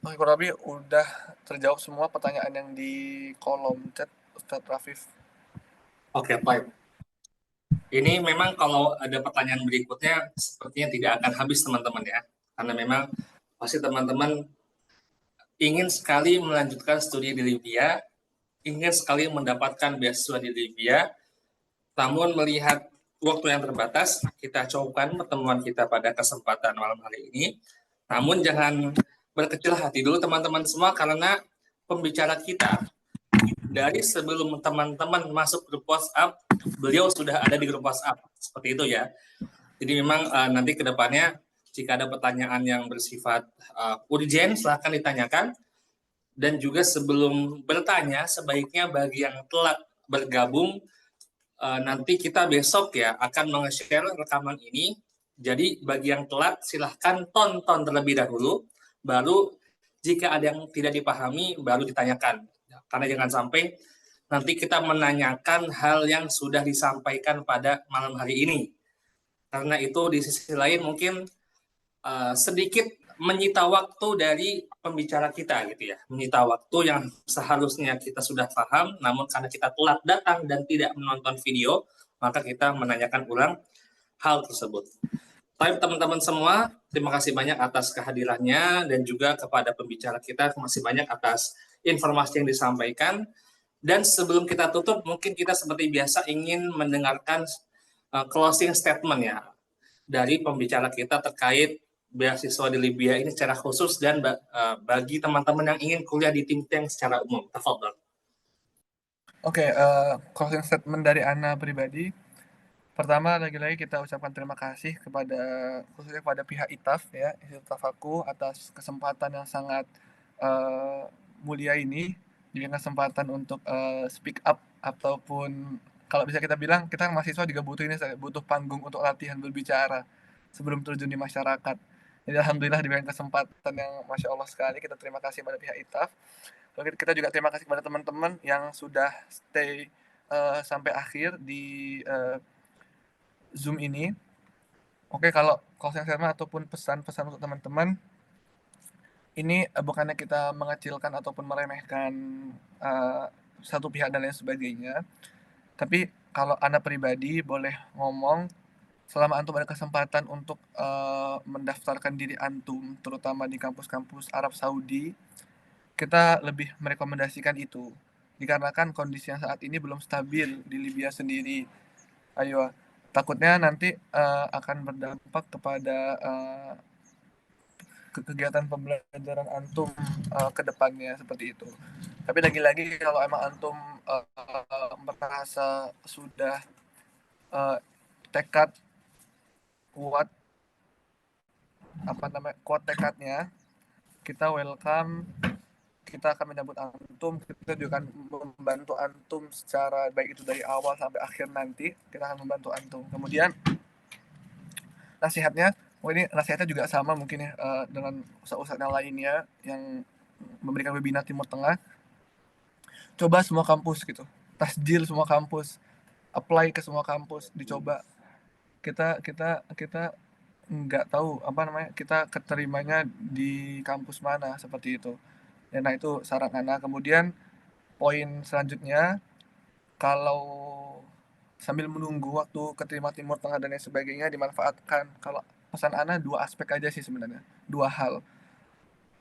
Oke, kurang lebih udah terjawab semua pertanyaan yang di kolom chat Ustadz Rafif. Oke, baik. Ini memang kalau ada pertanyaan berikutnya sepertinya tidak akan habis teman-teman ya. Karena memang pasti teman-teman ingin sekali melanjutkan studi di Libya, ingin sekali mendapatkan beasiswa di Libya, namun melihat waktu yang terbatas, kita cukupkan pertemuan kita pada kesempatan malam hari ini. Namun jangan berkecil hati dulu teman-teman semua, karena pembicara kita dari sebelum teman-teman masuk grup WhatsApp, beliau sudah ada di grup WhatsApp, seperti itu ya. Jadi memang nanti ke depannya jika ada pertanyaan yang bersifat urgent, silahkan ditanyakan. Dan juga sebelum bertanya, sebaiknya bagi yang telah bergabung, nanti kita besok ya akan meng-share rekaman ini. Jadi bagi yang telat silahkan tonton terlebih dahulu, baru jika ada yang tidak dipahami baru ditanyakan. Karena jangan sampai nanti kita menanyakan hal yang sudah disampaikan pada malam hari ini. Karena itu di sisi lain mungkin sedikit menyita waktu dari pembicara kita gitu ya, menyita waktu yang seharusnya kita sudah paham, namun karena kita telat datang dan tidak menonton video, maka kita menanyakan ulang hal tersebut. Tapi teman-teman semua, terima kasih banyak atas kehadirannya dan juga kepada pembicara kita, terima kasih banyak atas informasi yang disampaikan. Dan sebelum kita tutup, mungkin kita seperti biasa ingin mendengarkan closing statement ya dari pembicara kita terkait beasiswa di Libya ini secara khusus dan bagi teman-teman yang ingin kuliah di think tank secara umum. Tafadhol. Oke, closing statement dari Ana pribadi. Pertama, lagi-lagi kita ucapkan terima kasih khususnya kepada pihak ITAF ya, Institut Tafakuh, atas kesempatan yang sangat mulia ini, dengan kesempatan untuk speak up ataupun kalau bisa kita bilang kita mahasiswa juga butuh panggung untuk latihan berbicara sebelum terjun di masyarakat. Jadi alhamdulillah diberikan kesempatan yang masya Allah sekali. Kita terima kasih pada pihak ITAF. Lalu kita juga terima kasih kepada teman-teman yang sudah stay sampai akhir di Zoom ini. Oke, kalau closing statement ataupun pesan-pesan untuk teman-teman, ini bukannya kita mengecilkan ataupun meremehkan satu pihak dan lain sebagainya. Tapi kalau Anda pribadi boleh ngomong, selama antum ada kesempatan untuk mendaftarkan diri antum, terutama di kampus-kampus Arab Saudi, kita lebih merekomendasikan itu. Dikarenakan kondisi yang saat ini belum stabil di Libya sendiri. Ayo, takutnya nanti akan berdampak kepada kegiatan pembelajaran antum ke depannya seperti itu. Tapi lagi-lagi kalau emang antum merasa sudah tekad kuat kuat tekadnya, kita welcome, kita akan menyambut antum, kita juga akan membantu antum secara baik itu dari awal sampai akhir nanti, kita akan membantu antum. Kemudian nasihatnya, ini nasihatnya juga sama mungkin ya dengan ustadz-ustadz yang lainnya yang memberikan webinar Timur Tengah. Coba semua kampus gitu, tasjil semua kampus, apply ke semua kampus, dicoba. Kita nggak tahu kita keterimanya di kampus mana seperti itu. Ya, nah itu saran Ana. Kemudian poin selanjutnya, kalau sambil menunggu waktu keterima Timur Tengah dan lain sebagainya, dimanfaatkan. Kalau pesan Ana 2 aspek aja sih sebenarnya, 2 hal.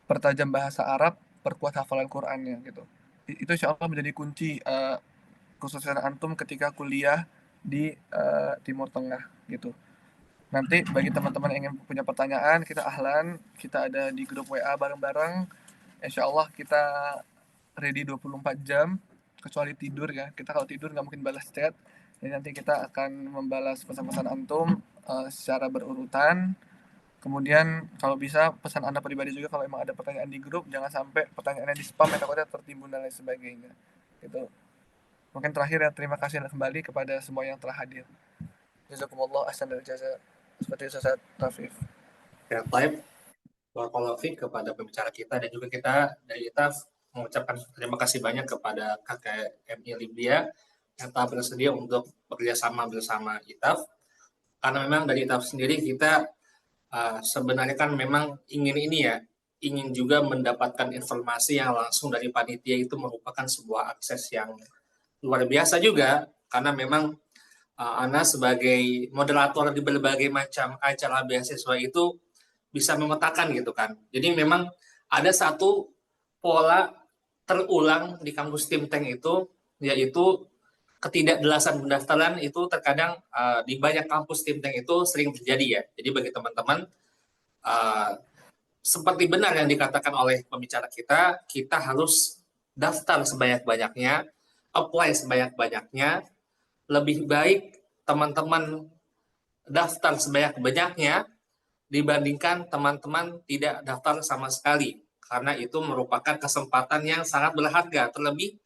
Pertajam bahasa Arab, perkuat hafalan Qur'annya gitu. Itu insya Allah menjadi kunci khususnya antum ketika kuliah di Timur Tengah gitu. Nanti bagi teman-teman yang ingin punya pertanyaan, kita ahlan, kita ada di grup WA bareng-bareng. Insya Allah kita ready 24 jam, kecuali tidur ya. Kita kalau tidur nggak mungkin balas chat. Jadi nanti kita akan membalas pesan-pesan antum secara berurutan. Kemudian kalau bisa pesan Anda pribadi juga, kalau emang ada pertanyaan di grup, jangan sampai pertanyaannya di spam, takutnya tertimbun dan lain sebagainya. Gitu. Mungkin terakhir ya, terima kasih kembali kepada semua yang telah hadir. Jazakumullah ahsanal jaza. Seperti Ustaz Rafif. Ya, baik. Barakallahu fiik kepada pembicara kita, dan juga kita dari ITAF mengucapkan terima kasih banyak kepada KKMI Libya yang telah bersedia untuk bekerjasama bersama ITAF. Karena memang dari ITAF sendiri kita sebenarnya kan memang ingin juga mendapatkan informasi yang langsung dari panitia. Itu merupakan sebuah akses yang luar biasa juga, karena memang Ana sebagai moderator di berbagai macam acara beasiswa itu bisa memetakan gitu kan. Jadi memang ada satu pola terulang di kampus Think Tank itu, yaitu ketidakjelasan pendaftaran itu terkadang di banyak kampus Think Tank itu sering terjadi ya. Jadi bagi teman-teman, seperti benar yang dikatakan oleh pembicara kita harus daftar sebanyak-banyaknya, apply sebanyak-banyaknya. Lebih baik teman-teman daftar sebanyak-banyaknya dibandingkan teman-teman tidak daftar sama sekali, karena itu merupakan kesempatan yang sangat berharga, terlebih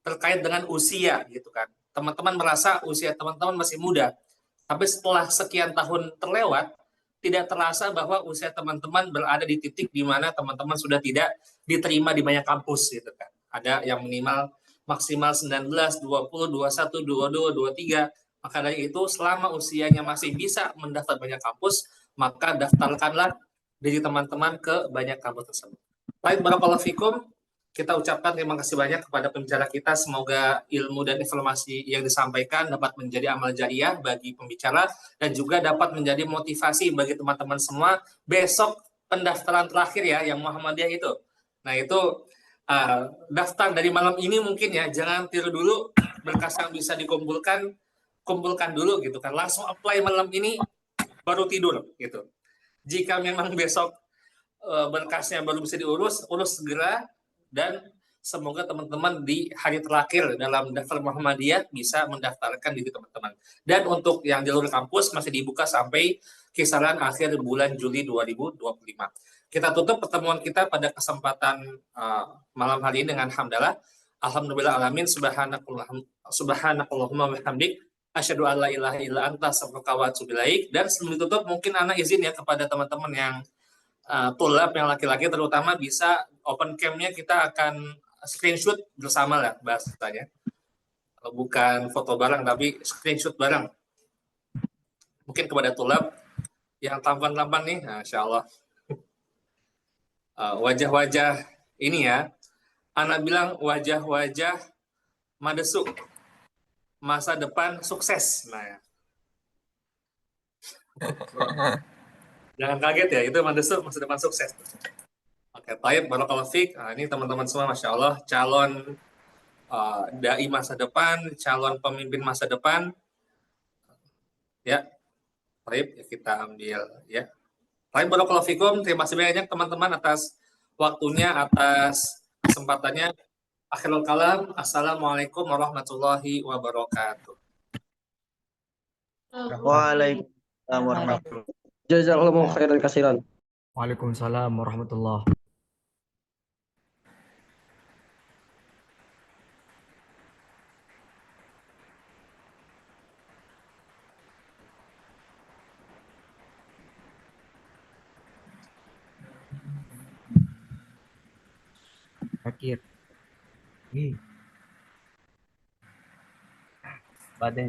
terkait dengan usia gitu kan. Teman-teman merasa usia teman-teman masih muda, tapi setelah sekian tahun terlewat, tidak terasa bahwa usia teman-teman berada di titik di mana teman-teman sudah tidak diterima di banyak kampus gitu kan. Ada yang minimal maksimal 19, 20, 21, 22, 23. Maka dari itu, selama usianya masih bisa mendaftar banyak kampus, maka daftarkanlah diri teman-teman ke banyak kampus tersebut. Baik, barakallahu fikum. Kita ucapkan terima kasih banyak kepada pembicara kita. Semoga ilmu dan informasi yang disampaikan dapat menjadi amal jariah bagi pembicara dan juga dapat menjadi motivasi bagi teman-teman semua. Besok pendaftaran terakhir ya, yang Muhammadiyah itu. Nah itu daftar dari malam ini mungkin ya, jangan tiru dulu, berkas yang bisa kumpulkan dulu gitu kan, langsung apply malam ini baru tidur gitu. Jika memang besok berkasnya baru bisa urus segera, dan Semoga teman-teman di hari terakhir dalam daftar Muhammadiyah bisa mendaftarkan diri teman-teman. Dan untuk yang jalur kampus masih dibuka sampai kisaran akhir bulan Juli 2025. Kita tutup pertemuan kita pada kesempatan malam hari ini dengan hamdalah. Alhamdulillah alamin, subhanakallahumma wa bihamdik, asyhadu an la ilaha illa anta, astaghfiruka wa atubu ilaik. Dan sebelum ditutup mungkin ana izin ya kepada teman-teman yang tulab yang laki-laki terutama, bisa open cam-nya kita akan screenshot bersama lah bahasanya. Bukan foto bareng tapi screenshot bareng. Mungkin kepada tulab yang tampan-tampan nih, Masya Allah. Wajah-wajah ini ya, anak bilang wajah-wajah madesuk, masa depan sukses. Nah ya. Jangan kaget ya, itu madesuk masa depan sukses. Oke, baik, barakallahu fiik. Nah, ini teman-teman semua, Masya Allah, calon dai masa depan, calon pemimpin masa depan. Ya, baik, kita ambil ya. Baik, barakallahu fikum. Terima kasih banyak teman-teman atas waktunya, atas kesempatannya. Akhirul kalam, assalamualaikum warahmatullahi wabarakatuh. Waalaikumsalam warahmatullahi wabarakatuh. Jazakallahu khairan katsiran. Waalaikumsalam warahmatullahi. Akhir. Badan.